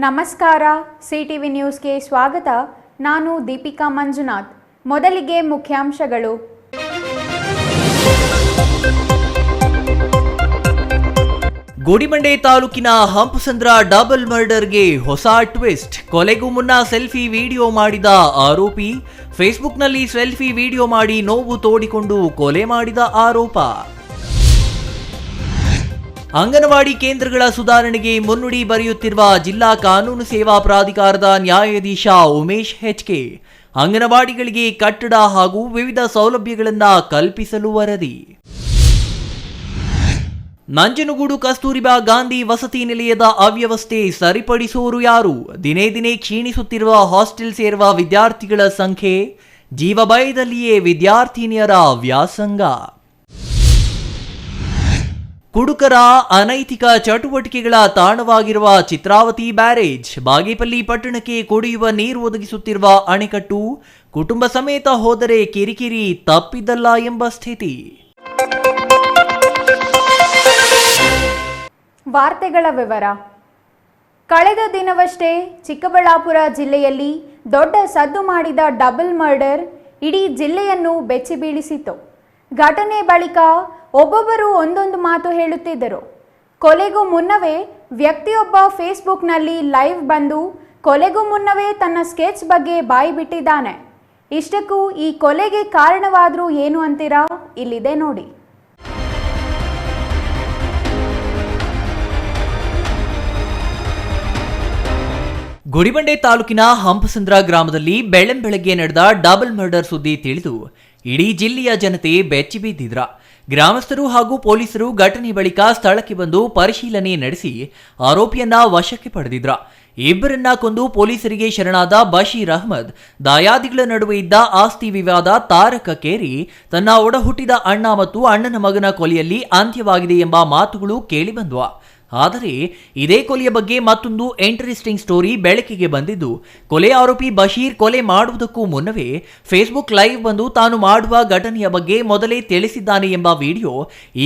ನಮಸ್ಕಾರ, ಸಿಟಿವಿ ನ್ಯೂಸ್ಗೆ ಸ್ವಾಗತ. ನಾನು ದೀಪಿಕಾ ಮಂಜುನಾಥ್. ಮೊದಲಿಗೆ ಮುಖ್ಯಾಂಶಗಳು. ಗುಡಿಬಂಡೆ ತಾಲೂಕಿನ ಹಂಪಸಂದ್ರ ಡಬಲ್ ಮರ್ಡರ್ಗೆ ಹೊಸ ಟ್ವಿಸ್ಟ್. ಕೊಲೆಗೂ ಮುನ್ನ ಸೆಲ್ಫಿ ವಿಡಿಯೋ ಮಾಡಿದ ಆರೋಪಿ ಫೇಸ್ಬುಕ್ನಲ್ಲಿ ಸೆಲ್ಫಿ ವಿಡಿಯೋ ಮಾಡಿ ನೋವು ತೋಡಿಕೊಂಡು ಕೊಲೆ ಮಾಡಿದ ಆರೋಪ. ಅಂಗನವಾಡಿ ಕೇಂದ್ರಗಳ ಸುಧಾರಣೆಗೆ ಮುನ್ನುಡಿ ಬರೆಯುತ್ತಿರುವ ಜಿಲ್ಲಾ ಕಾನೂನು ಸೇವಾ ಪ್ರಾಧಿಕಾರದ ನ್ಯಾಯಾಧೀಶ ಉಮೇಶ್ ಹೆಚ್ಕೆ. ಅಂಗನವಾಡಿಗಳಿಗೆ ಕಟ್ಟಡ ಹಾಗೂ ವಿವಿಧ ಸೌಲಭ್ಯಗಳನ್ನು ಕಲ್ಪಿಸಲು ವರದಿ. ನಂಜನಗೂಡು ಕಸ್ತೂರಿಬಾ ಗಾಂಧಿ ವಸತಿ ನಿಲಯದ ಅವ್ಯವಸ್ಥೆ ಸರಿಪಡಿಸುವವರು ಯಾರು? ದಿನೇ ದಿನೇ ಕ್ಷೀಣಿಸುತ್ತಿರುವ ಹಾಸ್ಟೆಲ್ ಸೇರುವ ವಿದ್ಯಾರ್ಥಿಗಳ ಸಂಖ್ಯೆ, ಜೀವಭಯದಲ್ಲಿಯೇ ವಿದ್ಯಾರ್ಥಿನಿಯರ ವ್ಯಾಸಂಗ. ಕುಡುಕರ ಅನೈತಿಕ ಚಟುವಟಿಕೆಗಳ ತಾಣವಾಗಿರುವ ಚಿತ್ರಾವತಿ ಬ್ಯಾರೇಜ್, ಬಾಗೇಪಲ್ಲಿ ಪಟ್ಟಣಕ್ಕೆ ಕುಡಿಯುವ ನೀರು ಒದಗಿಸುತ್ತಿರುವ ಅಣೆಕಟ್ಟು, ಕುಟುಂಬ ಸಮೇತ ಹೋದರೆ ಕಿರಿಕಿರಿ ತಪ್ಪಿದ್ದಲ್ಲ ಎಂಬ ಸ್ಥಿತಿ. ವಾರ್ತೆಗಳ ವಿವರ. ಕಳೆದ ದಿನವಷ್ಟೇ ಚಿಕ್ಕಬಳ್ಳಾಪುರ ಜಿಲ್ಲೆಯಲ್ಲಿ ದೊಡ್ಡ ಸದ್ದು ಮಾಡಿದ ಡಬಲ್ ಮರ್ಡರ್ ಇಡೀ ಜಿಲ್ಲೆಯನ್ನು ಬೆಚ್ಚಿ ಬೀಳಿಸಿತು. ಘಟನೆ ಬಳಿಕ ಒಬ್ಬೊಬ್ಬರು ಒಂದೊಂದು ಮಾತು ಹೇಳುತ್ತಿದ್ದರು. ಕೊಲೆಗೂ ಮುನ್ನವೇ ವ್ಯಕ್ತಿಯೊಬ್ಬ ಫೇಸ್ಬುಕ್ನಲ್ಲಿ ಲೈವ್ ಬಂದು ಕೊಲೆಗೂ ಮುನ್ನವೇ ತನ್ನ ಸ್ಕೆಚ್ ಬಗ್ಗೆ ಬಾಯಿ ಬಿಟ್ಟಿದ್ದಾನೆ. ಇಷ್ಟಕ್ಕೂ ಈ ಕೊಲೆಗೆ ಕಾರಣವಾದರೂ ಏನು ಅಂತೀರಾ? ಇಲ್ಲಿದೆ ನೋಡಿ. ಗುಡಿಬಂಡೆ ತಾಲೂಕಿನ ಹಂಪಸಂದ್ರ ಗ್ರಾಮದಲ್ಲಿ ಬೆಳ್ಳಂಬೆಳಗ್ಗೆ ನಡೆದ ಡಬಲ್ ಮರ್ಡರ್ ಸುದ್ದಿ ತಿಳಿದು ಇಡೀ ಜಿಲ್ಲೆಯ ಜನತೆ ಬೆಚ್ಚಿ ಬಿದ್ದಿದ್ರ. ಗ್ರಾಮಸ್ಥರು ಹಾಗೂ ಪೊಲೀಸರು ಘಟನೆ ಬಳಿಕ ಸ್ಥಳಕ್ಕೆ ಬಂದು ಪರಿಶೀಲನೆ ನಡೆಸಿ ಆರೋಪಿಯನ್ನ ವಶಕ್ಕೆ ಪಡೆದಿದ್ರ. ಇಬ್ಬರನ್ನ ಕೊಂದು ಪೊಲೀಸರಿಗೆ ಶರಣಾದ ಬಶೀರ್ ಅಹ್ಮದ್ ದಾಯಾದಿಗಳ ನಡುವೆ ಇದ್ದ ಆಸ್ತಿ ವಿವಾದ ತಾರಕಕ್ಕೇರಿ ತನ್ನ ಒಡಹುಟ್ಟಿದ ಅಣ್ಣ ಮತ್ತು ಅಣ್ಣನ ಮಗನ ಕೊಲೆಯಲ್ಲಿ ಅಂತ್ಯವಾಗಿದೆ ಎಂಬ ಮಾತುಗಳು ಕೇಳಿಬಂದ್ವ. ಆದರೆ ಇದೇ ಕೊಲೆಯ ಬಗ್ಗೆ ಮತ್ತೊಂದು ಇಂಟರೆಸ್ಟಿಂಗ್ ಸ್ಟೋರಿ ಬೆಳಕಿಗೆ ಬಂದಿದ್ದು, ಕೊಲೆ ಆರೋಪಿ ಬಶೀರ್ ಕೊಲೆ ಮಾಡುವುದಕ್ಕೂ ಮುನ್ನವೇ ಫೇಸ್ಬುಕ್ ಲೈವ್ ಬಂದು ತಾನು ಮಾಡುವ ಘಟನೆಯ ಬಗ್ಗೆ ಮೊದಲೇ ತಿಳಿಸಿದ್ದಾನೆ ಎಂಬ ವಿಡಿಯೋ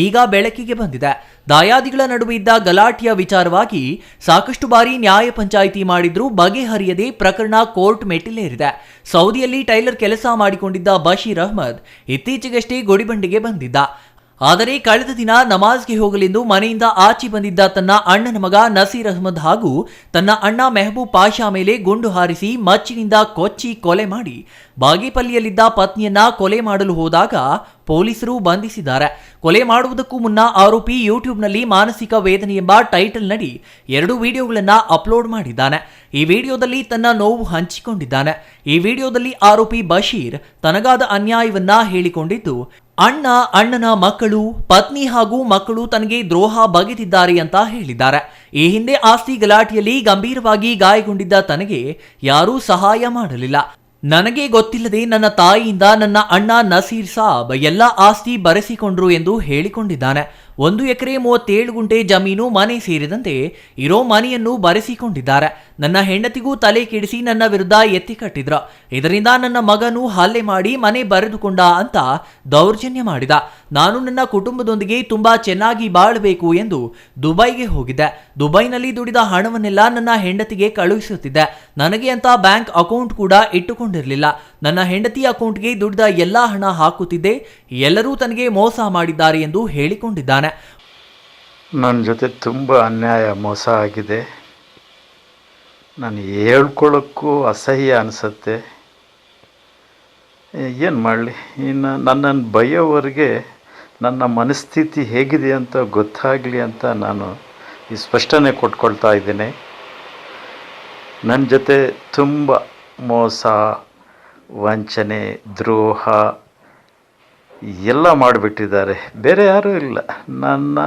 ಈಗ ಬೆಳಕಿಗೆ ಬಂದಿದೆ. ದಾಯಾದಿಗಳ ನಡುವೆ ಇದ್ದ ಗಲಾಟೆಯ ವಿಚಾರವಾಗಿ ಸಾಕಷ್ಟು ಬಾರಿ ನ್ಯಾಯ ಪಂಚಾಯಿತಿ ಮಾಡಿದ್ರೂ ಬಗೆಹರಿಯದೆ ಪ್ರಕರಣ ಕೋರ್ಟ್ ಮೆಟ್ಟಿಲೇರಿದೆ. ಸೌದಿಯಲ್ಲಿ ಟೈಲರ್ ಕೆಲಸ ಮಾಡಿಕೊಂಡಿದ್ದ ಬಶೀರ್ ಅಹ್ಮದ್ ಇತ್ತೀಚೆಗಷ್ಟೇ ಗುಡಿಬಂಡೆಗೆ ಬಂದಿದ್ದ. ಆದರೆ ಕಳೆದ ದಿನ ನಮಾಜ್ಗೆ ಹೋಗಲೆಂದು ಮನೆಯಿಂದ ಆಚೆ ಬಂದಿದ್ದ ತನ್ನ ಅಣ್ಣನ ಮಗ ನಸೀರ್ ಅಹ್ಮದ್ ಹಾಗೂ ತನ್ನ ಅಣ್ಣ ಮೆಹಬೂಬ್ ಪಾಷಾ ಮೇಲೆ ಗುಂಡು ಹಾರಿಸಿ ಮಚ್ಚಿನಿಂದ ಕೊಚ್ಚಿ ಕೊಲೆ ಮಾಡಿ ಬಾಗೇಪಲ್ಲಿಯಲ್ಲಿದ್ದ ಪತ್ನಿಯನ್ನ ಕೊಲೆ ಮಾಡಲು ಹೋದಾಗ ಪೊಲೀಸರು ಬಂಧಿಸಿದ್ದಾರೆ. ಕೊಲೆ ಮಾಡುವುದಕ್ಕೂ ಮುನ್ನ ಆರೋಪಿ ಯೂಟ್ಯೂಬ್ನಲ್ಲಿ ಮಾನಸಿಕ ವೇದನೆ ಎಂಬ ಟೈಟಲ್ ನಡಿ 2 ವಿಡಿಯೋಗಳನ್ನು ಅಪ್ಲೋಡ್ ಮಾಡಿದ್ದಾನೆ. ಈ ವಿಡಿಯೋದಲ್ಲಿ ತನ್ನ ನೋವು ಹಂಚಿಕೊಂಡಿದ್ದಾನೆ. ಈ ವಿಡಿಯೋದಲ್ಲಿ ಆರೋಪಿ ಬಶೀರ್ ತನಗಾದ ಅನ್ಯಾಯವನ್ನ ಹೇಳಿಕೊಂಡಿದ್ದು, ಅಣ್ಣನ ಮಕ್ಕಳು, ಪತ್ನಿ ಹಾಗೂ ಮಕ್ಕಳು ತನಗೆ ದ್ರೋಹ ಬಗೆದಿದ್ದಾರೆ ಅಂತ ಹೇಳಿದ್ದಾರೆ. ಈ ಹಿಂದೆ ಆಸ್ತಿ ಗಲಾಟೆಯಲ್ಲಿ ಗಂಭೀರವಾಗಿ ಗಾಯಗೊಂಡಿದ್ದ ತನಗೆ ಯಾರೂ ಸಹಾಯ ಮಾಡಲಿಲ್ಲ. ನನಗೆ ಗೊತ್ತಿಲ್ಲದೆ ನನ್ನ ತಾಯಿಯಿಂದ ನನ್ನ ಅಣ್ಣ ನಸೀರ್ ಸಾಬ್ ಎಲ್ಲ ಆಸ್ತಿ ಬರೆಸಿಕೊಂಡ್ರು ಎಂದು ಹೇಳಿಕೊಂಡಿದ್ದಾನೆ. 1 ಎಕರೆ 37 ಗುಂಟೆ ಜಮೀನು, ಮನೆ ಸೇರಿದಂತೆ ಇರೋ ಮನೆಯನ್ನು ಬರೆಸಿಕೊಂಡಿದ್ದಾರೆ. ನನ್ನ ಹೆಂಡತಿಗೂ ತಲೆ ಕೆಡಿಸಿ ನನ್ನ ವಿರುದ್ಧ ಎತ್ತಿ ಕಟ್ಟಿದ್ರ. ಇದರಿಂದ ನನ್ನ ಮಗನು ಹಲ್ಲೆ ಮಾಡಿ ಮನೆ ಬರೆದುಕೊಂಡ ಅಂತ ದೌರ್ಜನ್ಯ ಮಾಡಿದ. ನಾನು ನನ್ನ ಕುಟುಂಬದೊಂದಿಗೆ ತುಂಬಾ ಚೆನ್ನಾಗಿ ಬಾಳಬೇಕು ಎಂದು ದುಬೈಗೆ ಹೋಗಿದ್ದೆ. ದುಬೈನಲ್ಲಿ ದುಡಿದ ಹಣವನ್ನೆಲ್ಲ ನನ್ನ ಹೆಂಡತಿಗೆ ಕಳುಹಿಸುತ್ತಿದ್ದೆ. ನನಗೆ ಅಂತ ಬ್ಯಾಂಕ್ ಅಕೌಂಟ್ ಕೂಡ ಇಟ್ಟುಕೊಂಡಿರಲಿಲ್ಲ. ನನ್ನ ಹೆಂಡತಿ ಅಕೌಂಟ್ಗೆ ದುಡಿದ ಎಲ್ಲಾ ಹಣ ಹಾಕುತ್ತಿದ್ದೆ. ಎಲ್ಲರೂ ತನಗೆ ಮೋಸ ಮಾಡಿದ್ದಾರೆ ಎಂದು ಹೇಳಿಕೊಂಡಿದ್ದಾನೆ. ನನ್ನ ಜೊತೆ ತುಂಬ ಅನ್ಯಾಯ, ಮೋಸ ಆಗಿದೆ. ನಾನು ಹೇಳ್ಕೊಳ್ಳೋಕ್ಕೂ ಅಸಹ್ಯ ಅನಿಸುತ್ತೆ. ಏನು ಮಾಡಲಿ, ಇನ್ನು ನನ್ನನ್ನು ಬೈಯೋವರೆಗೆ ನನ್ನ ಮನಸ್ಥಿತಿ ಹೇಗಿದೆ ಅಂತ ಗೊತ್ತಾಗಲಿ ಅಂತ ನಾನು ಈ ಸ್ಪಷ್ಟನೆ ಕೊಟ್ಕೊಳ್ತಾ ಇದ್ದೀನಿ. ನನ್ನ ಜೊತೆ ತುಂಬ ಮೋಸ, ವಂಚನೆ, ದ್ರೋಹ ಎಲ್ಲ ಮಾಡಿಬಿಟ್ಟಿದ್ದಾರೆ. ಬೇರೆ ಯಾರೂ ಇಲ್ಲ, ನನ್ನ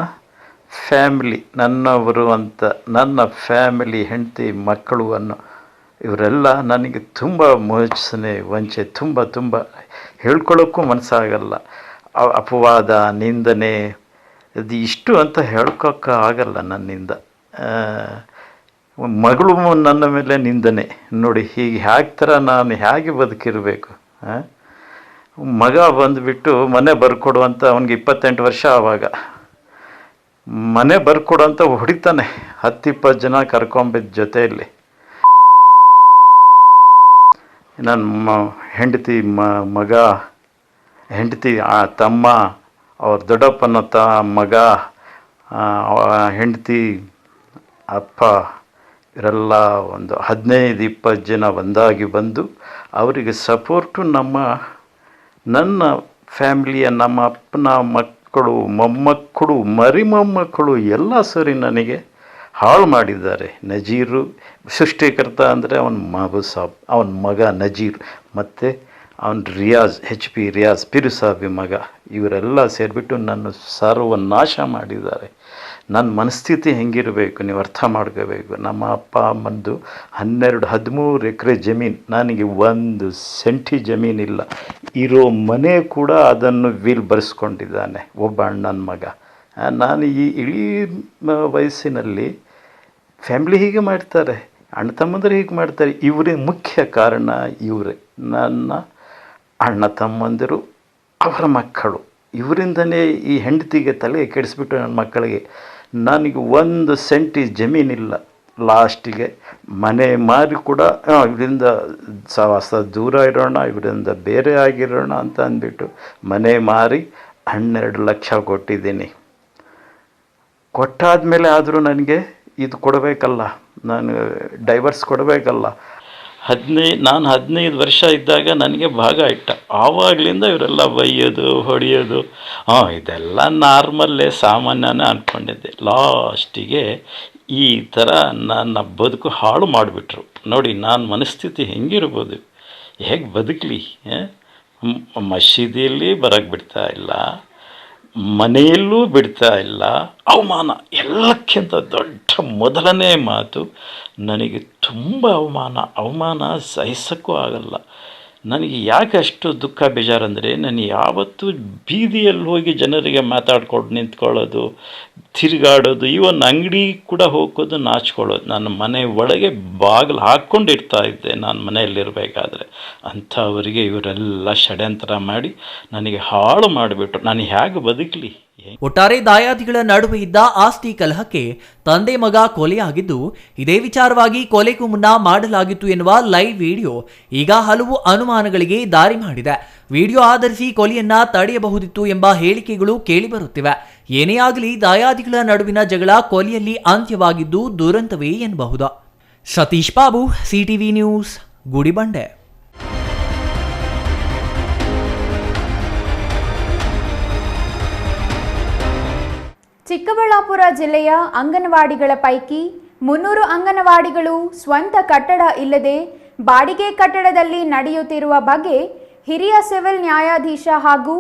ಫ್ಯಾಮಿಲಿ, ನನ್ನವರು ಅಂತ ನನ್ನ ಫ್ಯಾಮಿಲಿ, ಹೆಂಡತಿ, ಮಕ್ಕಳು ಇವರೆಲ್ಲ ನನಗೆ ತುಂಬ ಮೋಚನೆ, ವಂಚನೆ, ತುಂಬ ಹೇಳ್ಕೊಳ್ಳೋಕ್ಕೂ ಮನಸ್ಸಾಗಲ್ಲ. ಅಪವಾದ, ನಿಂದನೆ, ಅದು ಇಷ್ಟು ಅಂತ ಹೇಳ್ಕೊಕ್ಕೆ ಆಗಲ್ಲ ನನ್ನಿಂದ. ಮಗಳು ನನ್ನ ಮೇಲೆ ನಿಂದನೆ ನೋಡಿ, ಹೀಗೆ ಥರ ನಾನು ಹೇಗೆ ಬದುಕಿರಬೇಕು? ಮಗ ಬಂದುಬಿಟ್ಟು ಮನೆ ಬರ್ಕೊಡು ಅಂತ, ಅವನಿಗೆ 28 ವರ್ಷ. ಆವಾಗ ಮನೆ ಬರ್ಕೊಡು ಅಂತ ಹೊಡಿತಾನೆ. 10-20 ಜನ ಕರ್ಕೊಂಬಿದ್ದ ಜೊತೆಯಲ್ಲಿ ನನ್ನ ಹೆಂಡತಿ ಮಗ, ಹೆಂಡತಿ ತಮ್ಮ, ಅವ್ರ ದೊಡ್ಡಪ್ಪನ ಮಗ, ಹೆಂಡತಿ, ಅಪ್ಪ, ಇವರೆಲ್ಲ ಒಂದು 15-20 ಜನ ಒಂದಾಗಿ ಬಂದು ಅವರಿಗೆ ಸಪೋರ್ಟು ನನ್ನ ಫ್ಯಾಮಿಲಿಯ, ನಮ್ಮ ಅಪ್ಪನ ಮಕ್ಕಳು, ಮೊಮ್ಮಕ್ಕಳು, ಮೊಮ್ಮಕ್ಕಳು ಎಲ್ಲ ಸೇರಿ ನನಗೆ ಹಾಳು ಮಾಡಿದ್ದಾರೆ. ನಜೀರು ಸೃಷ್ಟಿಕರ್ತ ಅಂದರೆ ಅವನ ಮಹಬೂಬ್ ಸಾಬ್, ಅವನ ಮಗ ನಜೀರ್, ಮತ್ತು ಅವನ ರಿಯಾಜ್, HP ರಿಯಾಜ್ ಪಿರುಸಾಬಿ ಮಗ, ಇವರೆಲ್ಲ ಸೇರಿಬಿಟ್ಟು ನನ್ನ ಸರ್ವನಾಶ ಮಾಡಿದ್ದಾರೆ. ನನ್ನ ಮನಸ್ಥಿತಿ ಹೆಂಗಿರಬೇಕು ನೀವು ಅರ್ಥ ಮಾಡ್ಕೋಬೇಕು. ನಮ್ಮ ಅಪ್ಪ ಅಮ್ಮಂದು 12-13 ಎಕರೆ ಜಮೀನು, ನನಗೆ 1 ಸೆಂಟಿ ಜಮೀನಿಲ್ಲ. ಇರೋ ಮನೆ ಕೂಡ ಅದನ್ನು ವೀಲ್ ಬರೆಸ್ಕೊಂಡಿದ್ದಾನೆ ಒಬ್ಬ ಅಣ್ಣನ ಮಗ. ನಾನು ಈ ಇಳಿ ವಯಸ್ಸಿನಲ್ಲಿ ಫ್ಯಾಮಿಲಿ ಹೀಗೆ ಮಾಡ್ತಾರೆ, ಅಣ್ಣ ತಮ್ಮಂದರು ಹೀಗೆ ಮಾಡ್ತಾರೆ. ಇವರೇ ಮುಖ್ಯ ಕಾರಣ. ಇವರೇ ನನ್ನ ಅಣ್ಣ ತಮ್ಮಂದಿರು, ಅವರ ಮಕ್ಕಳು, ಇವರಿಂದನೇ ಈ ಹೆಂಡತಿಗೆ ತಲೆ ಕೆಡಿಸ್ಬಿಟ್ಟು ನನ್ನ ಮಕ್ಕಳಿಗೆ. ನನಗೆ 1 ಸೆಂಟಿ ಜಮೀನಿಲ್ಲ. ಲಾಸ್ಟಿಗೆ ಮನೆ ಮಾರಿ ಕೂಡ ಇವರಿಂದ ಸವಾಸ ದೂರ ಇರೋಣ, ಇವರಿಂದ ಬೇರೆ ಆಗಿರೋಣ ಅಂತ ಅಂದ್ಬಿಟ್ಟು ಮನೆ ಮಾರಿ 12 ಲಕ್ಷ ಕೊಟ್ಟಿದ್ದೀನಿ. ಕೊಟ್ಟಾದಮೇಲೆ ಆದರೂ ನನಗೆ ಇದು ಕೊಡಬೇಕಲ್ಲ, ನಾನು ಡೈವರ್ಸ್ ಕೊಡಬೇಕಲ್ಲ. ನಾನು 15 ವರ್ಷ ಇದ್ದಾಗ ನನಗೆ ಭಾಗ ಇಟ್ಟ. ಆವಾಗಲಿಂದ ಇವರೆಲ್ಲ ಬೈಯೋದು, ಹೊಡೆಯೋದು, ಇದೆಲ್ಲ ನಾರ್ಮಲ್ಲೇ, ಸಾಮಾನ್ಯನೇ ಅಂದ್ಕೊಂಡಿದ್ದೆ. ಲಾಸ್ಟಿಗೆ ಈ ಥರ ನನ್ನ ಬದುಕು ಹಾಳು ಮಾಡಿಬಿಟ್ರು. ನೋಡಿ ನಾನು ಮನಸ್ಥಿತಿ ಹೆಂಗಿರ್ಬೋದು, ಹೇಗೆ ಬದುಕಲಿ? ಮಸೀದಿಯಲ್ಲಿ ಬರೋಕ್ಕೆ ಬಿಡ್ತಾ ಇಲ್ಲ, ಮನೆಯಲ್ಲೂ ಬಿಡ್ತಾ ಇಲ್ಲ. ಅವಮಾನ, ಎಲ್ಲಕ್ಕಿಂತ ದೊಡ್ಡ ಮೊದಲನೇ ಮಾತು, ನನಗೆ ತುಂಬ ಅವಮಾನ ಸಹಿಸೋಕ್ಕೂ ಆಗಲ್ಲ. ನನಗೆ ಯಾಕೆ ಅಷ್ಟು ದುಃಖ ಬೇಜಾರಂದರೆ, ನಾನು ಯಾವತ್ತೂ ಬೀದಿಯಲ್ಲಿ ಹೋಗಿ ಜನರಿಗೆ ಮಾತಾಡ್ಕೊಂಡು ನಿಂತ್ಕೊಳ್ಳೋದು, ತಿರುಗಾಡೋದು, ಇವನ್ ಅಂಗಡಿ ಕೂಡ ಹೋಗೋದು ನಾಚ್ಕೊಳ್ಳೋದು. ನನ್ನ ಮನೆ ಒಳಗೆ ಬಾಗಿಲು ಹಾಕ್ಕೊಂಡಿರ್ತಾ ಇದ್ದೆ ನಾನು ಮನೆಯಲ್ಲಿರಬೇಕಾದ್ರೆ. ಅಂಥವರಿಗೆ ಇವರೆಲ್ಲ ಷಡ್ಯಂತ್ರ ಮಾಡಿ ನನಗೆ ಹಾಳು ಮಾಡಿಬಿಟ್ರು. ನಾನು ಹೇಗೆ ಬದುಕಲಿ? ಒಟ್ಟಾರೆ ದಾಯಾದಿಗಳ ನಡುವೆ ಇದ್ದ ಆಸ್ತಿ ಕಲಹಕ್ಕೆ ತಂದೆ ಮಗ ಕೊಲೆಯಾಗಿದ್ದು, ಇದೇ ವಿಚಾರವಾಗಿ ಕೊಲೆಗೂ ಮುನ್ನ ಮಾಡಲಾಗಿತ್ತು ಎನ್ನುವ ಲೈವ್ ವಿಡಿಯೋ ಈಗ ಹಲವು ಅನುಮಾನಗಳಿಗೆ ದಾರಿ ಮಾಡಿದೆ. ವಿಡಿಯೋ ಆಧರಿಸಿ ಕೊಲೆಯನ್ನ ತಡೆಯಬಹುದಿತ್ತು ಎಂಬ ಹೇಳಿಕೆಗಳು ಕೇಳಿಬರುತ್ತಿವೆ. ಏನೇ ಆಗಲಿ, ದಾಯಾದಿಗಳ ನಡುವಿನ ಜಗಳ ಕೊಲೆಯಲ್ಲಿ ಅಂತ್ಯವಾಗಿದ್ದು ದುರಂತವೇ ಎನ್ನಬಹುದು. Satish Babu, CTV news, Gudibande. ಚಿಕ್ಕಬಳ್ಳಾಪುರ ಜಿಲ್ಲೆಯ ಅಂಗನವಾಡಿಗಳ ಪೈಕಿ 300 ಅಂಗನವಾಡಿಗಳು ಸ್ವಂತ ಕಟ್ಟಡ ಇಲ್ಲದೆ ಬಾಡಿಗೆ ಕಟ್ಟಡದಲ್ಲಿ ನಡೆಯುತ್ತಿರುವ ಬಗ್ಗೆ ಹಿರಿಯ ಸಿವಿಲ್ ನ್ಯಾಯಾಧೀಶ ಹಾಗೂ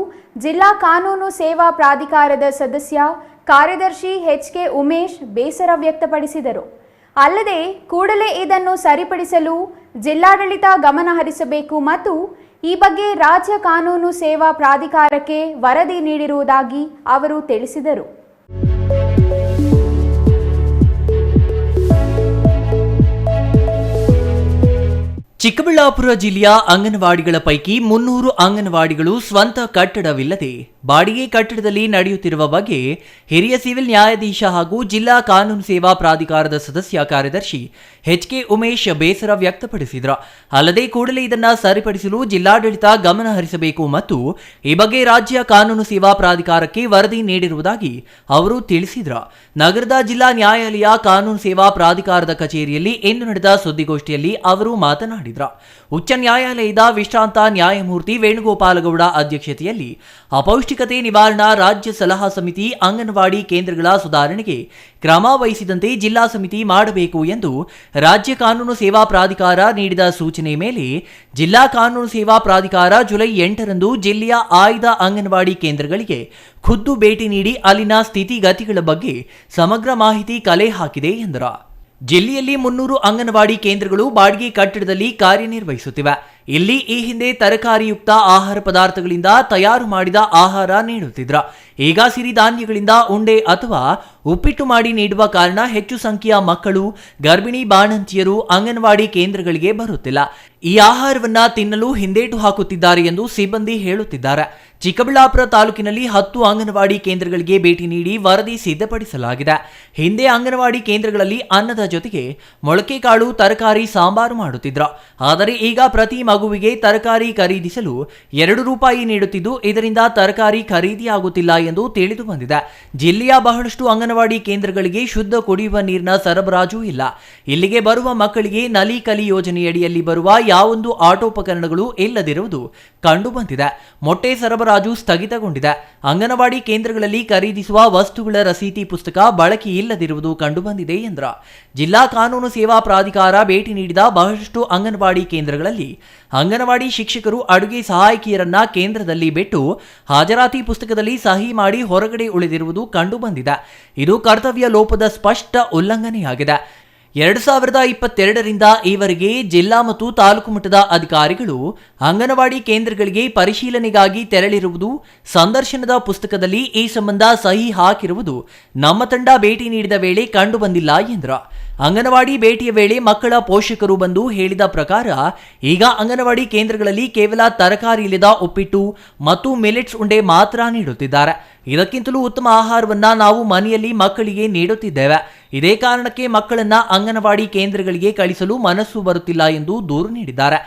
ಜಿಲ್ಲಾ ಕಾನೂನು ಸೇವಾ ಪ್ರಾಧಿಕಾರದ ಸದಸ್ಯ ಕಾರ್ಯದರ್ಶಿ HK ಉಮೇಶ್ ಬೇಸರ ವ್ಯಕ್ತಪಡಿಸಿದರು. ಅಲ್ಲದೆ ಕೂಡಲೇ ಇದನ್ನು ಸರಿಪಡಿಸಲು ಜಿಲ್ಲಾಡಳಿತ ಗಮನ ಹರಿಸಬೇಕು ಮತ್ತು ಈ ಬಗ್ಗೆ ರಾಜ್ಯ ಕಾನೂನು ಸೇವಾ ಪ್ರಾಧಿಕಾರಕ್ಕೆ ವರದಿ ನೀಡಿರುವುದಾಗಿ ಅವರು ತಿಳಿಸಿದರು. ಚಿಕ್ಕಬಳ್ಳಾಪುರ ಜಿಲ್ಲೆಯ ಅಂಗನವಾಡಿಗಳ ಪೈಕಿ 300 ಅಂಗನವಾಡಿಗಳು ಸ್ವಂತ ಕಟ್ಟಡವಿಲ್ಲದೆ ಬಾಡಿಗೆ ಕಟ್ಟಡದಲ್ಲಿ ನಡೆಯುತ್ತಿರುವ ಬಗ್ಗೆ ಹಿರಿಯ ಸಿವಿಲ್ ನ್ಯಾಯಾಧೀಶ ಹಾಗೂ ಜಿಲ್ಲಾ ಕಾನೂನು ಸೇವಾ ಪ್ರಾಧಿಕಾರದ ಸದಸ್ಯ ಕಾರ್ಯದರ್ಶಿ HK ಉಮೇಶ್ ಬೇಸರ ವ್ಯಕ್ತಪಡಿಸಿದರು. ಅಲ್ಲದೆ ಕೂಡಲೇ ಇದನ್ನು ಸರಿಪಡಿಸಲು ಜಿಲ್ಲಾಡಳಿತ ಗಮನ ಹರಿಸಬೇಕು ಮತ್ತು ಈ ಬಗ್ಗೆ ರಾಜ್ಯ ಕಾನೂನು ಸೇವಾ ಪ್ರಾಧಿಕಾರಕ್ಕೆ ವರದಿ ನೀಡಿರುವುದಾಗಿ ಅವರು ತಿಳಿಸಿದರು. ನಗರದ ಜಿಲ್ಲಾ ನ್ಯಾಯಾಲಯ ಕಾನೂನು ಸೇವಾ ಪ್ರಾಧಿಕಾರದ ಕಚೇರಿಯಲ್ಲಿ ಇಂದು ನಡೆದ ಸುದ್ದಿಗೋಷ್ಠಿಯಲ್ಲಿ ಅವರು ಮಾತನಾಡಿದರು. ಉಚ್ಚ ನ್ಯಾಯಾಲಯದ ವಿಶ್ರಾಂತ ನ್ಯಾಯಮೂರ್ತಿ ವೇಣುಗೋಪಾಲಗೌಡ ಅಧ್ಯಕ್ಷತೆಯಲ್ಲಿ ಅಪೌಷ್ಟಿಕತೆ ನಿವಾರಣಾ ರಾಜ್ಯ ಸಲಹಾ ಸಮಿತಿ ಅಂಗನವಾಡಿ ಕೇಂದ್ರಗಳ ಸುಧಾರಣೆಗೆ ಕ್ರಮ ವಹಿಸಿದಂತೆ ಜಿಲ್ಲಾ ಸಮಿತಿ ಮಾಡಬೇಕು ಎಂದು ರಾಜ್ಯ ಕಾನೂನು ಸೇವಾ ಪ್ರಾಧಿಕಾರ ನೀಡಿದ ಸೂಚನೆ ಮೇಲೆ ಜಿಲ್ಲಾ ಕಾನೂನು ಸೇವಾ ಪ್ರಾಧಿಕಾರ ಜುಲೈ 8ರಂದು ಜಿಲ್ಲೆಯ ಆಯ್ದ ಅಂಗನವಾಡಿ ಕೇಂದ್ರಗಳಿಗೆ ಖುದ್ದು ಭೇಟಿ ನೀಡಿ ಅಲ್ಲಿನ ಸ್ಥಿತಿಗತಿಗಳ ಬಗ್ಗೆ ಸಮಗ್ರ ಮಾಹಿತಿ ಕಲೆ ಹಾಕಿದೆ ಎಂದರು. ಜಿಲ್ಲೆಯಲ್ಲಿ 300 ಅಂಗನವಾಡಿ ಕೇಂದ್ರಗಳು ಬಾಡಿಗೆ ಕಟ್ಟಡದಲ್ಲಿ ಕಾರ್ಯನಿರ್ವಹಿಸುತ್ತಿವೆ. ಇಲ್ಲಿ ಈ ಹಿಂದೆ ತರಕಾರಿಯುಕ್ತ ಆಹಾರ ಪದಾರ್ಥಗಳಿಂದ ತಯಾರು ಮಾಡಿದ ಆಹಾರ ನೀಡುತ್ತಿದ್ರು. ಈಗ ಸಿರಿಧಾನ್ಯಗಳಿಂದ ಉಂಡೆ ಅಥವಾ ಉಪ್ಪಿಟ್ಟು ಮಾಡಿ ನೀಡುವ ಕಾರಣ ಹೆಚ್ಚು ಸಂಖ್ಯೆಯ ಮಕ್ಕಳು, ಗರ್ಭಿಣಿ ಬಾಣಂತಿಯರು ಅಂಗನವಾಡಿ ಕೇಂದ್ರಗಳಿಗೆ ಬರುತ್ತಿಲ್ಲ. ಈ ಆಹಾರವನ್ನ ತಿನ್ನಲು ಹಿಂದೇಟು ಹಾಕುತ್ತಿದ್ದಾರೆ ಎಂದು ಸಿಬ್ಬಂದಿ ಹೇಳುತ್ತಿದ್ದಾರೆ. ಚಿಕ್ಕಬಳ್ಳಾಪುರ ತಾಲೂಕಿನಲ್ಲಿ 10 ಅಂಗನವಾಡಿ ಕೇಂದ್ರಗಳಿಗೆ ಭೇಟಿ ನೀಡಿ ವರದಿ ಸಿದ್ಧಪಡಿಸಲಾಗಿದೆ. ಹಿಂದೆ ಅಂಗನವಾಡಿ ಕೇಂದ್ರಗಳಲ್ಲಿ ಅನ್ನದ ಜೊತೆಗೆ ಮೊಳಕೆ ಕಾಳು, ತರಕಾರಿ, ಸಾಂಬಾರು ಮಾಡುತ್ತಿದ್ರು. ಆದರೆ ಈಗ ಪ್ರತಿ ಮಗುವಿಗೆ ತರಕಾರಿ ಖರೀದಿಸಲು 2 ರೂಪಾಯಿ ನೀಡುತ್ತಿದ್ದು, ಇದರಿಂದ ತರಕಾರಿ ಖರೀದಿಯಾಗುತ್ತಿಲ್ಲ ಎಂದು ತಿಳಿದು ಬಂದಿದೆ. ಜಿಲ್ಲೆಯ ಬಹಳಷ್ಟು ಅಂಗನವಾಡಿ ಕೇಂದ್ರಗಳಿಗೆ ಶುದ್ಧ ಕುಡಿಯುವ ನೀರಿನ ಸರಬರಾಜು ಇಲ್ಲ. ಇಲ್ಲಿಗೆ ಬರುವ ಮಕ್ಕಳಿಗೆ ನಲಿ ಕಲಿ ಯೋಜನೆಯಡಿಯಲ್ಲಿ ಬರುವ ಯಾವೊಂದು ಆಟೋಪಕರಣಗಳು ಇಲ್ಲದಿರುವುದು ಕಂಡುಬಂದಿದೆ. ಮೊಟ್ಟೆ ಸರಬರಾಜು ಸ್ಥಗಿತಗೊಂಡಿದೆ. ಅಂಗನವಾಡಿ ಕೇಂದ್ರಗಳಲ್ಲಿ ಖರೀದಿಸುವ ವಸ್ತುಗಳ ರಸೀತಿ ಪುಸ್ತಕ ಬಳಕೆ ಇಲ್ಲದಿರುವುದು ಕಂಡುಬಂದಿದೆ ಎಂದರು. ಜಿಲ್ಲಾ ಕಾನೂನು ಸೇವಾ ಪ್ರಾಧಿಕಾರ ಭೇಟಿ ನೀಡಿದ ಬಹಳಷ್ಟು ಅಂಗನವಾಡಿ ಕೇಂದ್ರಗಳಲ್ಲಿ ಅಂಗನವಾಡಿ ಶಿಕ್ಷಕರು ಅಡುಗೆ ಸಹಾಯಕಿಯರನ್ನ ಕೇಂದ್ರದಲ್ಲಿ ಬಿಟ್ಟು ಹಾಜರಾತಿ ಪುಸ್ತಕದಲ್ಲಿ ಸಹಿ ಮಾಡಿ ಹೊರಗಡೆ ಉಳಿದಿರುವುದು ಕಂಡುಬಂದಿದೆ. ಇದು ಕರ್ತವ್ಯ ಲೋಪದ ಸ್ಪಷ್ಟ ಉಲ್ಲಂಘನೆಯಾಗಿದೆ. 2022ರಿಂದ ಈವರೆಗೆ ಜಿಲ್ಲಾ ಮತ್ತು ತಾಲೂಕು ಮಟ್ಟದ ಅಧಿಕಾರಿಗಳು ಅಂಗನವಾಡಿ ಕೇಂದ್ರಗಳಿಗೆ ಪರಿಶೀಲನೆಗಾಗಿ ತೆರಳಿರುವುದು, ಸಂದರ್ಶನದ ಪುಸ್ತಕದಲ್ಲಿ ಈ ಸಂಬಂಧ ಸಹಿ ಹಾಕಿರುವುದು ನಮ್ಮ ತಂಡ ಭೇಟಿ ನೀಡಿದ ವೇಳೆ ಕಂಡುಬಂದಿಲ್ಲ ಎಂದರು. ಅಂಗನವಾಡಿ ಭೇಟಿಯ ವೇಳೆ ಮಕ್ಕಳ ಪೋಷಕರು ಬಂದು ಹೇಳಿದ ಪ್ರಕಾರ ಈಗ ಅಂಗನವಾಡಿ ಕೇಂದ್ರಗಳಲ್ಲಿ ಕೇವಲ ತರಕಾರಿ ಇಲ್ಲದ ಉಪ್ಪಿಟ್ಟು ಮತ್ತು ಮಿಲೆಟ್ಸ್ ಉಂಡೆ ಮಾತ್ರ ನೀಡುತ್ತಿದ್ದಾರೆ. ಇದಕ್ಕಿಂತಲೂ ಉತ್ತಮ ಆಹಾರವನ್ನ ನಾವು ಮನೆಯಲ್ಲಿ ಮಕ್ಕಳಿಗೆ ನೀಡುತ್ತಿದ್ದೇವೆ. ಇದೇ ಕಾರಣಕ್ಕೆ ಮಕ್ಕಳನ್ನ ಅಂಗನವಾಡಿ ಕೇಂದ್ರಗಳಿಗೆ ಕಳಿಸಲು ಮನಸ್ಸು ಬರುತ್ತಿಲ್ಲ ಎಂದು ದೂರು ನೀಡಿದ್ದಾರೆ.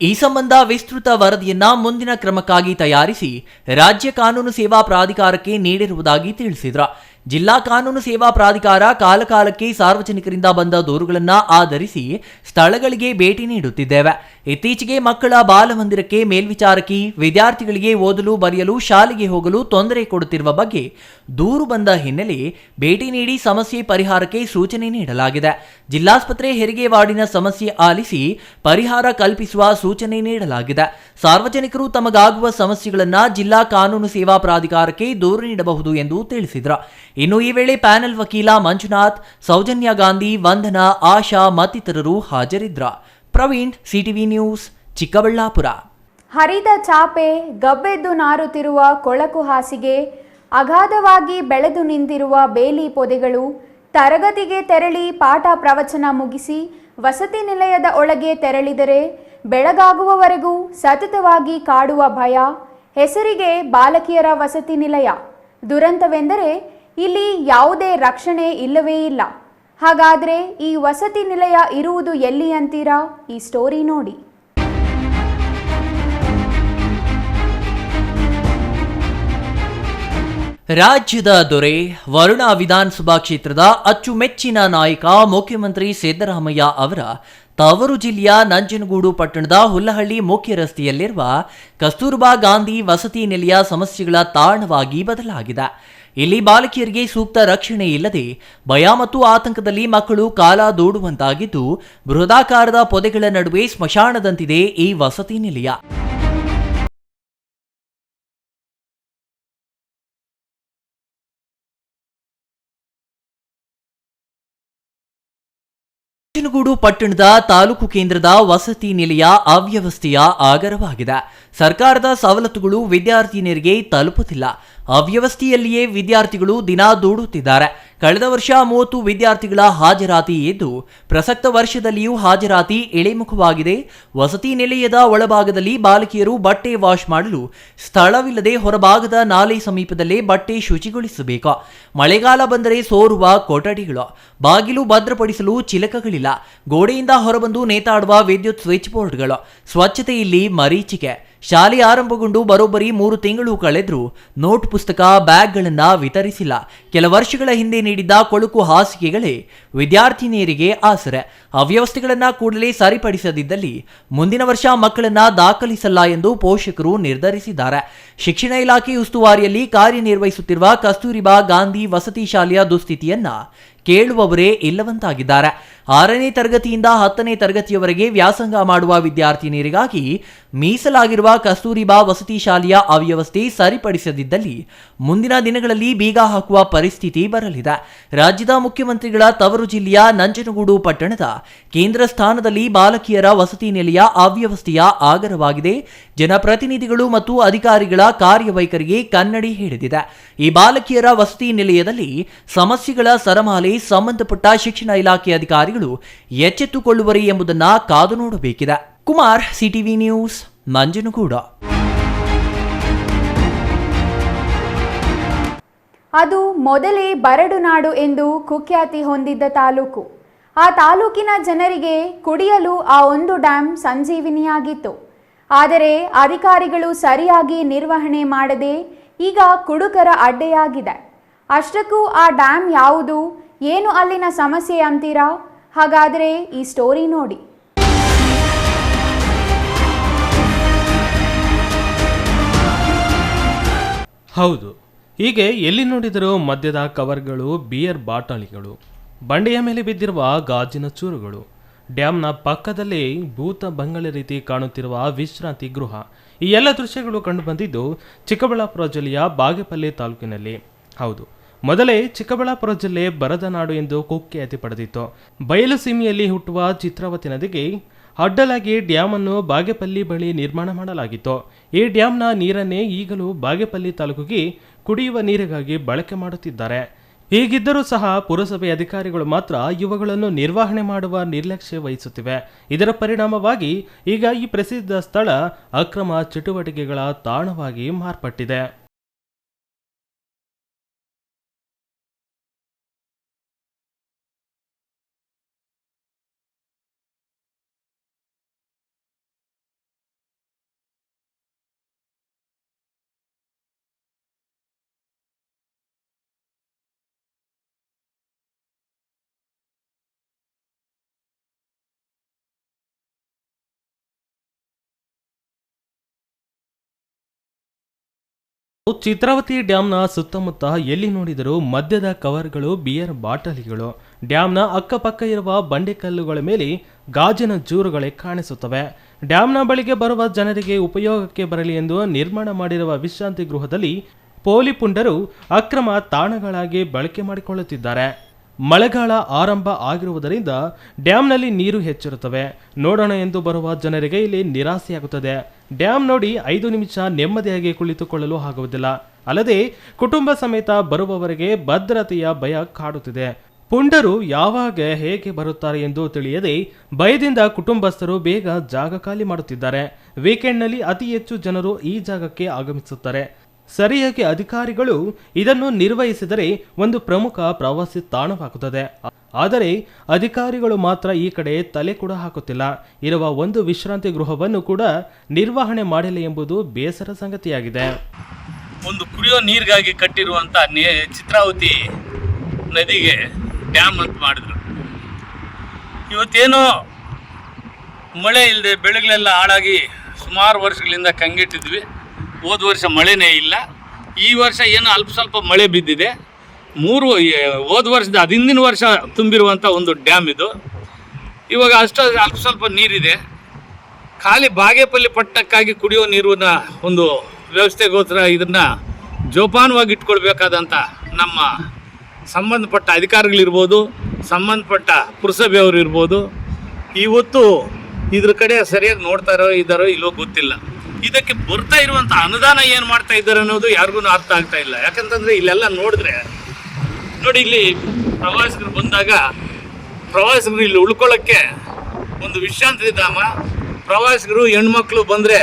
ಈ ಸಂಬಂಧ ವಿಸ್ತೃತ ವರದಿಯನ್ನ ಮುಂದಿನ ಕ್ರಮಕ್ಕಾಗಿ ತಯಾರಿಸಿ ರಾಜ್ಯ ಕಾನೂನು ಸೇವಾ ಪ್ರಾಧಿಕಾರಕ್ಕೆ ನೀಡಿರುವುದಾಗಿ ತಿಳಿಸಿದರು. ಜಿಲ್ಲಾ ಕಾನೂನು ಸೇವಾ ಪ್ರಾಧಿಕಾರ ಕಾಲಕಾಲಕ್ಕೆ ಸಾರ್ವಜನಿಕರಿಂದ ಬಂದ ದೂರುಗಳನ್ನು ಆಧರಿಸಿ ಸ್ಥಳಗಳಿಗೆ ಭೇಟಿ ನೀಡುತ್ತಿದ್ದೇವೆ. ಇತ್ತೀಚೆಗೆ ಮಕ್ಕಳ ಬಾಲಮಂದಿರಕ್ಕೆ ಮೇಲ್ವಿಚಾರಕಿ ವಿದ್ಯಾರ್ಥಿಗಳಿಗೆ ಓದಲು ಬರೆಯಲು ಶಾಲೆಗೆ ಹೋಗಲು ತೊಂದರೆ ಕೊಡುತ್ತಿರುವ ಬಗ್ಗೆ ದೂರು ಬಂದ ಹಿನ್ನೆಲೆ ಭೇಟಿ ನೀಡಿ ಸಮಸ್ಯೆ ಪರಿಹಾರಕ್ಕೆ ಸೂಚನೆ ನೀಡಲಾಗಿದೆ. ಜಿಲ್ಲಾಸ್ಪತ್ರೆ ಹೆರಿಗೆ ವಾರ್ಡಿನ ಸಮಸ್ಯೆ ಆಲಿಸಿ ಪರಿಹಾರ ಕಲ್ಪಿಸುವ ಸೂಚನೆ ನೀಡಲಾಗಿದೆ. ಸಾರ್ವಜನಿಕರು ತಮಗಾಗುವ ಸಮಸ್ಯೆಗಳನ್ನು ಜಿಲ್ಲಾ ಕಾನೂನು ಸೇವಾ ಪ್ರಾಧಿಕಾರಕ್ಕೆ ದೂರು ನೀಡಬಹುದು ಎಂದು ತಿಳಿಸಿದರು. ಇನ್ನು ಈ ವೇಳೆ ಪ್ಯಾನೆಲ್ ವಕೀಲ ಮಂಜುನಾಥ್, ಸೌಜನ್ಯ ಗಾಂಧಿ, ವಂದನಾ, ಆಶಾ ಮತ್ತಿತರರು ಹಾಜರಿದ್ದರು. Praveen, CTV news, Chikkaballapur. ಹರಿದ ಚಾಪೆ, ಗಬ್ಬೆದ್ದು ನಾರುತ್ತಿರುವ ಕೊಳಕು ಹಾಸಿಗೆ, ಅಗಾಧವಾಗಿ ಬೆಳೆದು ನಿಂತಿರುವ ಬೇಲಿ ಪೊದೆಗಳು, ತರಗತಿಗೆ ತೆರಳಿ ಪಾಠ ಪ್ರವಚನ ಮುಗಿಸಿ ವಸತಿ ನಿಲಯದ ಒಳಗೆ ತೆರಳಿದರೆ ಬೆಳಗಾಗುವವರೆಗೂ ಸತತವಾಗಿ ಕಾಡುವ ಭಯ. ಹೆಸರಿಗೆ ಬಾಲಕಿಯರ ವಸತಿ ನಿಲಯ. ದುರಂತವೆಂದರೆ ಇಲ್ಲಿ ಯಾವುದೇ ರಕ್ಷಣೆ ಇಲ್ಲವೇ ಇಲ್ಲ. ಹಾಗಾದರೆ ಈ ವಸತಿ ನಿಲಯ ಇರುವುದು ಎಲ್ಲಿ ಅಂತೀರಾ? ಈ ಸ್ಟೋರಿ ನೋಡಿ. ರಾಜ್ಯದ ದೊರೆ, ವರುಣ ವಿಧಾನಸಭಾ ಕ್ಷೇತ್ರದ ಅಚ್ಚುಮೆಚ್ಚಿನ ನಾಯಕ ಮುಖ್ಯಮಂತ್ರಿ ಸಿದ್ದರಾಮಯ್ಯ ಅವರ ತವರು ಜಿಲ್ಲೆಯ ನಂಜನಗೂಡು ಪಟ್ಟಣದ ಹುಲ್ಲಹಳ್ಳಿ ಮುಖ್ಯ ರಸ್ತೆಯಲ್ಲಿರುವ ಕಸ್ತೂರ್ಬಾ ಗಾಂಧಿ ವಸತಿ ನಿಲಯ ಸಮಸ್ಯೆಗಳ ತಾಣವಾಗಿ ಬದಲಾಗಿದೆ. ಇಲ್ಲಿ ಬಾಲಕಿಯರಿಗೆ ಸೂಕ್ತ ರಕ್ಷಣೆ ಇಲ್ಲದೆ ಭಯ ಮತ್ತು ಆತಂಕದಲ್ಲಿ ಮಕ್ಕಳು ಕಾಲ ದೂಡುವಂತಾಗಿದ್ದು, ಬೃಹದಾಕಾರದ ಪೊದೆಗಳ ನಡುವೆ ಸ್ಮಶಾನದಂತಿದೆ ಈ ವಸತಿ ನಿಲಯ. ನಂಜನಗೂಡು ಪಟ್ಟಣದ ತಾಲೂಕು ಕೇಂದ್ರದ ವಸತಿ ನಿಲಯ ಅವ್ಯವಸ್ಥೆಯ ಆಗರವಾಗಿದೆ. ಸರ್ಕಾರದ ಸವಲತ್ತುಗಳು ವಿದ್ಯಾರ್ಥಿನಿಯರಿಗೆ ತಲುಪುತ್ತಿಲ್ಲ. ಅವ್ಯವಸ್ಥೆಯಲ್ಲಿಯೇ ವಿದ್ಯಾರ್ಥಿಗಳು ದಿನ ದೂಡುತ್ತಿದ್ದಾರೆ. ಕಳೆದ ವರ್ಷ 30 ವಿದ್ಯಾರ್ಥಿಗಳ ಹಾಜರಾತಿ ಇದ್ದು, ಪ್ರಸಕ್ತ ವರ್ಷದಲ್ಲಿಯೂ ಹಾಜರಾತಿ ಇಳಿಮುಖವಾಗಿದೆ. ವಸತಿ ನಿಲಯದ ಒಳಭಾಗದಲ್ಲಿ ಬಾಲಕಿಯರು ಬಟ್ಟೆ ವಾಶ್ ಮಾಡಲು ಸ್ಥಳವಿಲ್ಲದೆ ಹೊರಭಾಗದ ನಾಲೆ ಸಮೀಪದಲ್ಲೇ ಬಟ್ಟೆ ಶುಚಿಗೊಳಿಸಬೇಕು. ಮಳೆಗಾಲ ಬಂದರೆ ಸೋರುವ ಕೊಠಡಿಗಳು, ಬಾಗಿಲು ಭದ್ರಪಡಿಸಲು ಚಿಲಕಗಳಿಲ್ಲ. ಗೋಡೆಯಿಂದ ಹೊರಬಂದು ನೇತಾಡುವ ವಿದ್ಯುತ್ ಸ್ವಿಚ್ ಬೋರ್ಡ್ಗಳು, ಸ್ವಚ್ಛತೆ ಇಲ್ಲಿ ಮರೀಚಿಕೆ. ಶಾಲೆ ಆರಂಭಗೊಂಡು ಬರೋಬ್ಬರಿ 3 ತಿಂಗಳು ಕಳೆದ್ರೂ ನೋಟ್ ಪುಸ್ತಕ, ಬ್ಯಾಗ್ಗಳನ್ನ ವಿತರಿಸಿಲ್ಲ. ಕೆಲ ವರ್ಷಗಳ ಹಿಂದೆ ನೀಡಿದ್ದ ಕೊಳುಕು ಹಾಸಿಗೆಗಳೇ ವಿದ್ಯಾರ್ಥಿನಿಯರಿಗೆ ಆಸರೆ. ಅವ್ಯವಸ್ಥೆಗಳನ್ನ ಕೂಡಲೇ ಸರಿಪಡಿಸದಿದ್ದಲ್ಲಿ ಮುಂದಿನ ವರ್ಷ ಮಕ್ಕಳನ್ನ ದಾಖಲಿಸಲ್ಲ ಎಂದು ಪೋಷಕರು ನಿರ್ಧರಿಸಿದ್ದಾರೆ. ಶಿಕ್ಷಣ ಇಲಾಖೆ ಉಸ್ತುವಾರಿಯಲ್ಲಿ ಕಾರ್ಯನಿರ್ವಹಿಸುತ್ತಿರುವ ಕಸ್ತೂರಿಬಾ ಗಾಂಧಿ ವಸತಿ ಶಾಲೆಯ ದುಸ್ಥಿತಿಯನ್ನ ಕೇಳುವವರೇ ಇಲ್ಲವಂತಾಗಿದ್ದಾರೆ. 6ನೇ ತರಗತಿಯಿಂದ 10ನೇ ತರಗತಿಯವರೆಗೆ ವ್ಯಾಸಂಗ ಮಾಡುವ ವಿದ್ಯಾರ್ಥಿನಿಯರಿಗಾಗಿ ಮೀಸಲಾಗಿರುವ ಕಸ್ತೂರಿಬಾ ವಸತಿ ಶಾಲೆಯ ಅವ್ಯವಸ್ಥೆ ಸರಿಪಡಿಸದಿದ್ದಲ್ಲಿ ಮುಂದಿನ ದಿನಗಳಲ್ಲಿ ಬೀಗ ಹಾಕುವ ಪರಿಸ್ಥಿತಿ ಬರಲಿದೆ. ರಾಜ್ಯದ ಮುಖ್ಯಮಂತ್ರಿಗಳ ತವರು ಜಿಲ್ಲೆಯ ನಂಜನಗೂಡು ಪಟ್ಟಣದ ಕೇಂದ್ರ ಸ್ಥಾನದಲ್ಲಿ ಬಾಲಕಿಯರ ವಸತಿ ನಿಲಯ ಅವ್ಯವಸ್ಥೆಯ ಆಗರವಾಗಿದೆ. ಜನಪ್ರತಿನಿಧಿಗಳು ಮತ್ತು ಅಧಿಕಾರಿಗಳ ಕಾರ್ಯವೈಖರಿಗೆ ಕನ್ನಡಿ ಹಿಡಿದಿದೆ. ಈ ಬಾಲಕಿಯರ ವಸತಿ ನಿಲಯದಲ್ಲಿ ಸಮಸ್ಯೆಗಳ ಸರಮಾಲೆ ಸಂಬಂಧಪಟ್ಟ ಶಿಕ್ಷಣ ಇಲಾಖೆ ಅಧಿಕಾರಿಗಳು ಎಚ್ಚೆತ್ತುಕೊಳ್ಳುವರೇ ಎಂಬುದನ್ನು ಕಾದು ನೋಡಬೇಕಿದೆ. Kumar, CTV news, Nanjangud. ಅದು ಮೊದಲೇ ಬರಡು ನಾಡು ಎಂದು ಕುಖ್ಯಾತಿ ಹೊಂದಿದ್ದ ತಾಲೂಕು. ಆ ತಾಲೂಕಿನ ಜನರಿಗೆ ಕುಡಿಯಲು ಆ ಒಂದು ಡ್ಯಾಮ್ ಸಂಜೀವಿನಿಯಾಗಿತ್ತು. ಆದರೆ ಅಧಿಕಾರಿಗಳು ಸರಿಯಾಗಿ ನಿರ್ವಹಣೆ ಮಾಡದೆ ಈಗ ಕುಡುಕರ ಅಡ್ಡೆಯಾಗಿದೆ. ಅಷ್ಟಕ್ಕೂ ಆ ಡ್ಯಾಮ್ ಯಾವುದು, ಏನು ಅಲ್ಲಿನ ಸಮಸ್ಯೆ ಅಂತೀರಾ? ಹಾಗಾದರೆ ಈ ಸ್ಟೋರಿ ನೋಡಿ. ಹೌದು, ಹೀಗೆ ಎಲ್ಲಿ ನೋಡಿದರೂ ಮದ್ಯದ ಕವರ್ಗಳು, ಬಿಯರ್ ಬಾಟಲಿಗಳು, ಬಂಡೆಯ ಮೇಲೆ ಬಿದ್ದಿರುವ ಗಾಜಿನ ಚೂರುಗಳು, ಡ್ಯಾಮ್ನ ಪಕ್ಕದಲ್ಲೇ ಭೂತ ಬಂಗಲೆ ರೀತಿ ಕಾಣುತ್ತಿರುವ ವಿಶ್ರಾಂತಿ ಗೃಹ, ಈ ಎಲ್ಲ ದೃಶ್ಯಗಳು ಕಂಡುಬಂದಿದ್ದು ಚಿಕ್ಕಬಳ್ಳಾಪುರ ಜಿಲ್ಲೆಯ ಬಾಗೇಪಲ್ಲಿ ತಾಲೂಕಿನಲ್ಲಿ. ಹೌದು, ಮೊದಲೇ ಚಿಕ್ಕಬಳ್ಳಾಪುರ ಜಿಲ್ಲೆ ಬರದ ನಾಡು ಎಂದು ಕುಖ್ಯಾತಿ ಪಡೆದಿತ್ತು. ಬಯಲು ಸೀಮೆಯಲ್ಲಿ ಹುಟ್ಟುವ ಚಿತ್ರಾವತಿ ನದಿಗೆ ಅಡ್ಡಲಾಗಿ ಡ್ಯಾಮ್ ಅನ್ನು ಬಾಗೇಪಲ್ಲಿ ಬಳಿ ನಿರ್ಮಾಣ ಮಾಡಲಾಗಿತ್ತು. ಈ ಡ್ಯಾಮ್ನ ನೀರನ್ನೇ ಈಗಲೂ ಬಾಗೇಪಲ್ಲಿ ತಾಲೂಕಿಗೆ ಕುಡಿಯುವ ನೀರಿಗಾಗಿ ಬಳಕೆ ಮಾಡುತ್ತಿದ್ದಾರೆ. ಹೀಗಿದ್ದರೂ ಸಹ ಪುರಸಭೆ ಅಧಿಕಾರಿಗಳು ಮಾತ್ರ ಇವುಗಳನ್ನು ನಿರ್ವಹಣೆ ಮಾಡುವ ನಿರ್ಲಕ್ಷ್ಯ ವಹಿಸುತ್ತಿವೆ. ಇದರ ಪರಿಣಾಮವಾಗಿ ಈಗ ಈ ಪ್ರಸಿದ್ಧ ಸ್ಥಳ ಅಕ್ರಮ ಚಟುವಟಿಕೆಗಳ ತಾಣವಾಗಿ ಮಾರ್ಪಟ್ಟಿದೆ. ಚಿತ್ರಾವತಿ ಡ್ಯಾಮ್ನ ಸುತ್ತಮುತ್ತ ಎಲ್ಲಿ ನೋಡಿದರೂ ಮದ್ಯದ ಕವರ್ಗಳು, ಬಿಯರ್ ಬಾಟಲಿಗಳು, ಡ್ಯಾಮ್ನ ಅಕ್ಕಪಕ್ಕ ಇರುವ ಬಂಡೆಕಲ್ಲುಗಳ ಮೇಲೆ ಗಾಜಿನ ಜೂರುಗಳೇ ಕಾಣಿಸುತ್ತವೆ. ಡ್ಯಾಮ್ನ ಬಳಿಗೆ ಬರುವ ಜನರಿಗೆ ಉಪಯೋಗಕ್ಕೆ ಬರಲಿ ಎಂದು ನಿರ್ಮಾಣ ಮಾಡಿರುವ ವಿಶ್ರಾಂತಿ ಗೃಹದಲ್ಲಿ ಪೋಲಿ ಪುಂಡರು ಅಕ್ರಮ ತಾಣಗಳಾಗಿ ಬಳಕೆ ಮಾಡಿಕೊಳ್ಳುತ್ತಿದ್ದಾರೆ. ಮಳೆಗಾಲ ಆರಂಭ ಆಗಿರುವುದರಿಂದ ಡ್ಯಾಮ್ನಲ್ಲಿ ನೀರು ಹೆಚ್ಚಿರುತ್ತವೆ. ನೋಡೋಣ ಎಂದು ಬರುವ ಜನರಿಗೆ ಇಲ್ಲಿ ನಿರಾಸೆಯಾಗುತ್ತದೆ. ಡ್ಯಾಮ್ ನೋಡಿ 5 ನಿಮಿಷ ನೆಮ್ಮದಿಯಾಗಿ ಕುಳಿತುಕೊಳ್ಳಲು ಆಗುವುದಿಲ್ಲ. ಅಲ್ಲದೆ ಕುಟುಂಬ ಸಮೇತ ಬರುವವರಿಗೆ ಭದ್ರತೆಯ ಭಯ ಕಾಡುತ್ತಿದೆ. ಪುಂಡರು ಯಾವಾಗ ಹೇಗೆ ಬರುತ್ತಾರೆ ಎಂದು ತಿಳಿಯದೆ ಭಯದಿಂದ ಕುಟುಂಬಸ್ಥರು ಬೇಗ ಜಾಗ ಖಾಲಿ ಮಾಡುತ್ತಿದ್ದಾರೆ. ವೀಕೆಂಡ್ನಲ್ಲಿ ಅತಿ ಹೆಚ್ಚು ಜನರು ಈ ಜಾಗಕ್ಕೆ ಆಗಮಿಸುತ್ತಾರೆ. ಸರಿಯಾಗಿ ಅಧಿಕಾರಿಗಳು ಇದನ್ನು ನಿರ್ವಹಿಸಿದರೆ ಒಂದು ಪ್ರಮುಖ ಪ್ರವಾಸಿ ತಾಣವಾಗುತ್ತದೆ. ಆದರೆ ಅಧಿಕಾರಿಗಳು ಮಾತ್ರ ಈ ಕಡೆ ತಲೆ ಕೂಡ ಹಾಕುತ್ತಿಲ್ಲ. ಇರುವ ಒಂದು ವಿಶ್ರಾಂತಿ ಗೃಹವನ್ನು ಕೂಡ ನಿರ್ವಹಣೆ ಮಾಡಿಲ್ಲ ಎಂಬುದು ಬೇಸರ ಸಂಗತಿಯಾಗಿದೆ. ಒಂದು ಕುಡಿಯೋ ನೀರಿಗಾಗಿ ಕಟ್ಟಿರುವಂಥ ಚಿತ್ರಾವತಿ ನದಿಗೆ ಡ್ಯಾಮ್ ಅಂತ ಮಾಡಿದ್ರು. ಇವತ್ತೇನೋ ಮಳೆ ಇಲ್ಲದೆ ಬೆಳೆಗಳೆಲ್ಲ ಹಾಳಾಗಿ ಸುಮಾರು ವರ್ಷಗಳಿಂದ ಕಂಗೆಟ್ಟಿದ್ವಿ. ಹೋದ ವರ್ಷ ಮಳೆನೇ ಇಲ್ಲ. ಈ ವರ್ಷ ಏನೋ ಅಲ್ಪ ಸ್ವಲ್ಪ ಮಳೆ ಬಿದ್ದಿದೆ. ಹೋದ ವರ್ಷದ ಹಿಂದಿನ ವರ್ಷ ತುಂಬಿರುವಂಥ ಒಂದು ಡ್ಯಾಮ್ ಇದು. ಇವಾಗ ಅಷ್ಟು ಅಲ್ಪ ಸ್ವಲ್ಪ ನೀರಿದೆ. ಖಾಲಿ ಬಾಗೇಪಲ್ಲಿ ಪಟ್ಟಕ್ಕಾಗಿ ಕುಡಿಯೋ ನೀರಿನ ಒಂದು ವ್ಯವಸ್ಥೆಗೋಸ್ಕರ ಇದನ್ನು ಜೋಪಾನವಾಗಿ ಇಟ್ಕೊಳ್ಬೇಕಾದಂಥ ನಮ್ಮ ಸಂಬಂಧಪಟ್ಟ ಅಧಿಕಾರಿಗಳಿರ್ಬೋದು, ಸಂಬಂಧಪಟ್ಟ ಪುರಸಭೆಯವರು ಇರ್ಬೋದು, ಇವತ್ತು ಇದ್ರ ಕಡೆ ಸರಿಯಾಗಿ ನೋಡ್ತಾರೋ ಇದ್ದಾರೋ ಇಲ್ಲೋ ಗೊತ್ತಿಲ್ಲ. ಇದಕ್ಕೆ ಬರ್ತಾ ಇರುವಂಥ ಅನುದಾನ ಏನು ಮಾಡ್ತಾ ಇದ್ದಾರೆ ಅನ್ನೋದು ಯಾರಿಗೂ ಅರ್ಥ ಆಗ್ತಾ ಇಲ್ಲ. ಯಾಕಂತಂದರೆ ಇಲ್ಲೆಲ್ಲ ನೋಡಿದ್ರೆ ನೋಡಿ, ಇಲ್ಲಿ ಪ್ರವಾಸಿಗರು ಬಂದಾಗ ಪ್ರವಾಸಿಗರು ಇಲ್ಲಿ ಉಳ್ಕೊಳ್ಳೋಕ್ಕೆ ಒಂದು ವಿಶ್ರಾಂತಿ ಧಾಮ. ಪ್ರವಾಸಿಗರು ಹೆಣ್ಮಕ್ಳು ಬಂದರೆ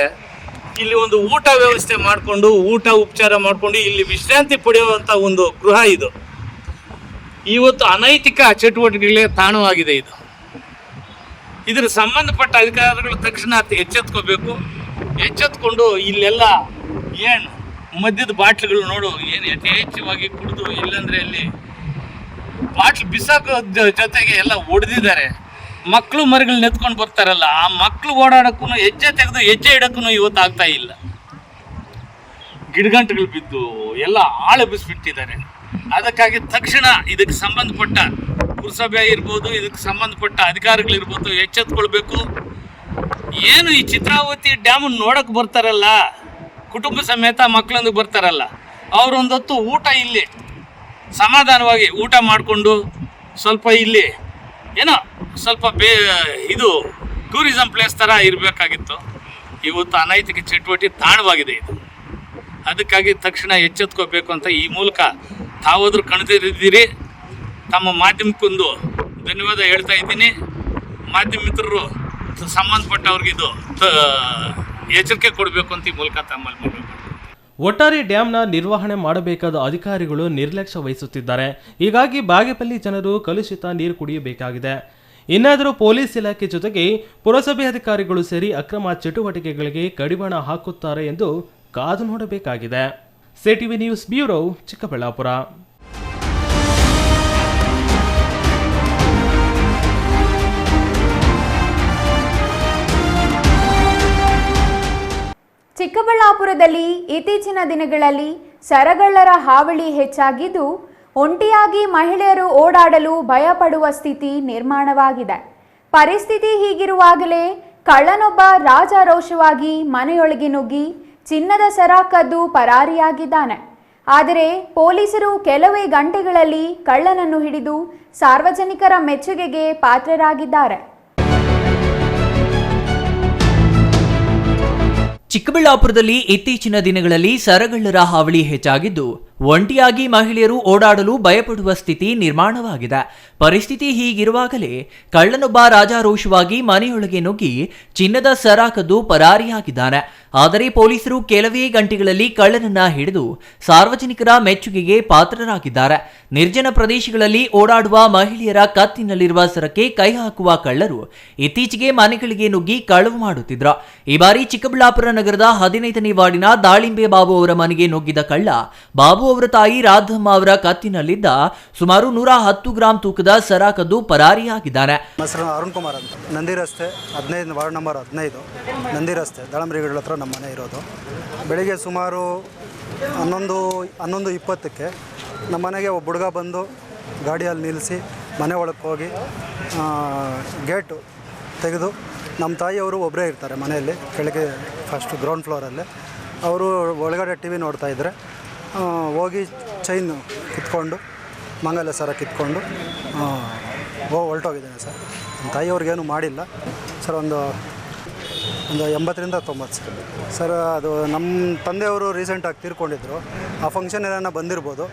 ಇಲ್ಲಿ ಒಂದು ಊಟ ವ್ಯವಸ್ಥೆ ಮಾಡಿಕೊಂಡು ಊಟ ಉಪಚಾರ ಮಾಡಿಕೊಂಡು ಇಲ್ಲಿ ವಿಶ್ರಾಂತಿ ಪಡೆಯುವಂಥ ಒಂದು ಗೃಹ ಇದು. ಇವತ್ತು ಅನೈತಿಕ ಚಟುವಟಿಕೆಗಳಿಗೆ ತಾಣವಾಗಿದೆ ಇದು. ಇದರ ಸಂಬಂಧಪಟ್ಟ ಅಧಿಕಾರಿಗಳು ತಕ್ಷಣ ಎಚ್ಚೆತ್ಕೋಬೇಕು. ಎಚ್ಚೆತ್ಕೊಂಡು ಇಲ್ಲೆಲ್ಲ ಏನು ಮದ್ಯದ ಬಾಟ್ಲಿಗಳು ನೋಡು ಏನು ಯಥೇಚ್ಛವಾಗಿ ಕುಡಿದು, ಇಲ್ಲಾಂದರೆ ಅಲ್ಲಿ ಬಾಟ್ಲು ಬಿಸಾಕೋ ಜೊತೆಗೆ ಎಲ್ಲ ಒಡೆದಿದ್ದಾರೆ. ಮಕ್ಕಳು ಮರಿಗಳನ್ನ ಎತ್ಕೊಂಡು ಬರ್ತಾರಲ್ಲ, ಆ ಮಕ್ಕಳು ಓಡಾಡೋಕ್ಕೂ ಹೆಜ್ಜೆ ತೆಗೆದು ಹೆಜ್ಜೆ ಇಡೋಕ್ಕೂ ಇವತ್ತು ಆಗ್ತಾ ಇಲ್ಲ. ಗಿಡಗಂಟುಗಳು ಬಿದ್ದು ಎಲ್ಲ ಹಾಳು ಬಿಸಿಬಿಟ್ಟಿದ್ದಾರೆ. ಅದಕ್ಕಾಗಿ ತಕ್ಷಣ ಇದಕ್ಕೆ ಸಂಬಂಧಪಟ್ಟ ಪುರಸಭೆ ಇರ್ಬೋದು, ಇದಕ್ಕೆ ಸಂಬಂಧಪಟ್ಟ ಅಧಿಕಾರಿಗಳಿರ್ಬೋದು ಎಚ್ಚೆತ್ಕೊಳ್ಬೇಕು. ಏನು ಈ ಚಿತ್ರಾವತಿ ಡ್ಯಾಮ್ ನೋಡೋಕೆ ಬರ್ತಾರಲ್ಲ, ಕುಟುಂಬ ಸಮೇತ ಮಕ್ಕಳೊಂದಿಗೆ ಬರ್ತಾರಲ್ಲ, ಅವರೊಂದೊತ್ತು ಊಟ ಇಲ್ಲಿ ಸಮಾಧಾನವಾಗಿ ಊಟ ಮಾಡಿಕೊಂಡು ಸ್ವಲ್ಪ ಇಲ್ಲಿ ಏನೋ ಸ್ವಲ್ಪ ಇದು ಟೂರಿಸಂ ಪ್ಲೇಸ್ ಥರ ಇರಬೇಕಾಗಿತ್ತು. ಇವತ್ತು ಅನೈತಿಕ ಚಟುವಟಿಕೆ ತಾಣವಾಗಿದೆ ಇದು. ಅದಕ್ಕಾಗಿ ತಕ್ಷಣ ಎಚ್ಚೆತ್ಕೋಬೇಕು ಅಂತ ಈ ಮೂಲಕ ತಾವಾದರೂ ಕಣ್ತಿರಿದ್ದೀರಿ. ತಮ್ಮ ಮಾಧ್ಯಮಕ್ಕೊಂದು ಧನ್ಯವಾದ ಹೇಳ್ತಾ ಇದ್ದೀನಿ. ಮಾಧ್ಯಮ ಮಿತ್ರರು ಸಂಬಂಧಪಟ್ಟವ್ರಿಗಿದು ಎಚ್ಚರಿಕೆ ಕೊಡಬೇಕು ಅಂತ ಈ ಮೂಲಕ ತಮ್ಮಲ್ಲಿ ಮಾಡಬೇಕು. ಒಟ್ಟಾರೆ ಡ್ಯಾಮ್ನ ನಿರ್ವಹಣೆ ಮಾಡಬೇಕಾದ ಅಧಿಕಾರಿಗಳು ನಿರ್ಲಕ್ಷ್ಯ ವಹಿಸುತ್ತಿದ್ದಾರೆ. ಹೀಗಾಗಿ ಬಾಗೇಪಲ್ಲಿ ಜನರು ಕಲುಷಿತ ನೀರು ಕುಡಿಯಬೇಕಾಗಿದೆ. ಇನ್ನಾದರೂ ಪೊಲೀಸ್ ಇಲಾಖೆ ಜೊತೆಗೆ ಪುರಸಭೆ ಅಧಿಕಾರಿಗಳು ಸೇರಿ ಅಕ್ರಮ ಚಟುವಟಿಕೆಗಳಿಗೆ ಕಡಿವಾಣ ಹಾಕುತ್ತಾರೆ ಎಂದು ಕಾದು ನೋಡಬೇಕಾಗಿದೆ. CTV news bureau, Chikkaballapur. ಚಿಕ್ಕಬಳ್ಳಾಪುರದಲ್ಲಿ ಇತ್ತೀಚಿನ ದಿನಗಳಲ್ಲಿ ಸರಗಳ್ಳರ ಹಾವಳಿ ಹೆಚ್ಚಾಗಿದ್ದು, ಒಂಟಿಯಾಗಿ ಮಹಿಳೆಯರು ಓಡಾಡಲು ಭಯಪಡುವ ಸ್ಥಿತಿ ನಿರ್ಮಾಣವಾಗಿದೆ. ಪರಿಸ್ಥಿತಿ ಹೀಗಿರುವಾಗಲೇ ಕಳ್ಳನೊಬ್ಬ ರಾಜಾರೋಷವಾಗಿ ಮನೆಯೊಳಗೆ ನುಗ್ಗಿ ಚಿನ್ನದ ಸರ ಕದ್ದು ಪರಾರಿಯಾಗಿದ್ದಾನೆ. ಆದರೆ ಪೊಲೀಸರು ಕೆಲವೇ ಗಂಟೆಗಳಲ್ಲಿ ಕಳ್ಳನನ್ನು ಹಿಡಿದು ಸಾರ್ವಜನಿಕರ ಮೆಚ್ಚುಗೆಗೆ ಪಾತ್ರರಾಗಿದ್ದಾರೆ. ಚಿಕ್ಕಬಳ್ಳಾಪುರದಲ್ಲಿ ಇತ್ತೀಚಿನ ದಿನಗಳಲ್ಲಿ ಸರಗಳ್ಳರ ಹಾವಳಿ ಹೆಚ್ಚಾಗಿದ್ದು, ಒಂಟಿಯಾಗಿ ಮಹಿಳೆಯರು ಓಡಾಡಲು ಭಯಪಡುವ ಸ್ಥಿತಿ ನಿರ್ಮಾಣವಾಗಿದೆ. ಪರಿಸ್ಥಿತಿ ಹೀಗಿರುವಾಗಲೇ ಕಳ್ಳನೊಬ್ಬ ರಾಜಾರೋಷವಾಗಿ ಮನೆಯೊಳಗೆ ನುಗ್ಗಿ ಚಿನ್ನದ ಸರ ಕದ್ದು ಪರಾರಿಯಾಗಿದ್ದಾನೆ. ಆದರೆ ಪೊಲೀಸರು ಕೆಲವೇ ಗಂಟೆಗಳಲ್ಲಿ ಕಳ್ಳನನ್ನ ಹಿಡಿದು ಸಾರ್ವಜನಿಕರ ಮೆಚ್ಚುಗೆಗೆ ಪಾತ್ರರಾಗಿದ್ದಾರೆ. ನಿರ್ಜನ ಪ್ರದೇಶಗಳಲ್ಲಿ ಓಡಾಡುವ ಮಹಿಳೆಯರ ಕತ್ತಿನಲ್ಲಿರುವ ಸರಕ್ಕೆ ಕೈ ಹಾಕುವ ಕಳ್ಳರು ಇತ್ತೀಚೆಗೆ ಮನೆಗಳಿಗೆ ನುಗ್ಗಿ ಕಳವು ಮಾಡುತ್ತಿದ್ರು. ಈ ಬಾರಿ ಚಿಕ್ಕಬಳ್ಳಾಪುರ ನಗರದ 15ನೇ ವಾರ್ಡಿನ ದಾಳಿಂಬೆ ಬಾಬು ಅವರ ಮನೆಗೆ ನುಗ್ಗಿದ ಕಳ್ಳ ಬಾಬು ಅವರ ತಾಯಿ ರಾಧಮ್ಮ ಅವರ ಕತ್ತಿನಲ್ಲಿದ್ದ ಸುಮಾರು 110 ಗ್ರಾಂ ತೂಕದ ಸರ ಕದ್ದು ಪರಾರಿಯಾಗಿದ್ದಾನೆ. ಹೆಸರು ಅರುಣ್ ಕುಮಾರ್ ಅಂತ, ನಂದಿ ರಸ್ತೆ 15 ವಾರ್ಡ್ ನಂಬರ್ 15 ನಂದಿ ರಸ್ತೆ ದಾಳಂಬ್ರಿಗಳ ಹತ್ರ ನಮ್ಮ ಮನೆ ಇರೋದು. ಬೆಳಿಗ್ಗೆ ಸುಮಾರು 11:20ಕ್ಕೆ ನಮ್ಮ ಮನೆಗೆ ಒಬ್ಬ ಹುಡುಗ ಬಂದು ಗಾಡಿಯಲ್ಲಿ ನಿಲ್ಲಿಸಿ ಮನೆ ಒಳಗೆ ಹೋಗಿ ಗೇಟು ತೆಗೆದು, ನಮ್ಮ ತಾಯಿಯವರು ಒಬ್ಬರೇ ಇರ್ತಾರೆ ಮನೆಯಲ್ಲಿ, ಕೆಳಗೆ ಫಸ್ಟ್ ಗ್ರೌಂಡ್ ಫ್ಲೋರಲ್ಲಿ. ಅವರು ಒಳಗಡೆ ಟಿ ವಿ ನೋಡ್ತಾಯಿದ್ರೆ ಹೋಗಿ ಚೈನು ಕಿತ್ಕೊಂಡು, ಮಂಗಲ ಸರ ಕಿತ್ಕೊಂಡು ಹೊರಟೋಗಿದ್ದೇನೆ ಸರ್. ನಮ್ಮ ತಾಯಿಯವ್ರಿಗೇನು ಮಾಡಿಲ್ಲ ಸರ್. ಒಂದು 80ರಿಂದ 90 ಸರ್. ಅದು ನಮ್ಮ ತಂದೆಯವರು ರೀಸೆಂಟಾಗಿ ತೀರ್ಕೊಂಡಿದ್ರು. ಆ ಫಂಕ್ಷನ್ ಏನಾರ ಬಂದಿರ್ಬೋದು,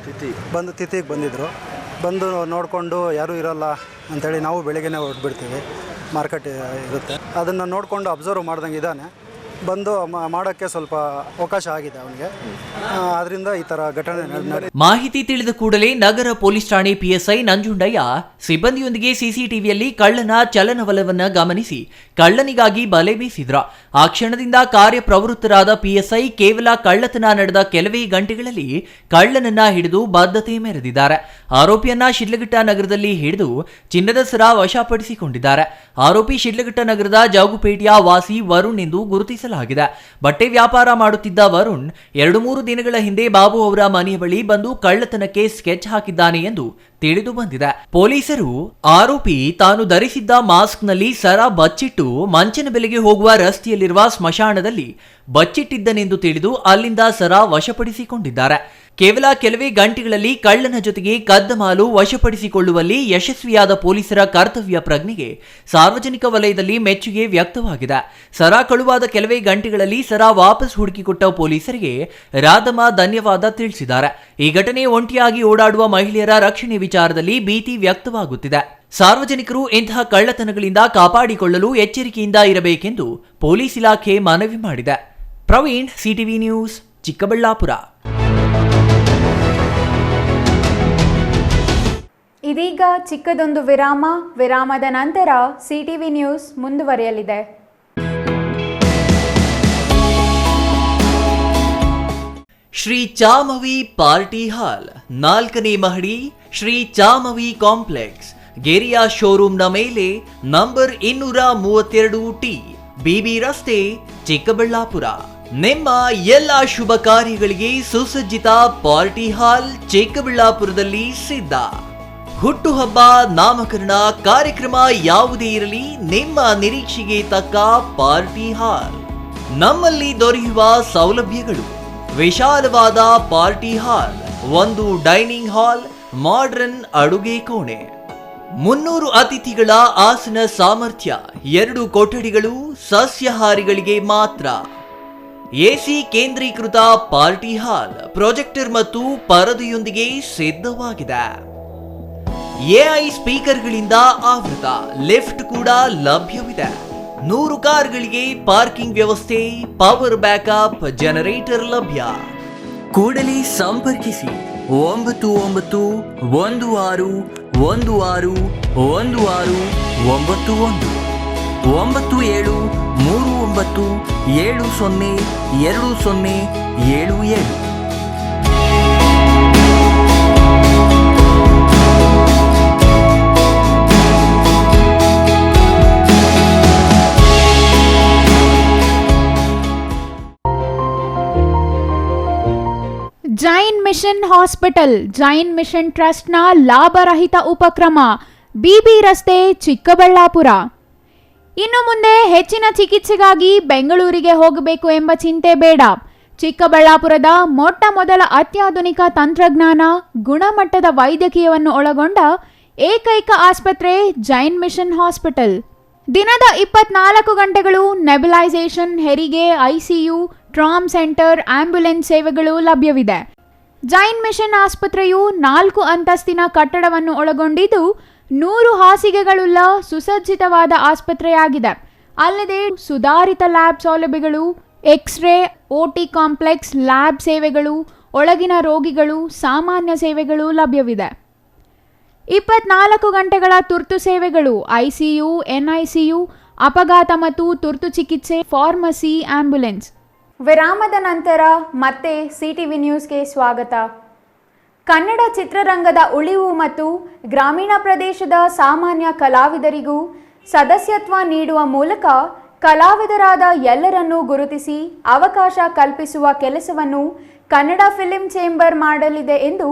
ತಿಥಿಗೆ ಬಂದಿದ್ದರು. ಬಂದು ನೋಡಿಕೊಂಡು ಯಾರೂ ಇರೋಲ್ಲ ಅಂಥೇಳಿ ನಾವು ಬೆಳಗ್ಗೆನೇ ಹೊರಟ್ಬಿಡ್ತೀವಿ, ಮಾರ್ಕೆಟ್ ಇರುತ್ತೆ. ಅದನ್ನು ನೋಡಿಕೊಂಡು ಅಬ್ಸರ್ವ್ ಮಾಡ್ದಂಗೆ ಇದ್ದಾನೆ. ಬಂದು ಮಾಡೋಕ್ಕೆ ಸ್ವಲ್ಪ ಅವಕಾಶ ಆಗಿದೆ ಅವನಿಗೆ. ಅದರಿಂದ ಈ ಥರ ಘಟನೆ. ಮಾಹಿತಿ ತಿಳಿದ ಕೂಡಲೇ ನಗರ ಪೊಲೀಸ್ ಠಾಣೆ ಪಿಎಸ್ಐ ನಂಜುಂಡಯ್ಯ ಸಿಬ್ಬಂದಿಯೊಂದಿಗೆ ಸಿಸಿಟಿವಿಯಲ್ಲಿ ಕಳ್ಳನ ಚಲನವಲವನ್ನ ಗಮನಿಸಿ ಕಳ್ಳನಿಗಾಗಿ ಬಲೆ ಬೀಸಿದ್ರು. ಆ ಕ್ಷಣದಿಂದ ಕಾರ್ಯಪ್ರವೃತ್ತರಾದ ಪಿಎಸ್ಐ ಕೇವಲ ಕಳ್ಳತನ ನಡೆದ ಕೆಲವೇ ಗಂಟೆಗಳಲ್ಲಿ ಕಳ್ಳನನ್ನ ಹಿಡಿದು ಬದ್ಧತೆ ಮೆರೆದಿದ್ದಾರೆ. ಆರೋಪಿಯನ್ನ ಶಿಡ್ಲಘಟ್ಟ ನಗರದಲ್ಲಿ ಹಿಡಿದು ಚಿನ್ನದ ಸರ ವಶಪಡಿಸಿಕೊಂಡಿದ್ದಾರೆ. ಆರೋಪಿ ಶಿಡ್ಲಘಟ್ಟ ನಗರದ ಜಾಗುಪೇಟೆಯ ವಾಸಿ ವರುಣ್ ಎಂದು ಗುರುತಿಸಲಾಗಿದೆ. ಬಟ್ಟೆ ವ್ಯಾಪಾರ ಮಾಡುತ್ತಿದ್ದ ವರುಣ್ 2-3 ದಿನಗಳ ಹಿಂದೆ ಬಾಬು ಅವರ ಮನೆಯ ಬಳಿ ಬಂದು ಕಳ್ಳತನಕ್ಕೆ ಸ್ಕೆಚ್ ಹಾಕಿದ್ದಾನೆ ಎಂದು ತಿಳಿದು ಬಂದಿದೆ. ಪೊಲೀಸರು ಆರೋಪಿ ತಾನು ಧರಿಸಿದ್ದ ಮಾಸ್ಕ್ನಲ್ಲಿ ಸರ ಬಚ್ಚಿಟ್ಟು ಮಂಚನಬೆಲೆಗೆ ಹೋಗುವ ರಸ್ತೆಯಲ್ಲಿರುವ ಸ್ಮಶಾನದಲ್ಲಿ ಬಚ್ಚಿಟ್ಟಿದ್ದನೆಂದು ತಿಳಿದು ಅಲ್ಲಿಂದ ಸರ ವಶಪಡಿಸಿಕೊಂಡಿದ್ದಾರೆ. ಕೇವಲ ಕೆಲವೇ ಗಂಟೆಗಳಲ್ಲಿ ಕಳ್ಳನ ಜೊತೆಗೆ ಕದ್ದ ಮಾಲು ವಶಪಡಿಸಿಕೊಳ್ಳುವಲ್ಲಿ ಯಶಸ್ವಿಯಾದ ಪೊಲೀಸರ ಕರ್ತವ್ಯ ಪ್ರಜ್ಞೆಗೆ ಸಾರ್ವಜನಿಕ ವಲಯದಲ್ಲಿ ಮೆಚ್ಚುಗೆ ವ್ಯಕ್ತವಾಗಿದೆ. ಸರ ಕಳುವಾದ ಕೆಲವೇ ಗಂಟೆಗಳಲ್ಲಿ ಸರ ವಾಪಸ್ ಹುಡುಕಿಕೊಟ್ಟ ಪೊಲೀಸರಿಗೆ ರಾಧಮ್ಮ ಧನ್ಯವಾದ ತಿಳಿಸಿದ್ದಾರೆ. ಈ ಘಟನೆ ಒಂಟಿಯಾಗಿ ಓಡಾಡುವ ಮಹಿಳೆಯರ ರಕ್ಷಣೆ ವಿಚಾರದಲ್ಲಿ ಭೀತಿ ವ್ಯಕ್ತವಾಗುತ್ತಿದೆ. ಸಾರ್ವಜನಿಕರು ಇಂತಹ ಕಳ್ಳತನಗಳಿಂದ ಕಾಪಾಡಿಕೊಳ್ಳಲು ಎಚ್ಚರಿಕೆಯಿಂದ ಇರಬೇಕೆಂದು ಪೊಲೀಸ್ ಇಲಾಖೆ ಮನವಿ ಮಾಡಿದೆ. Praveen, CTV news, Chikkaballapur. ಇದೀಗ ಚಿಕ್ಕದೊಂದು ವಿರಾಮದ ನಂತರ ಸಿಟಿವಿ ನ್ಯೂಸ್ ಮುಂದುವರಿಯಲಿದೆ. ಶ್ರೀ ಚಾಮವಿ ಪಾರ್ಟಿ ಹಾಲ್ 4ನೇ ಮಹಡಿ, ಶ್ರೀ ಚಾಮವಿ ಕಾಂಪ್ಲೆಕ್ಸ್, ಗೆರಿಯಾ ಶೋರೂಮ್ನ ಮೇಲೆ, ನಂಬರ್ 232T, ಬಿಬಿ ರಸ್ತೆ, ಚಿಕ್ಕಬಳ್ಳಾಪುರ. ನಿಮ್ಮ ಎಲ್ಲ ಶುಭ ಕಾರ್ಯಗಳಿಗೆ ಸುಸಜ್ಜಿತ ಪಾರ್ಟಿ ಹಾಲ್ ಚಿಕ್ಕಬಳ್ಳಾಪುರದಲ್ಲಿ ಸಿದ್ಧ. ಹುಟ್ಟುಹಬ್ಬ, ನಾಮಕರಣ, ಕಾರ್ಯಕ್ರಮ ಯಾವುದೇ ಇರಲಿ, ನಿಮ್ಮ ನಿರೀಕ್ಷೆಗೆ ತಕ್ಕ ಪಾರ್ಟಿ ಹಾಲ್. ನಮ್ಮಲ್ಲಿ ದೊರೆಯುವ ಸೌಲಭ್ಯಗಳು: ವಿಶಾಲವಾದ party hall, 1 dining hall, modern ಅಡುಗೆ ಕೋಣೆ, 300 ಅತಿಥಿಗಳ ಆಸನ ಸಾಮರ್ಥ್ಯ, 2 ಕೊಠಡಿಗಳು ಸಸ್ಯಾಹಾರಿಗಳಿಗೆ ಮಾತ್ರ, ಎಸಿ ಕೇಂದ್ರೀಕೃತ ಪಾರ್ಟಿ ಹಾಲ್, ಪ್ರೊಜೆಕ್ಟರ್ ಮತ್ತು ಪರದೆಯೊಂದಿಗೆ ಸಿದ್ಧವಾಗಿದೆ. ಎಐ ಸ್ಪೀಕರ್ಗಳಿಂದ ಆವೃತ, ಲಿಫ್ಟ್ ಕೂಡ ಲಭ್ಯವಿದೆ. 100 ಕಾರ್ಗಳಿಗೆ ಪಾರ್ಕಿಂಗ್ ವ್ಯವಸ್ಥೆ, ಪವರ್ ಬ್ಯಾಕಪ್ ಜನರೇಟರ್ ಲಭ್ಯ. ಕೂಡಲೇ ಸಂಪರ್ಕಿಸಿ 9916161616 9137 Jain mission hospital, Jain mission ಟ್ರಸ್ಟ್ನ ಲಾಭರಹಿತ ಉಪಕ್ರಮ, ಬಿಬಿ ರಸ್ತೆ, ಚಿಕ್ಕಬಳ್ಳಾಪುರ. ಇನ್ನು ಮುಂದೆ ಹೆಚ್ಚಿನ ಚಿಕಿತ್ಸೆಗಾಗಿ ಬೆಂಗಳೂರಿಗೆ ಹೋಗಬೇಕು ಎಂಬ ಚಿಂತೆ ಬೇಡ. ಚಿಕ್ಕಬಳ್ಳಾಪುರದ ಮೊಟ್ಟ ಮೊದಲ ಅತ್ಯಾಧುನಿಕ ತಂತ್ರಜ್ಞಾನ, ಗುಣಮಟ್ಟದ ವೈದ್ಯಕೀಯವನ್ನು ಒಳಗೊಂಡ ಏಕೈಕ ಆಸ್ಪತ್ರೆ ಜೈನ್ ಮಿಷನ್ ಹಾಸ್ಪಿಟಲ್. ದಿನದ 24 ಗಂಟೆಗಳು ನೆಬುಲೈಸೇಷನ್, ಹೆರಿಗೆ, ಐಸಿಯು, ಟ್ರಾಮ್ ಸೆಂಟರ್, ಆಂಬ್ಯುಲೆನ್ಸ್ ಸೇವೆಗಳು ಲಭ್ಯವಿದೆ. ಜೈನ್ ಮಿಷನ್ ಆಸ್ಪತ್ರೆಯು 4 ಅಂತಸ್ತಿನ ಕಟ್ಟಡವನ್ನು ಒಳಗೊಂಡಿದ್ದು 100 ಹಾಸಿಗೆಗಳುಳ್ಳ ಸುಸಜ್ಜಿತವಾದ ಆಸ್ಪತ್ರೆಯಾಗಿದೆ. ಅಲ್ಲದೆ ಸುಧಾರಿತ ಲ್ಯಾಬ್ ಸೌಲಭ್ಯಗಳು, ಎಕ್ಸ್ರೇ, ಓಟಿ ಕಾಂಪ್ಲೆಕ್ಸ್, ಲ್ಯಾಬ್ ಸೇವೆಗಳು, ಒಳಗಿನ ರೋಗಿಗಳು, ಸಾಮಾನ್ಯ ಸೇವೆಗಳು ಲಭ್ಯವಿದೆ. 24 ಗಂಟೆಗಳ ತುರ್ತು ಸೇವೆಗಳು, ಐಸಿಯು, ಎನ್ಐಸಿಯು, ಅಪಘಾತ ಮತ್ತು ತುರ್ತು ಚಿಕಿತ್ಸೆ, ಫಾರ್ಮಸಿ, ಆಂಬ್ಯುಲೆನ್ಸ್. ವಿರಾಮದ ನಂತರ ಮತ್ತೆ ಸಿಟಿವಿ ನ್ಯೂಸ್ಗೆ ಸ್ವಾಗತ. ಕನ್ನಡ ಚಿತ್ರರಂಗದ ಉಳಿವು ಮತ್ತು ಗ್ರಾಮೀಣ ಪ್ರದೇಶದ ಸಾಮಾನ್ಯ ಕಲಾವಿದರಿಗೂ ಸದಸ್ಯತ್ವ ನೀಡುವ ಮೂಲಕ ಕಲಾವಿದರಾದ ಎಲ್ಲರನ್ನೂ ಗುರುತಿಸಿ ಅವಕಾಶ ಕಲ್ಪಿಸುವ ಕೆಲಸವನ್ನು ಕನ್ನಡ ಫಿಲ್ಮ್ ಚೇಂಬರ್ ಮಾಡಲಿದೆ ಎಂದು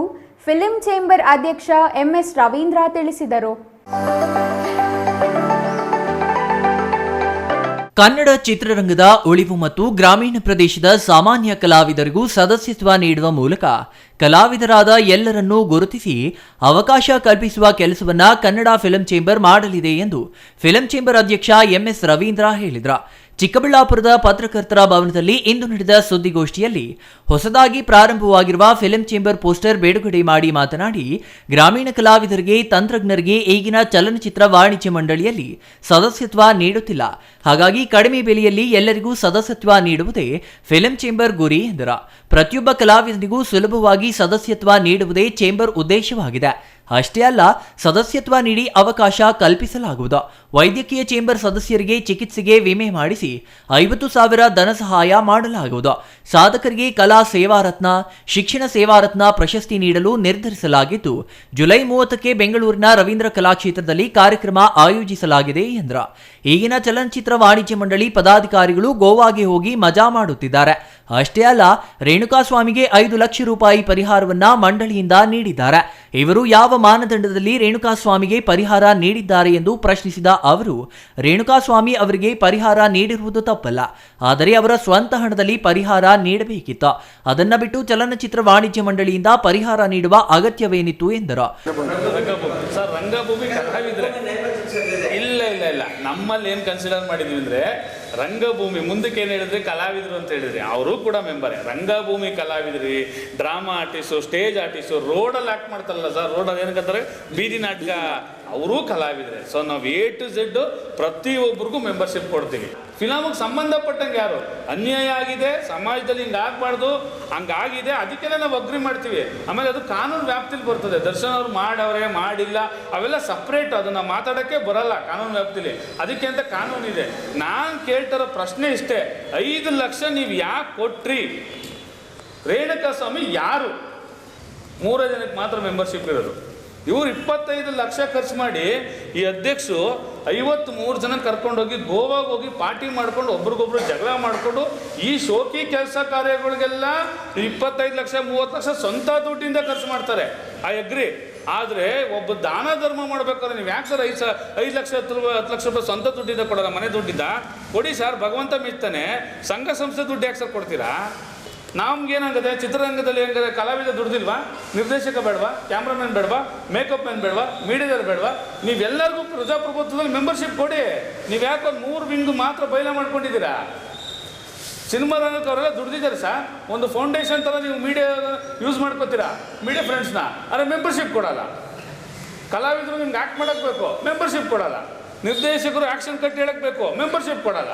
ಫಿಲ್ಮ್ ಚೇಂಬರ್ ಅಧ್ಯಕ್ಷ ಎಂಎಸ್ ರವೀಂದ್ರ ತಿಳಿಸಿದರು. ಕನ್ನಡ ಚಿತ್ರರಂಗದ ಉಳಿವು ಮತ್ತು ಗ್ರಾಮೀಣ ಪ್ರದೇಶದ ಸಾಮಾನ್ಯ ಕಲಾವಿದರಿಗೂ ಸದಸ್ಯತ್ವ ನೀಡುವ ಮೂಲಕ ಕಲಾವಿದರಾದ ಎಲ್ಲರನ್ನೂ ಗುರುತಿಸಿ ಅವಕಾಶ ಕಲ್ಪಿಸುವ ಕೆಲಸವನ್ನ ಕನ್ನಡ ಫಿಲ್ಮ್ ಚೇಂಬರ್ ಮಾಡಲಿದೆ ಎಂದು ಫಿಲ್ಮ್ ಚೇಂಬರ್ ಅಧ್ಯಕ್ಷ ಎಂಎಸ್ ರವೀಂದ್ರ ಹೇಳಿದರು. ಚಿಕ್ಕಬಳ್ಳಾಪುರದ ಪತ್ರಕರ್ತರ ಭವನದಲ್ಲಿ ಇಂದು ನಡೆದ ಸುದ್ದಿಗೋಷ್ಠಿಯಲ್ಲಿ ಹೊಸದಾಗಿ ಪ್ರಾರಂಭವಾಗಿರುವ ಫಿಲ್ಮ್ ಚೇಂಬರ್ ಪೋಸ್ಟರ್ ಬಿಡುಗಡೆ ಮಾಡಿ ಮಾತನಾಡಿ, ಗ್ರಾಮೀಣ ಕಲಾವಿದರಿಗೆ, ತಂತ್ರಜ್ಞರಿಗೆ ಈಗಿನ ಚಲನಚಿತ್ರ ವಾಣಿಜ್ಯ ಮಂಡಳಿಯಲ್ಲಿ ಸದಸ್ಯತ್ವ ನೀಡುತ್ತಿಲ್ಲ. ಹಾಗಾಗಿ ಕಡಿಮೆ ಬೆಲೆಯಲ್ಲಿ ಎಲ್ಲರಿಗೂ ಸದಸ್ಯತ್ವ ನೀಡುವುದೇ ಫಿಲ್ಮ್ ಚೇಂಬರ್ ಗುರಿ ಎಂದರು. ಪ್ರತಿಯೊಬ್ಬ ಕಲಾವಿದನಿಗೂ ಸುಲಭವಾಗಿ ಸದಸ್ಯತ್ವ ನೀಡುವುದೇ ಚೇಂಬರ್ ಉದ್ದೇಶವಾಗಿದೆ. ಅಷ್ಟೇ ಅಲ್ಲ, ಸದಸ್ಯತ್ವ ನೀಡಿ ಅವಕಾಶ ಕಲ್ಪಿಸಲಾಗುವುದು. ವೈದ್ಯಕೀಯ ಚೇಂಬರ್ ಸದಸ್ಯರಿಗೆ ಚಿಕಿತ್ಸೆಗೆ ವಿಮೆ ಮಾಡಿಸಿ 50,000 ಧನ ಸಹಾಯ ಮಾಡಲಾಗುವುದು. ಸಾಧಕರಿಗೆ ಕಲಾ ಸೇವಾರತ್ನ, ಶಿಕ್ಷಣ ಸೇವಾರತ್ನ ಪ್ರಶಸ್ತಿ ನೀಡಲು ನಿರ್ಧರಿಸಲಾಗಿದ್ದು, ಜುಲೈ 30ಕ್ಕೆ ಬೆಂಗಳೂರಿನ ರವೀಂದ್ರ ಕಲಾಕ್ಷೇತ್ರದಲ್ಲಿ ಕಾರ್ಯಕ್ರಮ ಆಯೋಜಿಸಲಾಗಿದೆ ಎಂದರು. ಈಗಿನ ಚಲನಚಿತ್ರ ವಾಣಿಜ್ಯ ಮಂಡಳಿ ಪದಾಧಿಕಾರಿಗಳು ಗೋವಾಗೆ ಹೋಗಿ ಮಜಾ ಮಾಡುತ್ತಿದ್ದಾರೆ. ಅಷ್ಟೇ ಅಲ್ಲ, ರೇಣುಕಾಸ್ವಾಮಿಗೆ 5 ಲಕ್ಷ ರೂಪಾಯಿ ಪರಿಹಾರವನ್ನ ಮಂಡಳಿಯಿಂದ ನೀಡಿದ್ದಾರೆ. ಇವರು ಯಾವ ಮಾನದಂಡದಲ್ಲಿ ರೇಣುಕಾಸ್ವಾಮಿಗೆ ಪರಿಹಾರ ನೀಡಿದ್ದಾರೆ ಎಂದು ಪ್ರಶ್ನಿಸಿದ ಅವರು, ರೇಣುಕಾಸ್ವಾಮಿ ಅವರಿಗೆ ಪರಿಹಾರ ನೀಡಿರುವುದು ತಪ್ಪಲ್ಲ, ಆದರೆ ಅವರ ಸ್ವಂತ ಹಣದಲ್ಲಿ ಪರಿಹಾರ ನೀಡಬೇಕಿತ್ತು. ಅದನ್ನ ಬಿಟ್ಟು ಚಲನಚಿತ್ರ ವಾಣಿಜ್ಯ ಮಂಡಳಿಯಿಂದ ಪರಿಹಾರ ನೀಡುವ ಅಗತ್ಯವೇನಿತ್ತು ಎಂದರು. ಸರ್, ರಂಗಭೂಮಿ ಕಲಾವಿದ್ರೆ ಇಲ್ಲ ನಮ್ಮಲ್ಲಿ ಏನು ಕನ್ಸಿಡರ್ ಮಾಡಿದ್ವಿ ಅಂದರೆ, ರಂಗಭೂಮಿ ಮುಂದಕ್ಕೆ ಏನು ಹೇಳಿದ್ರೆ ಕಲಾವಿದರು ಅಂತ ಹೇಳಿದ್ರಿ, ಅವರು ಕೂಡ ಮೆಂಬರೇ. ರಂಗಭೂಮಿ ಕಲಾವಿದ್ರಿ, ಡ್ರಾಮಾ ಆರ್ಟಿಸ್ಟು, ಸ್ಟೇಜ್ ಆರ್ಟಿಸ್ಟು, ರೋಡಲ್ಲಿ ಆ್ಯಕ್ಟ್ ಮಾಡ್ತಾರಲ್ಲ ಸರ್, ರೋಡಲ್ಲಿ ಏನಕ್ಕಂತಾರೆ ಬೀದಿ ನಾಟಕ, ಅವರೂ ಕಲಾವಿದ್ರೆ. ಸೊ ನಾವು A to Z ಪ್ರತಿಯೊಬ್ಬರಿಗೂ ಮೆಂಬರ್ಶಿಪ್ ಕೊಡ್ತೀವಿ. ಫಿಲಮಿಗೆ ಸಂಬಂಧಪಟ್ಟಂಗೆ ಯಾರು ಅನ್ಯಾಯ ಆಗಿದೆ, ಸಮಾಜದಲ್ಲಿ ಹಿಂಗಾಗಬಾರ್ದು, ಹಂಗಾಗಿದೆ, ಅದಕ್ಕೆಲ್ಲ ನಾವು ಅಗ್ರಿ ಮಾಡ್ತೀವಿ. ಆಮೇಲೆ ಅದು ಕಾನೂನು ವ್ಯಾಪ್ತಿಲಿ ಬರ್ತದೆ. ದರ್ಶನ್ ಅವ್ರು ಮಾಡವ್ರೆ, ಮಾಡಿಲ್ಲ, ಅವೆಲ್ಲ ಸಪ್ರೇಟ್, ಅದನ್ನು ಮಾತಾಡೋಕ್ಕೆ ಬರಲ್ಲ ಕಾನೂನು ವ್ಯಾಪ್ತಿಲಿ. ಅದಕ್ಕೆ ಅಂತ ಕಾನೂನಿದೆ. ನಾನು ಕೇಳ್ತಿರೋ ಪ್ರಶ್ನೆ ಇಷ್ಟೇ, 5 ಲಕ್ಷ ನೀವು ಯಾಕೆ ಕೊಟ್ರಿ? ರೇಣುಕಾಸ್ವಾಮಿ ಯಾರು? 3 ಜನಕ್ಕೆ ಮಾತ್ರ ಮೆಂಬರ್ಶಿಪ್ ಇರೋದು. ಇವರು 25 ಲಕ್ಷ ಖರ್ಚು ಮಾಡಿ ಈ ಅಧ್ಯಕ್ಷರು 53 ಜನ ಕರ್ಕೊಂಡೋಗಿ ಗೋವಾಗೆ ಹೋಗಿ ಪಾರ್ಟಿ ಮಾಡ್ಕೊಂಡು ಒಬ್ರಿಗೊಬ್ರು ಜಗಳ ಮಾಡಿಕೊಂಡು ಈ ಶೋಕಿ ಕೆಲಸ ಕಾರ್ಯಗಳಿಗೆಲ್ಲ 25 ಲಕ್ಷ 30 ಲಕ್ಷ ಸ್ವಂತ ದುಡ್ಡಿಂದ ಖರ್ಚು ಮಾಡ್ತಾರೆ. I agree. ಆದರೆ ಒಬ್ಬ ದಾನ ಧರ್ಮ ಮಾಡ್ಬೇಕಾದ್ರೆ ನೀವು ಯಾಕೆ ಸರ್ 5 ಲಕ್ಷ 10 ಲಕ್ಷ ರೂಪಾಯಿ ಸ್ವಂತ ದುಡ್ಡಿಂದ ಕೊಡೋಲ್ಲ? ಮನೆ ದುಡ್ಡಿಂದ ಕೊಡಿ ಸರ್, ಭಗವಂತ ಮೆಚ್ತಾನೆ. ಸಂಘ ಸಂಸ್ಥೆ ದುಡ್ಡು ಯಾಕೆ ಸರ್ ಕೊಡ್ತೀರಾ? ನಮ್ಗೇನಾಗದೆ, ಚಿತ್ರರಂಗದಲ್ಲಿ ಹೆಂಗದೆ, ಕಲಾವಿದ ದುಡ್ದಿಲ್ವಾ? ನಿರ್ದೇಶಕ ಬೇಡವಾ? ಕ್ಯಾಮ್ರಾಮನ್ ಬೇಡವಾ? ಮೇಕಪ್ ಮ್ಯಾನ್ ಬೇಡವಾ? ಮೀಡಿಯಾದವ್ರು ಬೇಡವಾ? ನೀವೆಲ್ಲರಿಗೂ ಪ್ರಜಾಪ್ರಭುತ್ವದಲ್ಲಿ ಮೆಂಬರ್ಶಿಪ್ ಕೊಡಿ. ನೀವು ಯಾಕೆ ಒಂದು 3 ವಿಂಗ್ ಮಾತ್ರ ಬಯಲ ಮಾಡ್ಕೊಂಡಿದ್ದೀರಾ? ಸಿನಿಮಾ ರಂಗಕ್ಕೆ ಅವರೆಲ್ಲ ದುಡ್ದಿದ್ದಾರೆ ಸರ್. ಒಂದು ಫೌಂಡೇಶನ್ ಥರ ನೀವು ಮೀಡಿಯಾ ಯೂಸ್ ಮಾಡ್ಕೋತೀರಾ, ಮೀಡಿಯಾ ಫ್ರೆಂಡ್ಸ್ನ. ಆದರೆ ಮೆಂಬರ್ಶಿಪ್ ಕೊಡಲ್ಲ. ಕಲಾವಿದರು ನಿಮ್ಗೆ ಆ್ಯಕ್ಟ್ ಮಾಡೋಕ್ಕೆ ಬೇಕು, ಮೆಂಬರ್ಶಿಪ್ ಕೊಡಲ್ಲ. ನಿರ್ದೇಶಕರು ಆ್ಯಕ್ಷನ್ ಕಟ್ಟಿ ಹೇಳಕ್ಕೆ ಬೇಕು, ಮೆಂಬರ್ಶಿಪ್ ಕೊಡಲ್ಲ.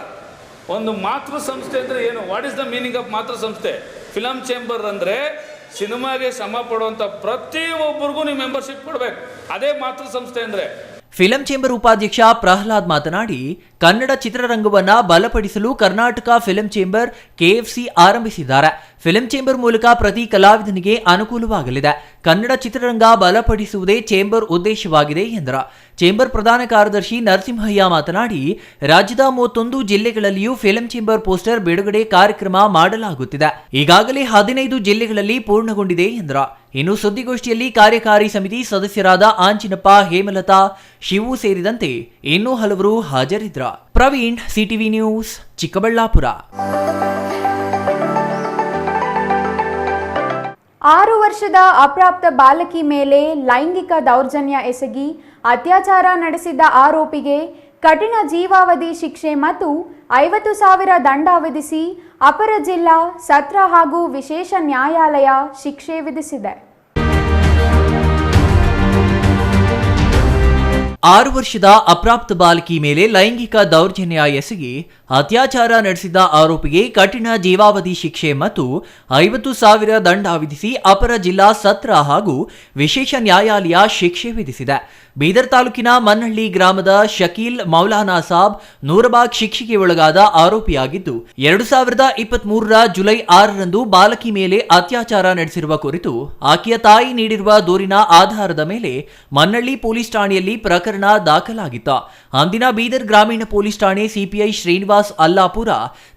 ಒಂದು ಮಾತೃ ಸಂಸ್ಥೆ ಅಂದರೆ ಏನು? What is the meaning of ಮಾತೃ ಸಂಸ್ಥೆ? ಫಿಲಮ್ ಚೇಂಬರ್ ಅಂದರೆ ಸಿನಿಮಾಗೆ ಶ್ರಮ ಪಡುವಂಥ ಪ್ರತಿಯೊಬ್ಬರಿಗೂ ನೀವು ಮೆಂಬರ್ಶಿಪ್ ಕೊಡಬೇಕು. ಅದೇ ಮಾತೃ ಸಂಸ್ಥೆ ಅಂದರೆ. ಫಿಲಂ ಚೇಂಬರ್ ಉಪಾಧ್ಯಕ್ಷ ಪ್ರಹ್ಲಾದ್ ಮಾತನಾಡಿ, ಕನ್ನಡ ಚಿತ್ರರಂಗವನ್ನ ಬಲಪಡಿಸಲು ಕರ್ನಾಟಕ ಫಿಲಂ ಚೇಂಬರ್ KFC ಆರಂಭಿಸಿದ್ದಾರೆ. ಫಿಲಂ ಚೇಂಬರ್ ಮೂಲಕ ಪ್ರತಿ ಕಲಾವಿದನಿಗೆ ಅನುಕೂಲವಾಗಲಿದೆ. ಕನ್ನಡ ಚಿತ್ರರಂಗ ಬಲಪಡಿಸುವುದೇ ಚೇಂಬರ್ ಉದ್ದೇಶವಾಗಿದೆ ಎಂದರು. ಚೇಂಬರ್ ಪ್ರಧಾನ ಕಾರ್ಯದರ್ಶಿ ನರಸಿಂಹಯ್ಯ ಮಾತನಾಡಿ, ರಾಜ್ಯದ 31 ಜಿಲ್ಲೆಗಳಲ್ಲಿಯೂ ಫಿಲಂ ಚೇಂಬರ್ ಪೋಸ್ಟರ್ ಬಿಡುಗಡೆ ಕಾರ್ಯಕ್ರಮ ಮಾಡಲಾಗುತ್ತಿದೆ. ಈಗಾಗಲೇ 15 ಜಿಲ್ಲೆಗಳಲ್ಲಿ ಪೂರ್ಣಗೊಂಡಿದೆ ಎಂದರು. ಇನ್ನು ಸುದ್ದಿಗೋಷ್ಠಿಯಲ್ಲಿ ಕಾರ್ಯಕಾರಿ ಸಮಿತಿ ಸದಸ್ಯರಾದ ಆಂಜಿನಪ್ಪ, ಹೇಮಲತಾ, ಶಿವು ಸೇರಿದಂತೆ ಇನ್ನೂ ಹಲವರು ಹಾಜರಿದ್ದರು. Praveen, CTV news, Chikkaballapur. 6 ವರ್ಷದ ಅಪ್ರಾಪ್ತ ಬಾಲಕಿ ಮೇಲೆ ಲೈಂಗಿಕ ದೌರ್ಜನ್ಯ ಎಸಗಿ ಅತ್ಯಾಚಾರ ನಡೆಸಿದ್ದ ಆರೋಪಿಗೆ ಕಠಿಣ ಜೀವಾವಧಿ ಶಿಕ್ಷೆ ಮತ್ತು 50,000 ದಂಡ ವಿಧಿಸಿ ಅಪರ ಜಿಲ್ಲಾ ಸತ್ರ ಹಾಗೂ ವಿಶೇಷ ನ್ಯಾಯಾಲಯ ಶಿಕ್ಷೆ ವಿಧಿಸಿದೆ. 6 ವರ್ಷದ ಅಪ್ರಾಪ್ತ ಬಾಲಕಿ ಮೇಲೆ ಲೈಂಗಿಕ ದೌರ್ಜನ್ಯ ಎಸಗಿ ಅತ್ಯಾಚಾರ ನಡೆಸಿದ ಆರೋಪಿಗೆ ಕಠಿಣ ಜೀವಾವಧಿ ಶಿಕ್ಷೆ ಮತ್ತು 50,000 ದಂಡ ವಿಧಿಸಿ ಅಪರ ಜಿಲ್ಲಾ ಸತ್ರ ಹಾಗೂ ವಿಶೇಷ ನ್ಯಾಯಾಲಯ ಶಿಕ್ಷೆ ವಿಧಿಸಿದೆ. ಬೀದರ್ ತಾಲೂಕಿನ ಮನ್ನಹಳ್ಳಿ ಗ್ರಾಮದ ಶಕೀಲ್ ಮೌಲಾನಾ ಸಾಬ್ ನೂರಬಾಗ್ ಶಿಕ್ಷೆಗೆ ಒಳಗಾದ ಆರೋಪಿಯಾಗಿದ್ದು, 2023ರ ಜುಲೈ 6ರಂದು ಬಾಲಕಿ ಮೇಲೆ ಅತ್ಯಾಚಾರ ನಡೆಸಿರುವ ಕುರಿತು ಆಕೆಯ ತಾಯಿ ನೀಡಿರುವ ದೂರಿನ ಆಧಾರದ ಮೇಲೆ ಮನ್ನಹಳ್ಳಿ ಪೊಲೀಸ್ ಠಾಣೆಯಲ್ಲಿ ಪ್ರಕರಣ ದಾಖಲಾಗಿತ್ತು. ಅಂದಿನ ಬೀದರ್ ಗ್ರಾಮೀಣ ಪೊಲೀಸ್ ಠಾಣೆ ಸಿಪಿಐ ಶ್ರೀನಿವಾಸ್ ಅಲ್ಲಾಪುರ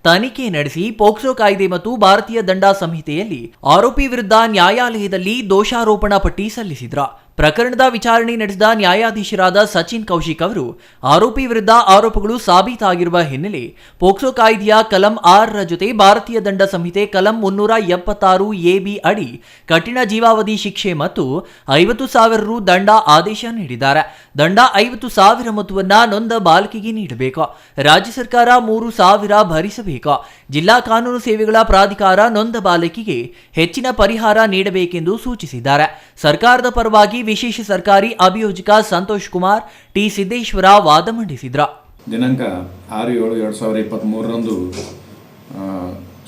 ತನಿಖೆ ನಡೆಸಿ ಪೋಕ್ಸೋ ಕಾಯ್ದೆ ಮತ್ತು ಭಾರತೀಯ ದಂಡ ಸಂಹಿತೆಯಲ್ಲಿ ಆರೋಪಿ ವಿರುದ್ಧ ನ್ಯಾಯಾಲಯದಲ್ಲಿ ದೋಷಾರೋಪಣಾ ಪಟ್ಟಿ ಸಲ್ಲಿಸಿದ್ರು. ಪ್ರಕರಣದ ವಿಚಾರಣೆ ನಡೆಸಿದ ನ್ಯಾಯಾಧೀಶರಾದ ಸಚಿನ್ ಕೌಶಿಕ್ ಅವರು ಆರೋಪಿ ವಿರುದ್ಧ ಆರೋಪಗಳು ಸಾಬೀತಾಗಿರುವ ಹಿನ್ನೆಲೆ ಪೋಕ್ಸೋ ಕಾಯ್ದೆಯ ಕಲಂ 6ರ ಜೊತೆ ಭಾರತೀಯ ದಂಡ ಸಂಹಿತೆ ಕಲಂ 376 AB ಅಡಿ ಕಠಿಣ ಜೀವಾವಧಿ ಶಿಕ್ಷೆ ಮತ್ತು 50,000 ರು ದಂಡ ಆದೇಶ ನೀಡಿದ್ದಾರೆ. ದಂಡ 50,000 ಮೊತ್ತವನ್ನ ನೊಂದ ಬಾಲಕಿಗೆ ನೀಡಬೇಕು. ರಾಜ್ಯ ಸರ್ಕಾರ 3,000 ಭರಿಸಬೇಕು. ಜಿಲ್ಲಾ ಕಾನೂನು ಸೇವೆಗಳ ಪ್ರಾಧಿಕಾರ ನೊಂದ ಬಾಲಕಿಗೆ ಹೆಚ್ಚಿನ ಪರಿಹಾರ ನೀಡಬೇಕೆಂದು ಸೂಚಿಸಿದ್ದಾರೆ. ಸರ್ಕಾರದ ಪರವಾಗಿ ವಿಶೇಷ ಸರ್ಕಾರಿ ಅಭಿಯೋಜಕ ಸಂತೋಷ್ ಕುಮಾರ್ ಟಿ ಸಿದ್ದೇಶ್ವರ ವಾದ ಮಂಡಿಸಿದ್ರ. ದಿನಾಂಕ 6/7/2023ರಂದು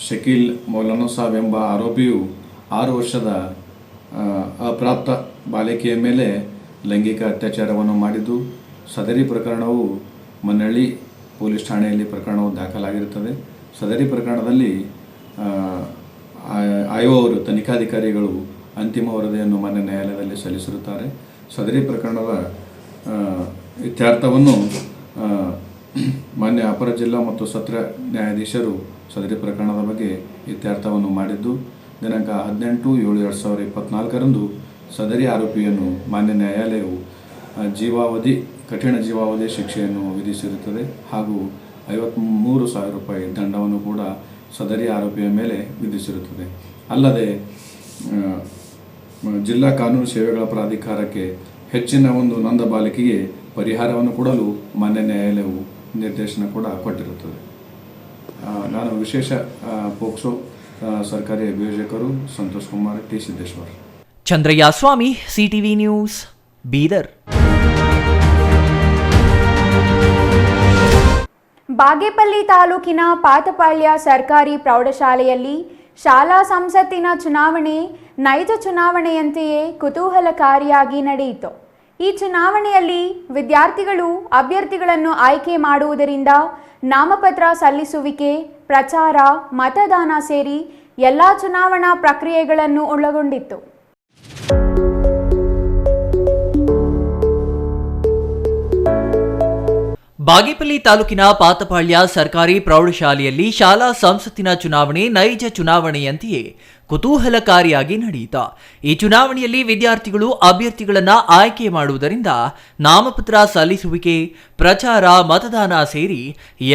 ಶಕೀಲ್ ಮೌಲಾನಾ ಸಾಬ್ ಎಂಬ ಆರೋಪಿಯು 6 ವರ್ಷದ ಅಪ್ರಾಪ್ತ ಬಾಲಕಿಯ ಮೇಲೆ ಲೈಂಗಿಕ ಅತ್ಯಾಚಾರವನ್ನು ಮಾಡಿದ್ದು, ಸದರಿ ಪ್ರಕರಣವು ಮನ್ನಹಳ್ಳಿ ಪೊಲೀಸ್ ಠಾಣೆಯಲ್ಲಿ ಪ್ರಕರಣವು ದಾಖಲಾಗಿರುತ್ತದೆ. ಸದರಿ ಪ್ರಕರಣದಲ್ಲಿ ಆಯೋಗರು ತನಿಖಾಧಿಕಾರಿಗಳು ಅಂತಿಮ ವರದಿಯನ್ನು ಮಾನ್ಯ ನ್ಯಾಯಾಲಯದಲ್ಲಿ ಸಲ್ಲಿಸಿರುತ್ತಾರೆ. ಸದರಿ ಪ್ರಕರಣದ ಇತ್ಯರ್ಥವನ್ನು ಮಾನ್ಯ ಅಪರ ಜಿಲ್ಲಾ ಮತ್ತು ಸತ್ರ ನ್ಯಾಯಾಧೀಶರು ಸದರಿ ಪ್ರಕರಣದ ಬಗ್ಗೆ ಇತ್ಯರ್ಥವನ್ನು ಮಾಡಿದ್ದು, ದಿನಾಂಕ 18/7/2024ರಂದು ಸದರಿ ಆರೋಪಿಯನ್ನು ಮಾನ್ಯ ನ್ಯಾಯಾಲಯವು ಕಠಿಣ ಜೀವಾವಧಿ ಶಿಕ್ಷೆಯನ್ನು ವಿಧಿಸಿರುತ್ತದೆ ಹಾಗೂ 53,000 ರೂಪಾಯಿ ದಂಡವನ್ನು ಕೂಡ ಸದರಿ ಆರೋಪಿಯ ಮೇಲೆ ವಿಧಿಸಿರುತ್ತದೆ. ಅಲ್ಲದೆ ಜಿಲ್ಲಾ ಕಾನೂನು ಸೇವೆಗಳ ಪ್ರಾಧಿಕಾರಕ್ಕೆ ಹೆಚ್ಚಿನ ಒಂದು ನೊಂದ ಬಾಲಕಿಗೆ ಪರಿಹಾರವನ್ನು ಕೊಡಲು ಮಾನ್ಯ ನ್ಯಾಯಾಲಯವು ನಿರ್ದೇಶನ ಕೂಡ ಕೊಟ್ಟಿರುತ್ತದೆ. ನಾನು ವಿಶೇಷ ಪೋಕ್ಸೋ ಸರ್ಕಾರಿ ಅಭಿಯೋಜಕರು ಸಂತೋಷ್ ಕುಮಾರ್ ಟಿ ಸಿದ್ದೇಶ್ವರ್. ಚಂದ್ರಯ್ಯ ಸ್ವಾಮಿ, ಸಿಟಿವಿ ನ್ಯೂಸ್, ಬೀದರ್. ಬಾಗೇಪಲ್ಲಿ ತಾಲೂಕಿನ ಪಾತಪಾಳ್ಯ ಸರ್ಕಾರಿ ಪ್ರೌಢಶಾಲೆಯಲ್ಲಿ ಶಾಲಾ ಸಂಸತ್ತಿನ ಚುನಾವಣೆ ನೈಜ ಚುನಾವಣೆಯಂತೆಯೇ ಕುತೂಹಲಕಾರಿಯಾಗಿ ನಡೆಯಿತು. ಈ ಚುನಾವಣೆಯಲ್ಲಿ ವಿದ್ಯಾರ್ಥಿಗಳು ಅಭ್ಯರ್ಥಿಗಳನ್ನು ಆಯ್ಕೆ ಮಾಡುವುದರಿಂದ ನಾಮಪತ್ರ ಸಲ್ಲಿಸುವಿಕೆ, ಪ್ರಚಾರ, ಮತದಾನ ಸೇರಿ ಎಲ್ಲ ಚುನಾವಣಾ ಪ್ರಕ್ರಿಯೆಗಳನ್ನು ಒಳಗೊಂಡಿತ್ತು. ಬಾಗೇಪಲ್ಲಿ ತಾಲೂಕಿನ ಪಾತಪಾಳ್ಯ ಸರ್ಕಾರಿ ಪ್ರೌಢಶಾಲೆಯಲ್ಲಿ ಶಾಲಾ ಸಂಸತ್ತಿನ ಚುನಾವಣೆ ನೈಜ ಚುನಾವಣೆಯಂತೆಯೇ ಕುತೂಹಲಕಾರಿಯಾಗಿ ನಡೆಯಿತು. ಈ ಚುನಾವಣೆಯಲ್ಲಿ ವಿದ್ಯಾರ್ಥಿಗಳು ಅಭ್ಯರ್ಥಿಗಳನ್ನು ಆಯ್ಕೆ ಮಾಡುವುದರಿಂದ ನಾಮಪತ್ರ ಸಲ್ಲಿಸುವಿಕೆ, ಪ್ರಚಾರ, ಮತದಾನ ಸೇರಿ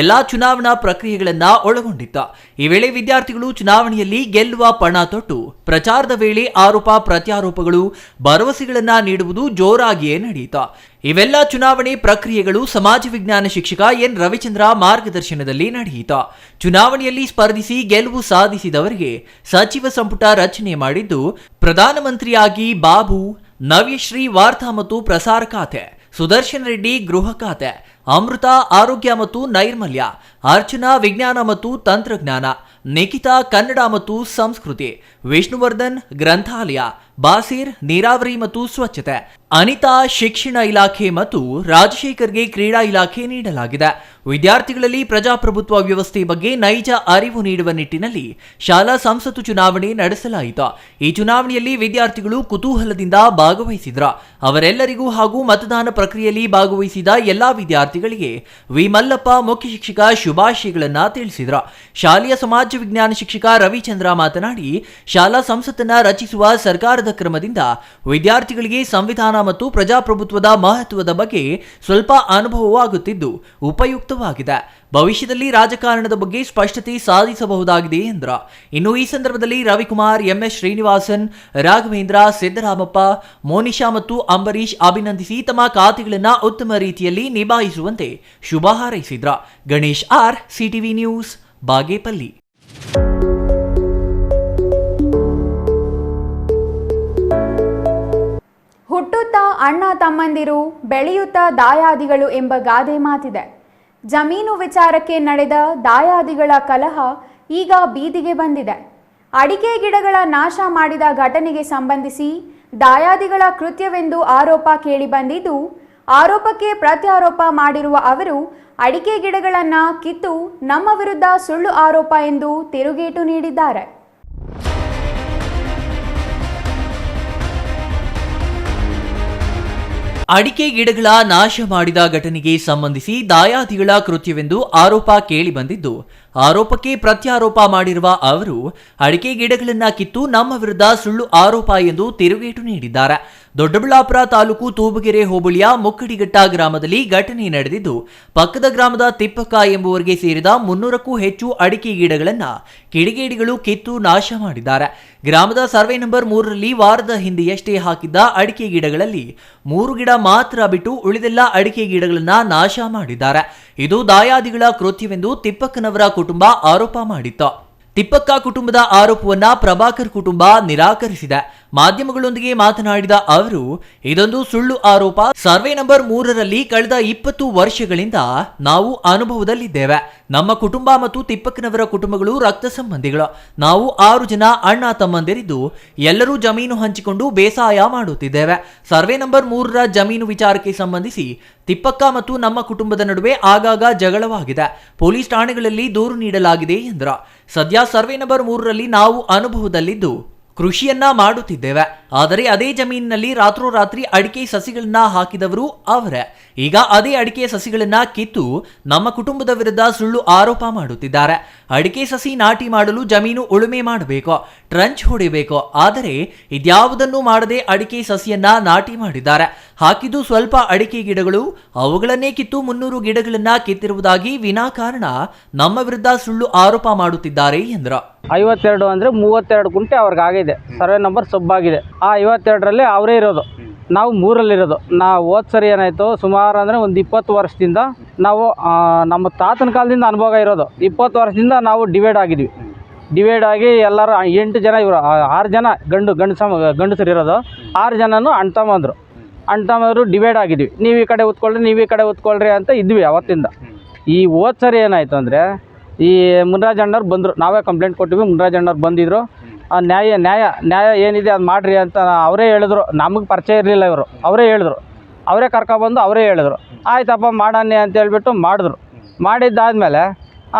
ಎಲ್ಲಾ ಚುನಾವಣಾ ಪ್ರಕ್ರಿಯೆಗಳನ್ನು ಒಳಗೊಂಡಿತ್ತು. ಈ ವೇಳೆ ವಿದ್ಯಾರ್ಥಿಗಳು ಚುನಾವಣೆಯಲ್ಲಿ ಗೆಲ್ಲುವ ಪಣ ತೊಟ್ಟು ಪ್ರಚಾರದ ವೇಳೆ ಆರೋಪ ಪ್ರತ್ಯಾರೋಪಗಳು, ಭರವಸೆಗಳನ್ನು ನೀಡುವುದು ಜೋರಾಗಿಯೇ ನಡೆಯಿತು. ಇವೆಲ್ಲ ಚುನಾವಣೆ ಪ್ರಕ್ರಿಯೆಗಳು ಸಮಾಜ ವಿಜ್ಞಾನ ಶಿಕ್ಷಕ ಎನ್ ರವಿಚಂದ್ರ ಮಾರ್ಗದರ್ಶನದಲ್ಲಿ ನಡೆಯಿತು. ಚುನಾವಣೆಯಲ್ಲಿ ಸ್ಪರ್ಧಿಸಿ ಗೆಲುವು ಸಾಧಿಸಿದವರಿಗೆ ಸಚಿವ ಸಂಪುಟ ರಚನೆ ಮಾಡಿದ್ದು, ಪ್ರಧಾನಮಂತ್ರಿಯಾಗಿ ಬಾಬು, ನವ್ಯಶ್ರೀ ವಾರ್ತಾ ಮತ್ತು ಪ್ರಸಾರ ಖಾತೆ, ಸುದರ್ಶನ್ ರೆಡ್ಡಿ ಗೃಹ ಖಾತೆ, ಅಮೃತ ಆರೋಗ್ಯ ಮತ್ತು ನೈರ್ಮಲ್ಯ, ಅರ್ಚನಾ ವಿಜ್ಞಾನ ಮತ್ತು ತಂತ್ರಜ್ಞಾನ, ನಿಖಿತಾ ಕನ್ನಡ ಮತ್ತು ಸಂಸ್ಕೃತಿ, ವಿಷ್ಣುವರ್ಧನ್ ಗ್ರಂಥಾಲಯ, ಬಾಸಿರ್ ನೀರಾವರಿ ಮತ್ತು ಸ್ವಚ್ಛತೆ, ಅನಿತಾ ಶಿಕ್ಷಣ ಇಲಾಖೆ ಮತ್ತು ರಾಜಶೇಖರ್ಗೆ ಕ್ರೀಡಾ ಇಲಾಖೆ ನೀಡಲಾಗಿದೆ. ವಿದ್ಯಾರ್ಥಿಗಳಲ್ಲಿ ಪ್ರಜಾಪ್ರಭುತ್ವ ವ್ಯವಸ್ಥೆ ಬಗ್ಗೆ ನೈಜ ಅರಿವು ನೀಡುವ ನಿಟ್ಟಿನಲ್ಲಿ ಶಾಲಾ ಸಂಸತ್ತು ಚುನಾವಣೆ ನಡೆಸಲಾಯಿತು. ಈ ಚುನಾವಣೆಯಲ್ಲಿ ವಿದ್ಯಾರ್ಥಿಗಳು ಕುತೂಹಲದಿಂದ ಭಾಗವಹಿಸಿದ್ರು. ಅವರೆಲ್ಲರಿಗೂ ಹಾಗೂ ಮತದಾನ ಪ್ರಕ್ರಿಯೆಯಲ್ಲಿ ಭಾಗವಹಿಸಿದ ಎಲ್ಲಾ ವಿದ್ಯಾರ್ಥಿಗಳಿಗೆ ವಿ ಮಲ್ಲಪ್ಪ ಮುಖ್ಯ ಶಿಕ್ಷಕ ಶುಭಾಶಯಗಳನ್ನ ತಿಳಿಸಿದ್ರು. ಶಾಲೆಯ ಸಮಾಜ ವಿಜ್ಞಾನ ಶಿಕ್ಷಕ ರವಿಚಂದ್ರ ಮಾತನಾಡಿ, ಶಾಲಾ ಸಂಸತ್ತನ್ನ ರಚಿಸುವ ಸರ್ಕಾರದ ಕ್ರಮದಿಂದ ವಿದ್ಯಾರ್ಥಿಗಳಿಗೆ ಸಂವಿಧಾನ ಮತ್ತು ಪ್ರಜಾಪ್ರಭುತ್ವದ ಮಹತ್ವದ ಬಗ್ಗೆ ಸ್ವಲ್ಪ ಅನುಭವವಾಗುತ್ತಿದ್ದು ಉಪಯುಕ್ತವಾಗಿದೆ. ಭವಿಷ್ಯದಲ್ಲಿ ರಾಜಕಾರಣದ ಬಗ್ಗೆ ಸ್ಪಷ್ಟತೆ ಸಾಧಿಸಬಹುದಾಗಿದೆ ಎಂದರು. ಇನ್ನು ಈ ಸಂದರ್ಭದಲ್ಲಿ ರವಿಕುಮಾರ್, ಎಂಎಸ್ ಶ್ರೀನಿವಾಸನ್, ರಾಘವೇಂದ್ರ, ಸಿದ್ದರಾಮಪ್ಪ, ಮೋನಿಶಾ ಮತ್ತು ಅಂಬರೀಶ್ ಅಭಿನಂದಿಸಿ ತಮ್ಮ ಖಾತೆಗಳನ್ನು ಉತ್ತಮ ರೀತಿಯಲ್ಲಿ ನಿಭಾಯಿಸುವಂತೆ ಶುಭ ಹಾರೈಸಿದ್ರು. Ganesh R, CTV news, Bagepalli. ಹುಟ್ಟುತ್ತಾ ಅಣ್ಣ ತಮ್ಮಂದಿರು, ಬೆಳೆಯುತ್ತಾ ದಾಯಾದಿಗಳು ಎಂಬ ಗಾದೆ ಮಾತಿದೆ. ಜಮೀನು ವಿಚಾರಕ್ಕೆ ನಡೆದ ದಾಯಾದಿಗಳ ಕಲಹ ಈಗ ಬೀದಿಗೆ ಬಂದಿದೆ. ಅಡಿಕೆ ಗಿಡಗಳ ನಾಶ ಮಾಡಿದ ಘಟನೆಗೆ ಸಂಬಂಧಿಸಿ ದಾಯಾದಿಗಳ ಕೃತ್ಯವೆಂದು ಆರೋಪ ಕೇಳಿಬಂದಿದ್ದು, ಆರೋಪಕ್ಕೆ ಪ್ರತ್ಯಾರೋಪ ಮಾಡಿರುವ ಅವರು ಅಡಿಕೆ ಗಿಡಗಳನ್ನು ಕಿತ್ತು ನಮ್ಮ ವಿರುದ್ಧ ಸುಳ್ಳು ಆರೋಪ ಎಂದು ತಿರುಗೇಟು ನೀಡಿದ್ದಾರೆ. ಅಡಿಕೆ ಗಿಡಗಳ ನಾಶ ಮಾಡಿದ ಘಟನೆಗೆ ಸಂಬಂಧಿಸಿ ದಾಯಾದಿಗಳ ಕೃತ್ಯವೆಂದು ಆರೋಪ ಕೇಳಿಬಂದಿದ್ದು, ಆರೋಪಕ್ಕೆ ಪ್ರತ್ಯಾರೋಪ ಮಾಡಿರುವ ಅವರು ಅಡಿಕೆ ಗಿಡಗಳನ್ನ ಕಿತ್ತು ನಮ್ಮ ವಿರುದ್ಧ ಸುಳ್ಳು ಆರೋಪ ಎಂದು ತಿರುಗೇಟು ನೀಡಿದ್ದಾರೆ. ದೊಡ್ಡಬಳ್ಳಾಪುರ ತಾಲೂಕು ತೂಬಗೆರೆ ಹೋಬಳಿಯ ಮುಕ್ಕಡಿಘಟ್ಟ ಗ್ರಾಮದಲ್ಲಿ ಘಟನೆ ನಡೆದಿದ್ದು, ಪಕ್ಕದ ಗ್ರಾಮದ ತಿಪ್ಪಕ್ಕ ಎಂಬುವರಿಗೆ ಸೇರಿದ 300ಕ್ಕೂ ಹೆಚ್ಚು ಅಡಿಕೆ ಗಿಡಗಳನ್ನು ಕಿಡಿಗೇಡಿಗಳು ಕಿತ್ತು ನಾಶ ಮಾಡಿದ್ದಾರೆ. ಗ್ರಾಮದ ಸರ್ವೆ ನಂಬರ್ 3ರಲ್ಲಿ ವಾರದ ಹಿಂದೆಯಷ್ಟೇ ಹಾಕಿದ್ದ ಅಡಿಕೆ ಗಿಡಗಳಲ್ಲಿ 3 ಗಿಡ ಮಾತ್ರ ಬಿಟ್ಟು ಉಳಿದೆಲ್ಲ ಅಡಿಕೆ ಗಿಡಗಳನ್ನ ನಾಶ ಮಾಡಿದ್ದಾರೆ. ಇದು ದಾಯಾದಿಗಳ ಕೃತ್ಯವೆಂದು ತಿಪ್ಪಕ್ಕನವರ ಕುಟುಂಬ ಆರೋಪ ಮಾಡಿತ್ತು. ತಿಪ್ಪಕ್ಕ ಕುಟುಂಬದ ಆರೋಪವನ್ನ ಪ್ರಭಾಕರ್ ಕುಟುಂಬ ನಿರಾಕರಿಸಿದೆ. ಮಾಧ್ಯಮಗಳೊಂದಿಗೆ ಮಾತನಾಡಿದ ಅವರು, ಇದೊಂದು ಸುಳ್ಳು ಆರೋಪ. ಸರ್ವೆ ನಂಬರ್ 3ರಲ್ಲಿ ಕಳೆದ 20 ವರ್ಷಗಳಿಂದ ನಾವು ಅನುಭವದಲ್ಲಿದ್ದೇವೆ. ನಮ್ಮ ಕುಟುಂಬ ಮತ್ತು ತಿಪ್ಪಕ್ಕನವರ ಕುಟುಂಬಗಳು ರಕ್ತ ಸಂಬಂಧಿಗಳು. ನಾವು 6 ಜನ ಅಣ್ಣ ತಮ್ಮಂದಿರಿದ್ದು ಎಲ್ಲರೂ ಜಮೀನು ಹಂಚಿಕೊಂಡು ಬೇಸಾಯ ಮಾಡುತ್ತಿದ್ದೇವೆ. ಸರ್ವೆ ನಂಬರ್ 3ರ ಜಮೀನು ವಿಚಾರಕ್ಕೆ ಸಂಬಂಧಿಸಿ ತಿಪ್ಪಕ್ಕ ಮತ್ತು ನಮ್ಮ ಕುಟುಂಬದ ನಡುವೆ ಆಗಾಗ ಜಗಳವಾಗಿದೆ. ಪೊಲೀಸ್ ಠಾಣೆಗಳಲ್ಲಿ ದೂರು ನೀಡಲಾಗಿದೆ ಎಂದರು. ಸದ್ಯ ಸರ್ವೆ ನಂಬರ್ 3ರಲ್ಲಿ ನಾವು ಅನುಭವದಲ್ಲಿದ್ದು ಕೃಷಿಯನ್ನ ಮಾಡುತ್ತಿದ್ದೇವೆ. ಆದರೆ ಅದೇ ಜಮೀನಿನಲ್ಲಿ ರಾತ್ರೋರಾತ್ರಿ ಅಡಿಕೆ ಸಸಿಗಳನ್ನ ಹಾಕಿದವರು ಅವರೇ. ಈಗ ಅದೇ ಅಡಿಕೆ ಸಸಿಗಳನ್ನ ಕಿತ್ತು ನಮ್ಮ ಕುಟುಂಬದ ವಿರುದ್ಧ ಸುಳ್ಳು ಆರೋಪ ಮಾಡುತ್ತಿದ್ದಾರೆ. ಅಡಿಕೆ ಸಸಿ ನಾಟಿ ಮಾಡಲು ಜಮೀನು ಉಳುಮೆ ಮಾಡಬೇಕು, ಟ್ರಂಚ್ ಹೊಡಿಬೇಕು. ಆದರೆ ಇದ್ಯಾವುದನ್ನು ಮಾಡದೆ ಅಡಿಕೆ ಸಸಿಯನ್ನ ನಾಟಿ ಮಾಡಿದ್ದಾರೆ. ಹಾಕಿದ್ದು ಸ್ವಲ್ಪ ಅಡಿಕೆ ಗಿಡಗಳು, ಅವುಗಳನ್ನೇ ಕಿತ್ತು 300 ಗಿಡಗಳನ್ನ ಕಿತ್ತಿರುವುದಾಗಿ ವಿನಾಕಾರಣ ನಮ್ಮ ವಿರುದ್ಧ ಸುಳ್ಳು ಆರೋಪ ಮಾಡುತ್ತಿದ್ದಾರೆ ಎಂದರು. 52 ಅಂದರೆ 32 ಗುಂಟೆ ಅವ್ರಿಗಾಗಿದೆ. Survey number ಸಬ್ಬಾಗಿದೆ. ಆ 52ರಲ್ಲಿ ಅವರೇ ಇರೋದು, ನಾವು 3ರಲ್ಲಿರೋದು. ನಾವು ಹೋದ ಸರಿ ಏನಾಯಿತು, ಸುಮಾರು ಅಂದರೆ ಒಂದು 20 ವರ್ಷದಿಂದ ನಾವು ನಮ್ಮ ತಾತನ ಕಾಲದಿಂದ ಅನುಭವ ಇರೋದು. 20 ವರ್ಷದಿಂದ ನಾವು ಡಿವೈಡ್ ಆಗಿದ್ವಿ. ಡಿವೈಡ್ ಆಗಿ ಎಲ್ಲರೂ 8 ಜನ, ಇವರು 6 ಜನ ಗಂಡಸರು ಇರೋದು. 6 ಜನನೂ ಅಣ್ತಮ್ಮಂದರು ಡಿವೈಡ್ ಆಗಿದ್ವಿ. ನೀವು ಈ ಕಡೆ ಉತ್ಕೊಳ್ರಿ, ನೀವು ಈ ಕಡೆ ಉತ್ಕೊಳ್ರಿ ಅಂತ ಇದ್ವಿ ಅವತ್ತಿಂದ. ಈ ಹೋದ ಸರಿ ಏನಾಯಿತು ಅಂದರೆ, ಈ ಮುನ್ರಾಜ್ ಅಣ್ಣವ್ರು ಬಂದರು. ನಾವೇ ಕಂಪ್ಲೇಂಟ್ ಕೊಟ್ಟಿವಿ. ಮುನ್ರಾಜ್ ಅಣ್ಣವ್ರು ಬಂದಿದ್ದರು. ನ್ಯಾಯ ಏನಿದೆ ಅದು ಮಾಡಿರಿ ಅಂತ ಅವರೇ ಹೇಳಿದ್ರು. ನಮಗೆ ಪರಿಚಯ ಇರಲಿಲ್ಲ ಇವರು. ಅವರೇ ಹೇಳಿದ್ರು, ಅವರೇ ಕರ್ಕೊಬಂದು ಅವರೇ ಹೇಳಿದ್ರು. ಆಯ್ತಪ್ಪ ಮಾಡನ್ನಿ ಅಂತ ಹೇಳ್ಬಿಟ್ಟು ಮಾಡಿದ್ರು. ಮಾಡಿದ್ದಾದಮೇಲೆ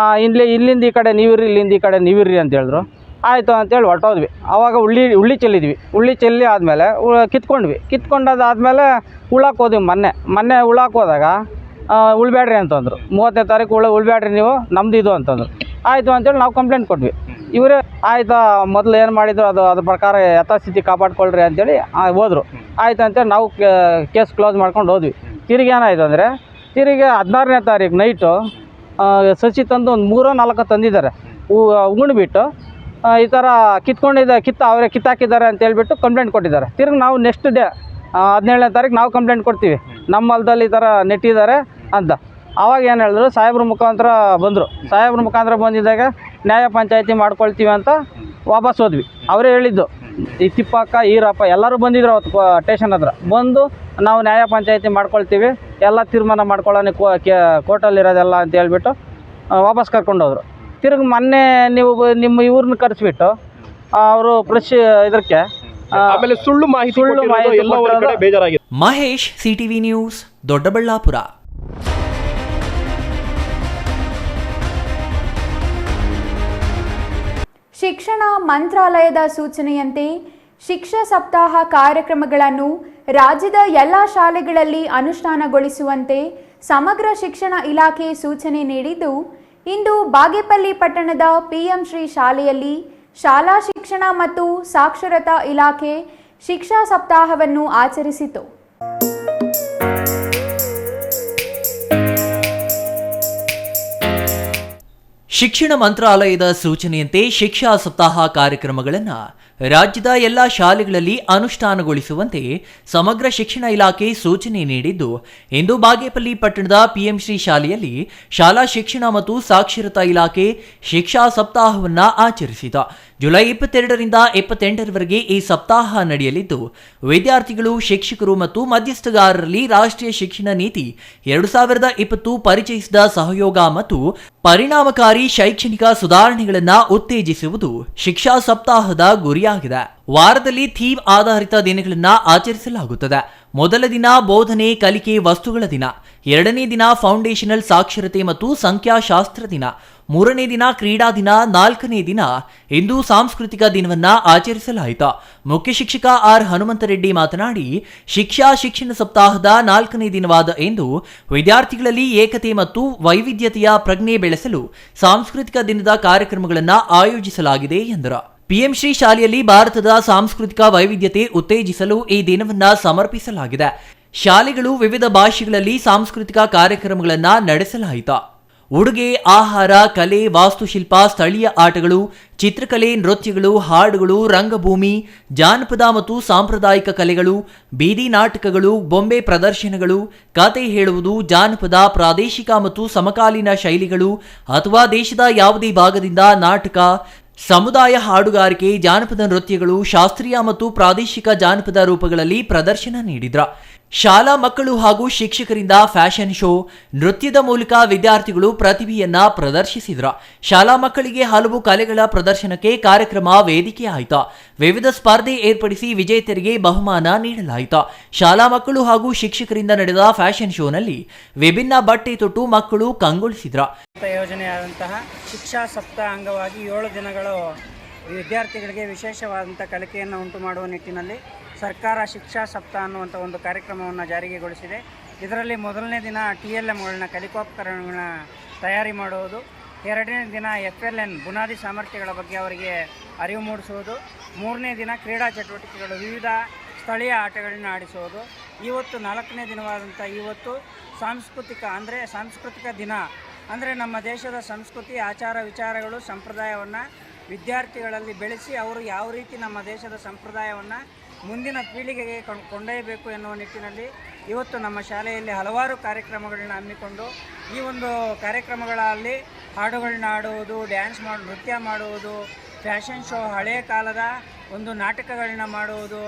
ಇಲ್ಲಿಂದ ಈ ಕಡೆ ನೀವಿರ್ರಿ, ಇಲ್ಲಿಂದ ಈ ಕಡೆ ನೀವಿರ್ರಿ ಅಂತ ಹೇಳಿದ್ರು. ಆಯಿತು ಅಂತೇಳಿ ಹೊರಟೋದ್ವಿ. ಆವಾಗ ಉಳ್ಳಿ ಚೆಲ್ಲಿದ್ವಿ. ಉಳ್ಳಿ ಚೆಲ್ಲಿ ಆದಮೇಲೆ ಕಿತ್ಕೊಂಡಾದ್ಮೇಲೆ ಉಳಕ್ಕೆ ಹೋದ್ವಿ. ಮೊನ್ನೆ ಉಳಕ್ಕೆ ಹೋದಾಗ ಉಳ್ಬೇಡ್ರಿ ಅಂತಂದರು. 30ನೇ ತಾರೀಕು ಉಳ್ಬೇಡ್ರಿ ನೀವು, ನಮ್ದು ಇದು ಅಂತಂದರು. ಆಯಿತು ಅಂತೇಳಿ ನಾವು ಕಂಪ್ಲೇಂಟ್ ಕೊಟ್ವಿ. ಇವರೇ ಆಯಿತಾ ಮೊದಲು ಏನು ಮಾಡಿದ್ರು ಅದ್ರ ಪ್ರಕಾರ ಯಥಾಸ್ಥಿತಿ ಕಾಪಾಡ್ಕೊಳ್ರಿ ಅಂತೇಳಿ ಹೋದರು. ಆಯಿತು ಅಂತೇಳಿ ನಾವು ಕೇಸ್ ಕ್ಲೋಸ್ ಮಾಡ್ಕೊಂಡು ಹೋದ್ವಿ. ತಿರುಗಿ ಏನಾಯಿತು ಅಂದರೆ, ತಿರುಗಿ 16ನೇ ತಾರೀಕು ನೈಟು ಸಸಿ ತಂದು ಒಂದು 3-4 ತಂದಿದ್ದಾರೆ. ಉಗುಣ್ಬಿಟ್ಟು ಈ ಥರ ಅವರೇ ಕಿತ್ತಾಕಿದ್ದಾರೆ ಅಂತ ಹೇಳ್ಬಿಟ್ಟು ಕಂಪ್ಲೇಂಟ್ ಕೊಟ್ಟಿದ್ದಾರೆ. ತಿರುಗಿ ನಾವು ನೆಕ್ಸ್ಟ್ ಡೇ 17ನೇ ತಾರೀಕು ನಾವು ಕಂಪ್ಲೇಂಟ್ ಕೊಡ್ತೀವಿ, ನಮ್ಮ ಹೊಲದಲ್ಲಿ ಈ ಥರ ನೆಟ್ಟಿದ್ದಾರೆ ಅಂತ. ಆವಾಗ ಏನು ಹೇಳಿದ್ರು, ಸಾಹೇಬ್ರ ಮುಖಾಂತರ ಬಂದರು. ಸಾಹೇಬ್ರ ಮುಖಾಂತರ ಬಂದಿದ್ದಾಗ ನ್ಯಾಯ ಪಂಚಾಯಿತಿ ಮಾಡ್ಕೊಳ್ತೀವಿ ಅಂತ ವಾಪಸ್ ಹೋದ್ವಿ. ಅವರೇ ಹೇಳಿದ್ದು, ಈ ತಿಪ್ಪಕ್ಕ, ಈರಪ್ಪ ಎಲ್ಲರೂ ಬಂದಿದ್ರು ಅವತ್ತು ಸ್ಟೇಷನ್ ಹತ್ರ. ಬಂದು ನಾವು ನ್ಯಾಯ ಪಂಚಾಯಿತಿ ಮಾಡ್ಕೊಳ್ತೀವಿ, ಎಲ್ಲ ತೀರ್ಮಾನ ಮಾಡ್ಕೊಳ್ಳೋಣ ಕೋರ್ಟಲ್ಲಿರೋದೆಲ್ಲ ಅಂತ ಹೇಳ್ಬಿಟ್ಟು ವಾಪಸ್ ಕರ್ಕೊಂಡೋದ್ರು. ತಿರುಗಿ ಮೊನ್ನೆ ನೀವು ನಿಮ್ಮ ಇವ್ರನ್ನ ಕರೆಸ್ಬಿಟ್ಟು ಅವರು ಇದಕ್ಕೆ ಆಮೇಲೆ ಸುಳ್ಳು ಮಾಹಿತಿ ಎಲ್ಲ ಒಂದ್ ಕಡೆ ಬೇಜಾರಾಗಿದೆ. Mahesh, CTV news, Doddaballapur. ಶಿಕ್ಷಣ ಮಂತ್ರಾಲಯದ ಸೂಚನೆಯಂತೆ ಶಿಕ್ಷಾ ಸಪ್ತಾಹ ಕಾರ್ಯಕ್ರಮಗಳನ್ನು ರಾಜ್ಯದ ಎಲ್ಲ ಶಾಲೆಗಳಲ್ಲಿ ಅನುಷ್ಠಾನಗೊಳಿಸುವಂತೆ ಸಮಗ್ರ ಶಿಕ್ಷಣ ಇಲಾಖೆ ಸೂಚನೆ ನೀಡಿದ್ದು, ಇಂದು ಬಾಗೇಪಲ್ಲಿ ಪಟ್ಟಣದ ಪಿಎಂ ಶ್ರೀ ಶಾಲೆಯಲ್ಲಿ ಶಾಲಾ ಶಿಕ್ಷಣ ಮತ್ತು ಸಾಕ್ಷರತಾ ಇಲಾಖೆ ಶಿಕ್ಷಾ ಸಪ್ತಾಹವನ್ನು ಆಚರಿಸಿತು. ಶಿಕ್ಷಣ ಮಂತ್ರಾಲಯದ ಸೂಚನೆಯಂತೆ ಶಿಕ್ಷಾ ಸಪ್ತಾಹ ಕಾರ್ಯಕ್ರಮಗಳನ್ನು ರಾಜ್ಯದ ಎಲ್ಲ ಶಾಲೆಗಳಲ್ಲಿ ಅನುಷ್ಠಾನಗೊಳಿಸುವಂತೆ ಸಮಗ್ರ ಶಿಕ್ಷಣ ಇಲಾಖೆ ಸೂಚನೆ ನೀಡಿದ್ದು, ಇಂದು ಬಾಗೇಪಲ್ಲಿ ಪಟ್ಟಣದ ಪಿಎಂ ಶ್ರೀ ಶಾಲೆಯಲ್ಲಿ ಶಾಲಾ ಶಿಕ್ಷಣ ಮತ್ತು ಸಾಕ್ಷರತಾ ಇಲಾಖೆ ಶಿಕ್ಷಾ ಸಪ್ತಾಹವನ್ನು ಆಚರಿಸಿದ. ಜುಲೈ 22ರಿಂದ 28ರವರೆಗೆ ಈ ಸಪ್ತಾಹ ನಡೆಯಲಿದ್ದು, ವಿದ್ಯಾರ್ಥಿಗಳು, ಶಿಕ್ಷಕರು ಮತ್ತು ಮಧ್ಯಸ್ಥಗಾರರಲ್ಲಿ ರಾಷ್ಟ್ರೀಯ ಶಿಕ್ಷಣ ನೀತಿ 2020 ಪರಿಚಯಿಸಿದ ಸಹಯೋಗ ಮತ್ತು ಪರಿಣಾಮಕಾರಿ ಶೈಕ್ಷಣಿಕ ಸುಧಾರಣೆಗಳನ್ನು ಉತ್ತೇಜಿಸುವುದು ಶಿಕ್ಷಾ ಸಪ್ತಾಹದ ಗುರಿಯಾಗಿದೆ. ವಾರದಲ್ಲಿ ಥೀಮ್ ಆಧಾರಿತ ದಿನಗಳನ್ನು ಆಚರಿಸಲಾಗುತ್ತದೆ. ಮೊದಲ ದಿನ ಬೋಧನೆ ಕಲಿಕೆ ವಸ್ತುಗಳ ದಿನ, ಎರಡನೇ ದಿನ ಫೌಂಡೇಶನಲ್ ಸಾಕ್ಷರತೆ ಮತ್ತು ಸಂಖ್ಯಾಶಾಸ್ತ್ರ ದಿನ, ಮೂರನೇ ದಿನ ಕ್ರೀಡಾ ದಿನ, ನಾಲ್ಕನೇ ದಿನ ಇಂದು ಸಾಂಸ್ಕೃತಿಕ ದಿನವನ್ನ ಆಚರಿಸಲಾಯಿತು. ಮುಖ್ಯ ಶಿಕ್ಷಕ ಆರ್ ಹನುಮಂತರೆಡ್ಡಿ ಮಾತನಾಡಿ, ಶಿಕ್ಷಣ ಸಪ್ತಾಹದ 4ನೇ ದಿನವಾದ ಇಂದು ವಿದ್ಯಾರ್ಥಿಗಳಲ್ಲಿ ಏಕತೆ ಮತ್ತು ವೈವಿಧ್ಯತೆಯ ಪ್ರಜ್ಞೆ ಬೆಳೆಸಲು ಸಾಂಸ್ಕೃತಿಕ ದಿನದ ಕಾರ್ಯಕ್ರಮಗಳನ್ನು ಆಯೋಜಿಸಲಾಗಿದೆ ಎಂದರು. ಪಿಎಂ ಶ್ರೀ ಶಾಲೆಯಲ್ಲಿ ಭಾರತದ ಸಾಂಸ್ಕೃತಿಕ ವೈವಿಧ್ಯತೆ ಉತ್ತೇಜಿಸಲು ಈ ದಿನವನ್ನ ಸಮರ್ಪಿಸಲಾಗಿದೆ. ಶಾಲೆಗಳು ವಿವಿಧ ಭಾಷೆಗಳಲ್ಲಿ ಸಾಂಸ್ಕೃತಿಕ ಕಾರ್ಯಕ್ರಮಗಳನ್ನು ನಡೆಸಲಾಯಿತು. ಉಡುಗೆ, ಆಹಾರ, ಕಲೆ, ವಾಸ್ತುಶಿಲ್ಪ, ಸ್ಥಳೀಯ ಆಟಗಳು, ಚಿತ್ರಕಲೆ, ನೃತ್ಯಗಳು, ಹಾಡುಗಳು, ರಂಗಭೂಮಿ, ಜಾನಪದ ಮತ್ತು ಸಾಂಪ್ರದಾಯಿಕ ಕಲೆಗಳು, ಬೀದಿ ನಾಟಕಗಳು, ಬೊಂಬೆ ಪ್ರದರ್ಶನಗಳು, ಕತೆ ಹೇಳುವುದು, ಜಾನಪದ, ಪ್ರಾದೇಶಿಕ ಮತ್ತು ಸಮಕಾಲೀನ ಶೈಲಿಗಳು ಅಥವಾ ದೇಶದ ಯಾವುದೇ ಭಾಗದಿಂದ ನಾಟಕ, ಸಮುದಾಯ ಹಾಡುಗಾರಿಕೆ, ಜಾನಪದ ನೃತ್ಯಗಳು, ಶಾಸ್ತ್ರೀಯ ಮತ್ತು ಪ್ರಾದೇಶಿಕ ಜಾನಪದ ರೂಪಗಳಲ್ಲಿ ಪ್ರದರ್ಶನ ನೀಡಿದ್ರ. ಶಾಲಾ ಮಕ್ಕಳು ಹಾಗೂ ಶಿಕ್ಷಕರಿಂದ ಫ್ಯಾಷನ್ ಶೋ, ನೃತ್ಯದ ಮೂಲಕ ವಿದ್ಯಾರ್ಥಿಗಳು ಪ್ರತಿಭೆಯನ್ನ ಪ್ರದರ್ಶಿಸಿದ್ರ. ಶಾಲಾ ಮಕ್ಕಳಿಗೆ ಹಲವು ಕಲೆಗಳ ಪ್ರದರ್ಶನಕ್ಕೆ ಕಾರ್ಯಕ್ರಮ ವೇದಿಕೆಯಾಯಿತು. ವಿವಿಧ ಸ್ಪರ್ಧೆ ಏರ್ಪಡಿಸಿ ವಿಜೇತರಿಗೆ ಬಹುಮಾನ ನೀಡಲಾಯಿತು. ಶಾಲಾ ಮಕ್ಕಳು ಹಾಗೂ ಶಿಕ್ಷಕರಿಂದ ನಡೆದ ಫ್ಯಾಷನ್ ಶೋನಲ್ಲಿ ವಿಭಿನ್ನ ಬಟ್ಟೆ ತೊಟ್ಟು ಮಕ್ಕಳು ಕಂಗೊಳಿಸಿದ್ರ. ಯೋಜನೆಯಾದಂತಹ ಶಿಕ್ಷಾ ಸಪ್ತಾಹ ಅಂಗವಾಗಿ 7 ದಿನಗಳು ವಿದ್ಯಾರ್ಥಿಗಳಿಗೆ ವಿಶೇಷವಾದಂಥ ಕಲಿಕೆಯನ್ನು ಉಂಟು ಮಾಡುವ ನಿಟ್ಟಿನಲ್ಲಿ ಸರ್ಕಾರ ಶಿಕ್ಷಾ ಸಪ್ತಾಹ ಅನ್ನುವಂಥ ಒಂದು ಕಾರ್ಯಕ್ರಮವನ್ನು ಜಾರಿಗೆಗೊಳಿಸಿದೆ. ಇದರಲ್ಲಿ ಮೊದಲನೇ ದಿನ TLMಗಳನ್ನ ಕಲಿಕೋಪಕರಣಗಳನ್ನ ತಯಾರಿ ಮಾಡುವುದು, ಎರಡನೇ ದಿನ FLN ಬುನಾದಿ ಸಾಮರ್ಥ್ಯಗಳ ಬಗ್ಗೆ ಅವರಿಗೆ ಅರಿವು ಮೂಡಿಸುವುದು, ಮೂರನೇ ದಿನ ಕ್ರೀಡಾ ಚಟುವಟಿಕೆಗಳು, ವಿವಿಧ ಸ್ಥಳೀಯ ಆಟಗಳನ್ನ ಆಡಿಸುವುದು. ಇವತ್ತು 4ನೇ ದಿನವಾದಂಥ ಇವತ್ತು ಸಾಂಸ್ಕೃತಿಕ ದಿನ ಅಂದರೆ ನಮ್ಮ ದೇಶದ ಸಂಸ್ಕೃತಿ, ಆಚಾರ ವಿಚಾರಗಳು, ಸಂಪ್ರದಾಯವನ್ನು ವಿದ್ಯಾರ್ಥಿಗಳಲ್ಲಿ ಬೆಳೆಸಿ ಅವರು ಯಾವ ರೀತಿ ನಮ್ಮ ದೇಶದ ಸಂಪ್ರದಾಯವನ್ನು ಮುಂದಿನ ಪೀಳಿಗೆಗೆ ಕೊಂಡೊಯ್ಯಬೇಕು ಎನ್ನುವ ನಿಟ್ಟಿನಲ್ಲಿ ಇವತ್ತು ನಮ್ಮ ಶಾಲೆಯಲ್ಲಿ ಹಲವಾರು ಕಾರ್ಯಕ್ರಮಗಳನ್ನ ಹಮ್ಮಿಕೊಂಡು ಈ ಒಂದು ಕಾರ್ಯಕ್ರಮಗಳಲ್ಲಿ ಹಾಡುಗಳನ್ನ ಆಡುವುದು, ನೃತ್ಯ ಮಾಡುವುದು, ಫ್ಯಾಷನ್ ಶೋ, ಹಳೆಯ ಕಾಲದ ಒಂದು ನಾಟಕಗಳನ್ನ ಮಾಡುವುದು,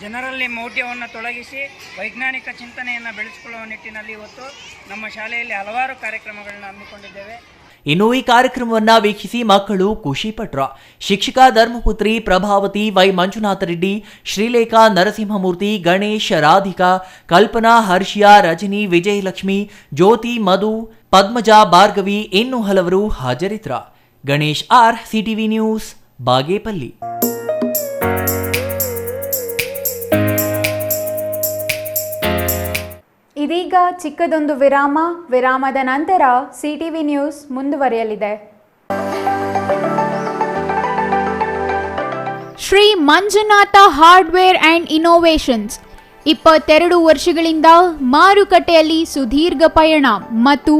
ಜನರಲ್ಲಿ ಮೌಢ್ಯವನ್ನು ತೊಲಗಿಸಿ ವೈಜ್ಞಾನಿಕ ಚಿಂತನೆಯನ್ನು ಬೆಳೆಸಿಕೊಳ್ಳುವ ನಿಟ್ಟಿನಲ್ಲಿ ಇವತ್ತು ನಮ್ಮ ಶಾಲೆಯಲ್ಲಿ ಹಲವಾರು ಕಾರ್ಯಕ್ರಮಗಳನ್ನ ಹಮ್ಮಿಕೊಂಡಿದ್ದೇವೆ. ಇನ್ನು ಈ ಕಾರ್ಯಕ್ರಮವನ್ನ ವೀಕ್ಷಿಸಿ ಮಕ್ಕಳು ಖುಷಿ ಪಟ್ರ. ಶಿಕ್ಷಕ ಧರ್ಮಪುತ್ರಿ ಪ್ರಭಾವತಿ, ವೈ ಮಂಜುನಾಥ ರೆಡ್ಡಿ, ಶ್ರೀಲೇಖಾ, ನರಸಿಂಹಮೂರ್ತಿ, ಗಣೇಶ್, ರಾಧಿಕಾ, ಕಲ್ಪನಾ, ಹರ್ಷಿಯಾ, ರಜನಿ, ವಿಜಯಲಕ್ಷ್ಮಿ, ಜ್ಯೋತಿ, ಮಧು, ಪದ್ಮಜಾ, ಭಾರ್ಗವಿ ಇನ್ನೂ ಹಲವರು ಹಾಜರಿದ್ರ. Ganesh R, CTV news, Bagepalli. ಇದೀಗ ಚಿಕ್ಕದೊಂದು ವಿರಾಮದ ನಂತರ ಸಿಟಿವಿ ನ್ಯೂಸ್ ಮುಂದುವರಿಯಲಿದೆ. Shri Manjunatha hardware and innovations 22 ವರ್ಷಗಳಿಂದ ಮಾರುಕಟ್ಟೆಯಲ್ಲಿ ಸುದೀರ್ಘ ಪಯಣ ಮತ್ತು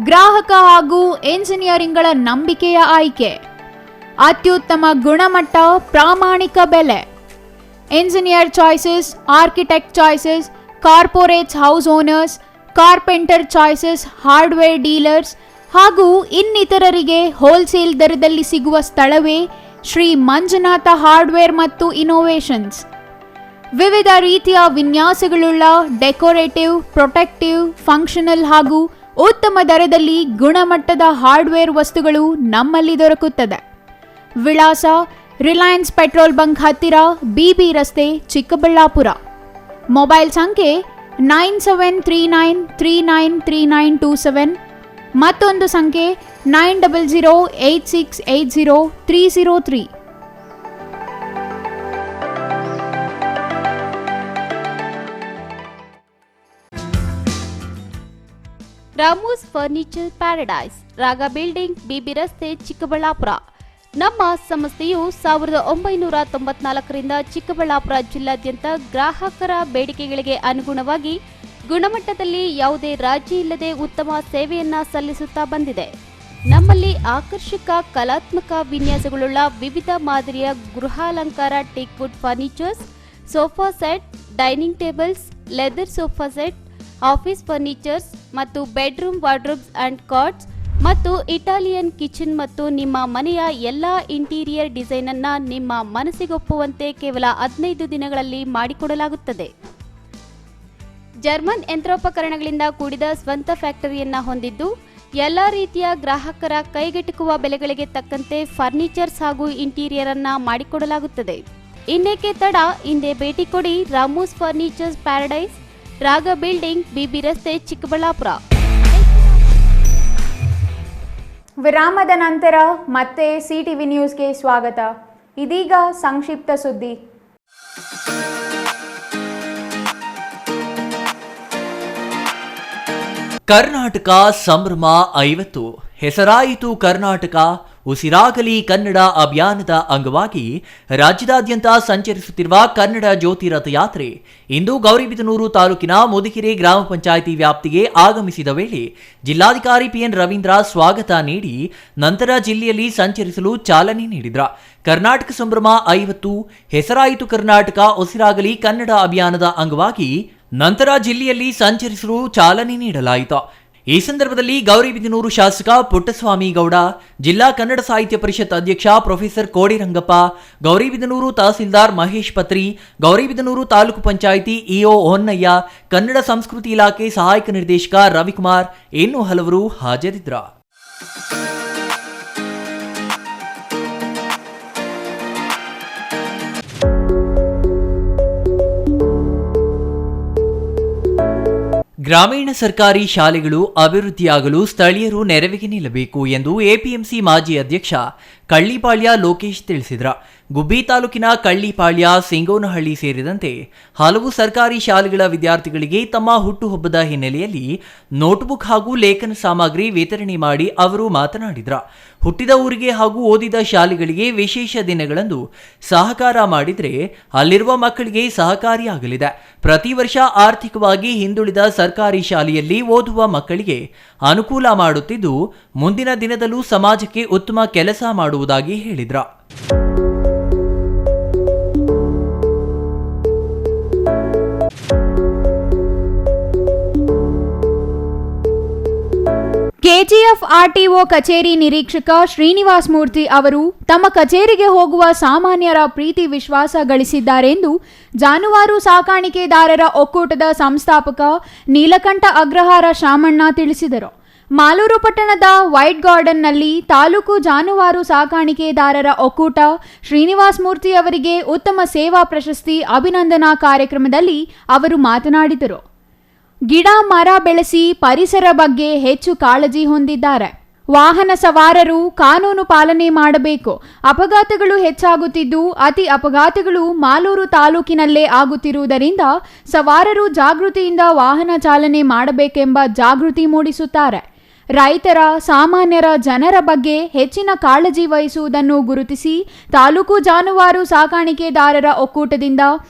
ಗ್ರಾಹಕ ಹಾಗೂ ಎಂಜಿನಿಯರಿಂಗ್ಗಳ ನಂಬಿಕೆಯ ಆಯ್ಕೆ. ಅತ್ಯುತ್ತಮ ಗುಣಮಟ್ಟ, ಪ್ರಾಮಾಣಿಕ ಬೆಲೆ. Engineer choices, architect choices, corporates, house owners, carpenter choices, hardware dealers ಹಾಗೂ ಇನ್ನಿತರರಿಗೆ ಹೋಲ್ಸೇಲ್ ದರದಲ್ಲಿ ಸಿಗುವ ಸ್ಥಳವೇ ಶ್ರೀ ಮಂಜುನಾಥ ಹಾರ್ಡ್ವೇರ್ ಮತ್ತು ಇನ್ನೋವೇಷನ್ಸ್. ವಿವಿಧ ರೀತಿಯ ವಿನ್ಯಾಸಗಳುಳ್ಳ ಡೆಕೋರೇಟಿವ್, ಪ್ರೊಟೆಕ್ಟಿವ್, ಫಂಕ್ಷನಲ್ ಹಾಗೂ ಉತ್ತಮ ದರದಲ್ಲಿ ಗುಣಮಟ್ಟದ ಹಾರ್ಡ್ವೇರ್ ವಸ್ತುಗಳು ನಮ್ಮಲ್ಲಿ ದೊರಕುತ್ತದೆ. ವಿಳಾಸ ರಿಲಯನ್ಸ್ ಪೆಟ್ರೋಲ್ ಬಂಕ್ ಹತ್ತಿರ ಬಿಬಿ ರಸ್ತೆ, ಚಿಕ್ಕಬಳ್ಳಾಪುರ. ಮೊಬೈಲ್ ಸಂಖ್ಯೆ 9739393927, ಮತ್ತೊಂದು ಸಂಖ್ಯೆ 9008680303. ರಾಮೂಸ್ ಫರ್ನಿಚರ್ ಪ್ಯಾರಡೈಸ್, ರಾಗ ಬಿಲ್ಡಿಂಗ್, ಬಿಬಿ ರಸ್ತೆ, ಚಿಕ್ಕಬಳ್ಳಾಪುರ. ನಮ್ಮ ಸಂಸ್ಥೆಯು 1994ರಿಂದ ಚಿಕ್ಕಬಳ್ಳಾಪುರ ಜಿಲ್ಲಾದ್ಯಂತ ಗ್ರಾಹಕರ ಬೇಡಿಕೆಗಳಿಗೆ ಅನುಗುಣವಾಗಿ ಗುಣಮಟ್ಟದಲ್ಲಿ ಯಾವುದೇ ರಾಜಿ ಇಲ್ಲದೆ ಉತ್ತಮ ಸೇವೆಯನ್ನ ಸಲ್ಲಿಸುತ್ತಾ ಬಂದಿದೆ. ನಮ್ಮಲ್ಲಿ ಆಕರ್ಷಕ ಕಲಾತ್ಮಕ ವಿನ್ಯಾಸಗಳುಳ್ಳ ವಿವಿಧ ಮಾದರಿಯ ಗೃಹಾಲಂಕಾರ teak wood furnitures, sofa set, dining tables, leather sofa set, office furnitures ಮತ್ತು ಬೆಡ್ರೂಮ್ ವಾರ್ಡ್ರೋಬ್ಸ್ ಅಂಡ್ ಕಾಟ್ಸ್ ಮತ್ತು ಇಟಾಲಿಯನ್ ಕಿಚನ್ ಮತ್ತು ನಿಮ್ಮ ಮನೆಯ ಎಲ್ಲ ಇಂಟೀರಿಯರ್ ಡಿಸೈನ್ ಅನ್ನ ನಿಮ್ಮ ಮನಸ್ಸಿಗೊಪ್ಪುವಂತೆ ಕೇವಲ 15 ದಿನಗಳಲ್ಲಿ ಮಾಡಿಕೊಡಲಾಗುತ್ತದೆ. ಜರ್ಮನ್ ಯಂತ್ರೋಪಕರಣಗಳಿಂದ ಕೂಡಿದ ಸ್ವಂತ ಫ್ಯಾಕ್ಟರಿಯನ್ನ ಹೊಂದಿದ್ದು ಎಲ್ಲ ರೀತಿಯ ಗ್ರಾಹಕರ ಕೈಗೆಟುಕುವ ಬೆಲೆಗಳಿಗೆ ತಕ್ಕಂತೆ ಫರ್ನಿಚರ್ಸ್ ಹಾಗೂ ಇಂಟೀರಿಯರ್ ಅನ್ನ ಮಾಡಿಕೊಡಲಾಗುತ್ತದೆ. ಇನ್ನೇಕೆ ತಡ, ಹಿಂದೆ ಭೇಟಿ ಕೊಡಿ. ರಾಮೂಸ್ ಫರ್ನಿಚರ್ಸ್ ಪ್ಯಾರಡೈಸ್, ರಾಗ ಬಿಲ್ಡಿಂಗ್, ಬಿಬಿ ರಸ್ತೆ, ಚಿಕ್ಕಬಳ್ಳಾಪುರ. ವಿರಾಮದ ನಂತರ ಮತ್ತೆ ಸಿಟಿವಿ ನ್ಯೂಸ್ಗೆ ಸ್ವಾಗತ. ಇದೀಗ ಸಂಕ್ಷಿಪ್ತ ಸುದ್ದಿ. ಕರ್ನಾಟಕ ಸಂಭ್ರಮ 50 ಹೆಸರಾಯಿತು ಕರ್ನಾಟಕ ಉಸಿರಾಗಲಿ ಕನ್ನಡ ಅಭಿಯಾನದ ಅಂಗವಾಗಿ ರಾಜ್ಯದಾದ್ಯಂತ ಸಂಚರಿಸುತ್ತಿರುವ ಕನ್ನಡ ಜ್ಯೋತಿ ರಥಯಾತ್ರೆ ಇಂದು ಗೌರಿಬಿದನೂರು ತಾಲೂಕಿನ ಮುದಿಕೆರೆ ಗ್ರಾಮ ಪಂಚಾಯಿತಿ ವ್ಯಾಪ್ತಿಗೆ ಆಗಮಿಸಿದ ವೇಳೆ ಜಿಲ್ಲಾಧಿಕಾರಿ ಪಿಎನ್ ರವೀಂದ್ರ ಸ್ವಾಗತ ನೀಡಿ ನಂತರ ಜಿಲ್ಲೆಯಲ್ಲಿ ಸಂಚರಿಸಲು ಚಾಲನೆ ನೀಡಿದರು. ಕರ್ನಾಟಕ ಸಂಭ್ರಮ 50 ಹೆಸರಾಯಿತು ಕರ್ನಾಟಕ ಉಸಿರಾಗಲಿ ಕನ್ನಡ ಅಭಿಯಾನದ ಅಂಗವಾಗಿ ನಂತರ ಜಿಲ್ಲೆಯಲ್ಲಿ ಸಂಚರಿಸಲು ಚಾಲನೆ ನೀಡಲಾಯಿತು. ಈ ಸಂದರ್ಭದಲ್ಲಿ ಗೌರಿಬಿದನೂರು ಶಾಸಕ ಪುಟ್ಟಸ್ವಾಮಿ ಗೌಡ, ಜಿಲ್ಲಾ ಕನ್ನಡ ಸಾಹಿತ್ಯ ಪರಿಷತ್ ಅಧ್ಯಕ್ಷ ಪ್ರೊಫೆಸರ್ ಕೋಡಿರಂಗಪ್ಪ, ಗೌರಿಬಿದನೂರು ತಹಸೀಲ್ದಾರ್ ಮಹೇಶ್ ಪತ್ರಿ, ಗೌರಿಬಿದನೂರು ತಾಲೂಕು ಪಂಚಾಯಿತಿ ಇಒ ಹೊನ್ನಯ್ಯ, ಕನ್ನಡ ಸಂಸ್ಕೃತಿ ಇಲಾಖೆ ಸಹಾಯಕ ನಿರ್ದೇಶಕ ರವಿಕುಮಾರ್ ಇನ್ನೂ ಹಲವರು ಹಾಜರಿದ್ದರು. ಗ್ರಾಮೀಣ ಸರ್ಕಾರಿ ಶಾಲೆಗಳು ಅಭಿವೃದ್ಧಿಯಾಗಲು ಸ್ಥಳೀಯರು ನೆರವಿಗೆ ನಿಲ್ಲಬೇಕು ಎಂದು ಎಪಿಎಂಸಿ ಮಾಜಿ ಅಧ್ಯಕ್ಷ ಕಳ್ಳಿಪಾಳ್ಯ ಲೋಕೇಶ್ ತಿಳಿಸಿದರು. ಗುಬ್ಬಿ ತಾಲೂಕಿನ ಕಳ್ಳಿಪಾಳ್ಯ, ಸಿಂಗೋನಹಳ್ಳಿ ಸೇರಿದಂತೆ ಹಲವು ಸರ್ಕಾರಿ ಶಾಲೆಗಳ ವಿದ್ಯಾರ್ಥಿಗಳಿಗೆ ತಮ್ಮ ಹುಟ್ಟುಹಬ್ಬದ ಹಿನ್ನೆಲೆಯಲ್ಲಿ ನೋಟ್ಬುಕ್ ಹಾಗೂ ಲೇಖನ ಸಾಮಗ್ರಿ ವಿತರಣೆ ಮಾಡಿ ಅವರು ಮಾತನಾಡಿದರು. ಹುಟ್ಟಿದ ಊರಿಗೆ ಹಾಗೂ ಓದಿದ ಶಾಲೆಗಳಿಗೆ ವಿಶೇಷ ದಿನಗಳಂದು ಸಹಕಾರ ಮಾಡಿದರೆ ಅಲ್ಲಿರುವ ಮಕ್ಕಳಿಗೆ ಸಹಕಾರಿಯಾಗಲಿದೆ. ಪ್ರತಿ ವರ್ಷ ಆರ್ಥಿಕವಾಗಿ ಹಿಂದುಳಿದ ಸರ್ಕಾರಿ ಶಾಲೆಯಲ್ಲಿ ಓದುವ ಮಕ್ಕಳಿಗೆ ಅನುಕೂಲ ಮಾಡುತ್ತಿದ್ದು ಮುಂದಿನ ದಿನದಲ್ಲೂ ಸಮಾಜಕ್ಕೆ ಉತ್ತಮ ಕೆಲಸ ಮಾಡುವುದಾಗಿ ಹೇಳಿದರು. ಕೆಜಿಎಫ್ ಆರ್ಟಿಒ ಕಚೇರಿ ನಿರೀಕ್ಷಕ ಶ್ರೀನಿವಾಸ್ ಮೂರ್ತಿ ಅವರು ತಮ್ಮ ಕಚೇರಿಗೆ ಹೋಗುವ ಸಾಮಾನ್ಯರ ಪ್ರೀತಿ ವಿಶ್ವಾಸ ಗಳಿಸಿದ್ದಾರೆಂದು ಜಾನುವಾರು ಸಾಕಾಣಿಕೆದಾರರ ಒಕ್ಕೂಟದ ಸಂಸ್ಥಾಪಕ ನೀಲಕಂಠ ಅಗ್ರಹಾರ ಶಾಮಣ್ಣ ತಿಳಿಸಿದರು. ಮಾಲೂರು ಪಟ್ಟಣದ ವೈಟ್ ಗಾರ್ಡನ್ನಲ್ಲಿ ತಾಲೂಕು ಜಾನುವಾರು ಸಾಕಾಣಿಕೆದಾರರ ಒಕ್ಕೂಟ ಶ್ರೀನಿವಾಸ್ ಮೂರ್ತಿ ಅವರಿಗೆ ಉತ್ತಮ ಸೇವಾ ಪ್ರಶಸ್ತಿ ಅಭಿನಂದನಾ ಕಾರ್ಯಕ್ರಮದಲ್ಲಿ ಅವರು ಮಾತನಾಡಿದರು. ಗಿಡ ಮರ ಬೆಳೆಸಿ ಪರಿಸರ ಬಗ್ಗೆ ಹೆಚ್ಚು ಕಾಳಜಿ ಹೊಂದಿದ್ದಾರೆ. ವಾಹನ ಸವಾರರು ಕಾನೂನು ಪಾಲನೆ ಮಾಡಬೇಕು. ಅಪಘಾತಗಳು ಹೆಚ್ಚಾಗುತ್ತಿದ್ದು ಅತಿ ಅಪಘಾತಗಳು ಮಾಲೂರು ತಾಲೂಕಿನಲ್ಲೇ ಆಗುತ್ತಿರುವುದರಿಂದ ಸವಾರರು ಜಾಗೃತಿಯಿಂದ ವಾಹನ ಚಾಲನೆ ಮಾಡಬೇಕೆಂಬ ಜಾಗೃತಿ ಮೂಡಿಸುತ್ತಾರೆ. ರೈತರ ಸಾಮಾನ್ಯರ ಜನರ ಬಗ್ಗೆ ಹೆಚ್ಚಿನ ಕಾಳಜಿ ವಹಿಸುವುದನ್ನು ಗುರುತಿಸಿ ತಾಲೂಕು ಜಾನುವಾರು ಸಾಕಾಣಿಕೆದಾರರ ಒಕ್ಕೂಟದಿಂದ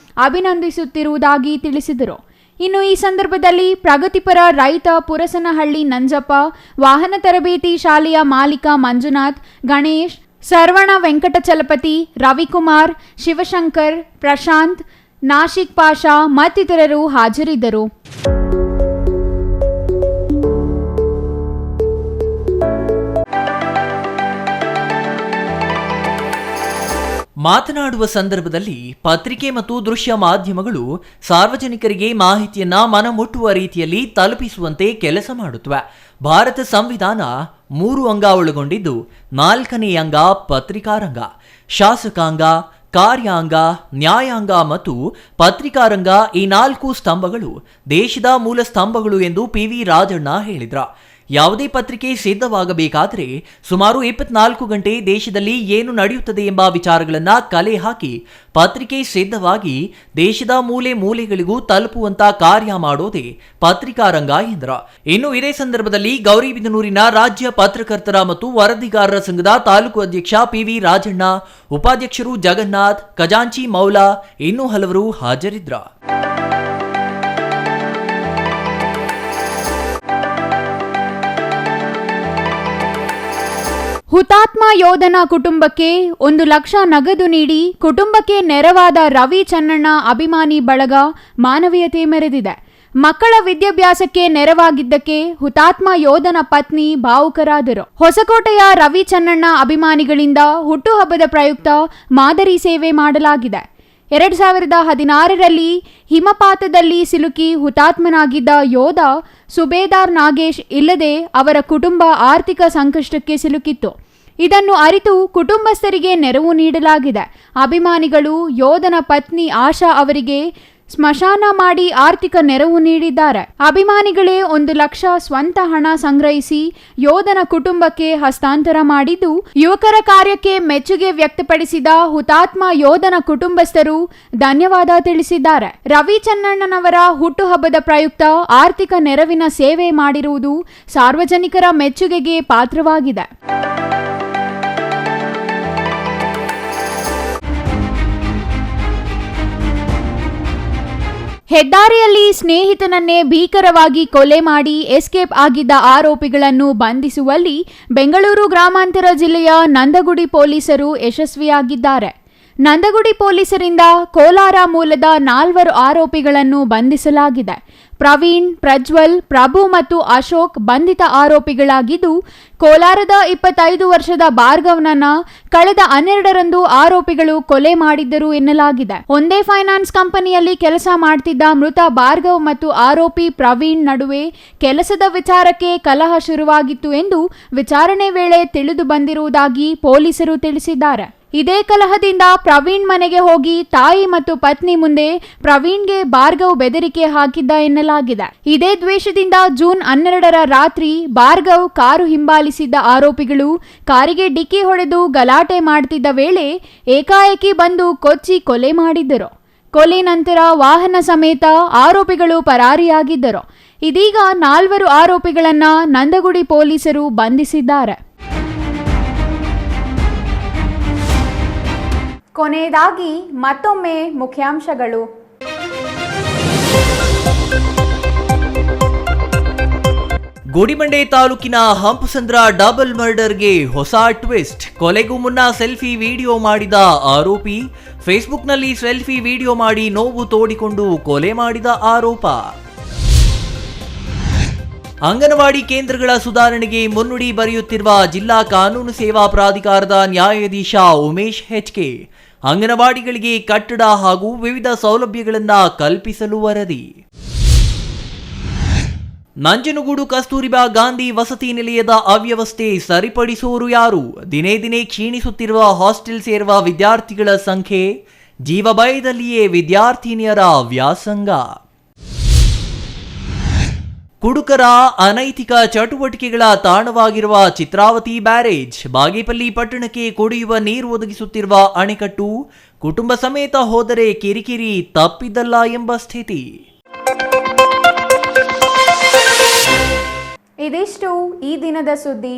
ಅಭಿನಂದಿಸುತ್ತಿರುವುದಾಗಿ ತಿಳಿಸಿದರು. ಇನ್ನು ಈ ಸಂದರ್ಭದಲ್ಲಿ ಪ್ರಗತಿಪರ ರೈತ ಪುರಸನಹಳ್ಳಿ ನಂಜಪ್ಪ, ವಾಹನ ತರಬೇತಿ ಶಾಲೆಯ ಮಾಲೀಕ ಮಂಜುನಾಥ್, ಗಣೇಶ್, ಸರ್ವಣ ವೆಂಕಟಚಲಪತಿ, ರವಿಕುಮಾರ್, ಶಿವಶಂಕರ್, ಪ್ರಶಾಂತ್, ನಾಶಿಕ್ ಪಾಷಾ ಮತ್ತಿತರರು ಹಾಜರಿದ್ದರು. ಮಾತನಾಡುವ ಸಂದರ್ಭದಲ್ಲಿ ಪತ್ರಿಕೆ ಮತ್ತು ದೃಶ್ಯ ಮಾಧ್ಯಮಗಳು ಸಾರ್ವಜನಿಕರಿಗೆ ಮಾಹಿತಿಯನ್ನ ಮನಮುಟ್ಟುವ ರೀತಿಯಲ್ಲಿ ತಲುಪಿಸುವಂತೆ ಕೆಲಸ ಮಾಡುತ್ತವೆ. ಭಾರತ ಸಂವಿಧಾನ 3 ಅಂಗ ಒಳಗೊಂಡಿದ್ದು 4ನೇ ಅಂಗ ಪತ್ರಿಕಾರಂಗ, ಶಾಸಕಾಂಗ, ಕಾರ್ಯಾಂಗ, ನ್ಯಾಯಾಂಗ ಮತ್ತು ಪತ್ರಿಕಾರಂಗ. ಈ 4 ಸ್ತಂಭಗಳು ದೇಶದ ಮೂಲ ಸ್ತಂಭಗಳು ಎಂದು PV ರಾಜಣ್ಣ ಹೇಳಿದ್ರ. ಯಾವುದೇ ಪತ್ರಿಕೆ ಸಿದ್ಧವಾಗಬೇಕಾದರೆ ಸುಮಾರು 24 ಗಂಟೆ ದೇಶದಲ್ಲಿ ಏನು ನಡೆಯುತ್ತದೆ ಎಂಬ ವಿಚಾರಗಳನ್ನ ಕಲೆ ಹಾಕಿ ಪತ್ರಿಕೆ ಸಿದ್ಧವಾಗಿ ದೇಶದ ಮೂಲೆ ಮೂಲೆಗಳಿಗೂ ತಲುಪುವಂತ ಕಾರ್ಯ ಮಾಡೋದೇ ಪತ್ರಿಕಾರಂಗ ಎಂದ್ರ. ಇನ್ನು ಇದೇ ಸಂದರ್ಭದಲ್ಲಿ ಗೌರಿಬಿದನೂರಿನ ರಾಜ್ಯ ಪತ್ರಕರ್ತರ ಮತ್ತು ವರದಿಗಾರರ ಸಂಘದ ತಾಲೂಕು ಅಧ್ಯಕ್ಷ PV ರಾಜಣ್ಣ, ಉಪಾಧ್ಯಕ್ಷರು ಜಗನ್ನಾಥ್, ಖಜಾಂಚಿ ಮೌಲಾ, ಇನ್ನೂ ಹಲವರು ಹಾಜರಿದ್ರ. ಹುತಾತ್ಮ ಯೋಧನ ಕುಟುಂಬಕ್ಕೆ 1 ಲಕ್ಷ ನಗದು ನೀಡಿ ಕುಟುಂಬಕ್ಕೆ ನೆರವಾದ ರವಿ ಚನ್ನಣ್ಣ ಅಭಿಮಾನಿ ಬಳಗ ಮಾನವೀಯತೆ ಮೆರೆದಿದೆ. ಮಕ್ಕಳ ವಿದ್ಯಾಭ್ಯಾಸಕ್ಕೆ ನೆರವಾಗಿದ್ದಕ್ಕೆ ಹುತಾತ್ಮ ಯೋಧನ ಪತ್ನಿ ಭಾವುಕರಾದರು. ಹೊಸಕೋಟೆಯ ರವಿ ಚನ್ನಣ್ಣ ಅಭಿಮಾನಿಗಳಿಂದ ಹುಟ್ಟುಹಬ್ಬದ ಪ್ರಯುಕ್ತ ಮಾದರಿ ಸೇವೆ ಮಾಡಲಾಗಿದೆ. 2016ರಲ್ಲಿ ಹಿಮಪಾತದಲ್ಲಿ ಸಿಲುಕಿ ಹುತಾತ್ಮನಾಗಿದ್ದ ಯೋಧ ಸುಬೇದಾರ್ ನಾಗೇಶ್ ಇಲ್ಲದೆ ಅವರ ಕುಟುಂಬ ಆರ್ಥಿಕ ಸಂಕಷ್ಟಕ್ಕೆ ಸಿಲುಕಿತ್ತು. ಇದನ್ನು ಅರಿತು ಕುಟುಂಬಸ್ಥರಿಗೆ ನೆರವು ನೀಡಲಾಗಿದೆ. ಅಭಿಮಾನಿಗಳು ಯೋಧನ ಪತ್ನಿ ಆಶಾ ಅವರಿಗೆ ಸ್ಮಶಾನ ಮಾಡಿ ಆರ್ಥಿಕ ನೆರವು ನೀಡಿದ್ದಾರೆ. ಅಭಿಮಾನಿಗಳೇ 1 ಲಕ್ಷ ಸ್ವಂತ ಹಣ ಸಂಗ್ರಹಿಸಿ ಯೋಧನ ಕುಟುಂಬಕ್ಕೆ ಹಸ್ತಾಂತರ ಮಾಡಿದ್ದು, ಯುವಕರ ಕಾರ್ಯಕ್ಕೆ ಮೆಚ್ಚುಗೆ ವ್ಯಕ್ತಪಡಿಸಿದ ಹುತಾತ್ಮ ಯೋಧನ ಕುಟುಂಬಸ್ಥರು ಧನ್ಯವಾದ ತಿಳಿಸಿದ್ದಾರೆ. ರವಿ ಚನ್ನಣ್ಣನವರ ಹುಟ್ಟುಹಬ್ಬದ ಪ್ರಯುಕ್ತ ಆರ್ಥಿಕ ನೆರವಿನ ಸೇವೆ ಮಾಡಿರುವುದು ಸಾರ್ವಜನಿಕರ ಮೆಚ್ಚುಗೆಗೆ ಪಾತ್ರವಾಗಿದೆ. ಹೆದ್ದಾರಿಯಲ್ಲಿ ಸ್ನೇಹಿತನನ್ನೇ ಭೀಕರವಾಗಿ ಕೊಲೆ ಮಾಡಿ ಎಸ್ಕೇಪ್ ಆಗಿದ್ದ ಆರೋಪಿಗಳನ್ನು ಬಂಧಿಸುವಲ್ಲಿ ಬೆಂಗಳೂರು ಗ್ರಾಮಾಂತರ ಜಿಲ್ಲೆಯ ನಂದಗುಡಿ ಪೊಲೀಸರು ಯಶಸ್ವಿಯಾಗಿದ್ದಾರೆ. ನಂದಗುಡಿ ಪೊಲೀಸರಿಂದ ಕೋಲಾರ ಮೂಲದ 4 ಆರೋಪಿಗಳನ್ನು ಬಂಧಿಸಲಾಗಿದೆ. ಪ್ರವೀಣ್, ಪ್ರಜ್ವಲ್, ಪ್ರಭು ಮತ್ತು ಅಶೋಕ್ ಬಂಧಿತ ಆರೋಪಿಗಳಾಗಿದ್ದು, ಕೋಲಾರದ 25 ವರ್ಷದ ಭಾರ್ಗವ್ನನ್ನ ಕಳೆದ 12ರಂದು ಆರೋಪಿಗಳು ಕೊಲೆ ಮಾಡಿದ್ದರು ಎನ್ನಲಾಗಿದೆ. ಒಂದೇ ಫೈನಾನ್ಸ್ ಕಂಪನಿಯಲ್ಲಿ ಕೆಲಸ ಮಾಡ್ತಿದ್ದ ಮೃತ ಭಾರ್ಗವ್ ಮತ್ತು ಆರೋಪಿ ಪ್ರವೀಣ್ ನಡುವೆ ಕೆಲಸದ ವಿಚಾರಕ್ಕೆ ಕಲಹ ಶುರುವಾಗಿತ್ತು ಎಂದು ವಿಚಾರಣೆ ವೇಳೆ ತಿಳಿದು ಬಂದಿರುವುದಾಗಿ ಪೊಲೀಸರು ತಿಳಿಸಿದ್ದಾರೆ. ಇದೇ ಕಲಹದಿಂದ ಪ್ರವೀಣ್ ಮನೆಗೆ ಹೋಗಿ ತಾಯಿ ಮತ್ತು ಪತ್ನಿ ಮುಂದೆ ಪ್ರವೀಣ್ಗೆ ಭಾರ್ಗವ್ ಬೆದರಿಕೆ ಹಾಕಿದ್ದ ಎನ್ನಲಾಗಿದೆ. ಇದೇ ದ್ವೇಷದಿಂದ ಜೂನ್ 12ರ ರಾತ್ರಿ ಭಾರ್ಗವ್ ಕಾರು ಹಿಂಬಾಲಿಸಿದ್ದ ಆರೋಪಿಗಳು ಕಾರಿಗೆ ಡಿಕ್ಕಿ ಹೊಡೆದು ಗಲಾಟೆ ಮಾಡ್ತಿದ್ದ ವೇಳೆ ಏಕಾಏಕಿ ಬಂದು ಕೊಚ್ಚಿ ಕೊಲೆ ಮಾಡಿದ್ದರು. ಕೊಲೆ ನಂತರ ವಾಹನ ಸಮೇತ ಆರೋಪಿಗಳು ಪರಾರಿಯಾಗಿದ್ದರು. ಇದೀಗ 4 ಆರೋಪಿಗಳನ್ನ ನಂದಗುಡಿ ಪೊಲೀಸರು ಬಂಧಿಸಿದ್ದಾರೆ. ಕೊನೆಯದಾಗಿ ಮತ್ತೊಮ್ಮೆ ಮುಖ್ಯಾಂಶಗಳು. ಗುಡಿಬಂಡೆ ತಾಲೂಕಿನ ಹಂಪಸಂದ್ರ ಡಬಲ್ ಮರ್ಡರ್ಗೆ ಹೊಸ ಟ್ವಿಸ್ಟ್. ಕೊಲೆಗೂ ಮುನ್ನ ಸೆಲ್ಫಿ ವಿಡಿಯೋ ಮಾಡಿದ ಆರೋಪಿ ಫೇಸ್ಬುಕ್ನಲ್ಲಿ ಸೆಲ್ಫಿ ವಿಡಿಯೋ ಮಾಡಿ ನೋವು ತೋಡಿಕೊಂಡು ಕೊಲೆ ಮಾಡಿದ ಆರೋಪ. ಅಂಗನವಾಡಿ ಕೇಂದ್ರಗಳ ಸುಧಾರಣೆಗೆ ಮುನ್ನುಡಿ ಬರೆಯುತ್ತಿರುವ ಜಿಲ್ಲಾ ಕಾನೂನು ಸೇವಾ ಪ್ರಾಧಿಕಾರದ ನ್ಯಾಯಾಧೀಶ ಉಮೇಶ್ HK. ಅಂಗನವಾಡಿಗಳಿಗೆ ಕಟ್ಟಡ ಹಾಗೂ ವಿವಿಧ ಸೌಲಭ್ಯಗಳನ್ನು ಕಲ್ಪಿಸಲು ವರದಿ. ನಂಜನಗೂಡು ಕಸ್ತೂರಿಬಾ ಗಾಂಧಿ ವಸತಿ ನಿಲಯದ ಅವ್ಯವಸ್ಥೆ ಸರಿಪಡಿಸುವವರು ಯಾರು? ದಿನೇ ದಿನೇ ಕ್ಷೀಣಿಸುತ್ತಿರುವ ಹಾಸ್ಟೆಲ್ ಸೇರುವ ವಿದ್ಯಾರ್ಥಿಗಳ ಸಂಖ್ಯೆ, ಜೀವಭಯದಲ್ಲಿಯೇ ವಿದ್ಯಾರ್ಥಿನಿಯರ ವ್ಯಾಸಂಗ. ಕುಡುಕರ ಅನೈತಿಕ ಚಟುವಟಿಕೆಗಳ ತಾಣವಾಗಿರುವ ಚಿತ್ರಾವತಿ ಬ್ಯಾರೇಜ್, ಬಾಗೇಪಲ್ಲಿ ಪಟ್ಟಣಕ್ಕೆ ಕುಡಿಯುವ ನೀರು ಒದಗಿಸುತ್ತಿರುವ ಅಣೆಕಟ್ಟು, ಕುಟುಂಬ ಸಮೇತ ಹೋದರೆ ಕಿರಿಕಿರಿ ತಪ್ಪಿದ್ದಲ್ಲ ಎಂಬ ಸ್ಥಿತಿ. ಇದಿಷ್ಟು ಈ ದಿನದ ಸುದ್ದಿ.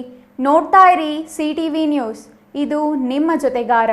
ನೋಡ್ತಾ ಇರಿ CTV ನ್ಯೂಸ್, ಇದು ನಿಮ್ಮ ಜೊತೆಗಾರ.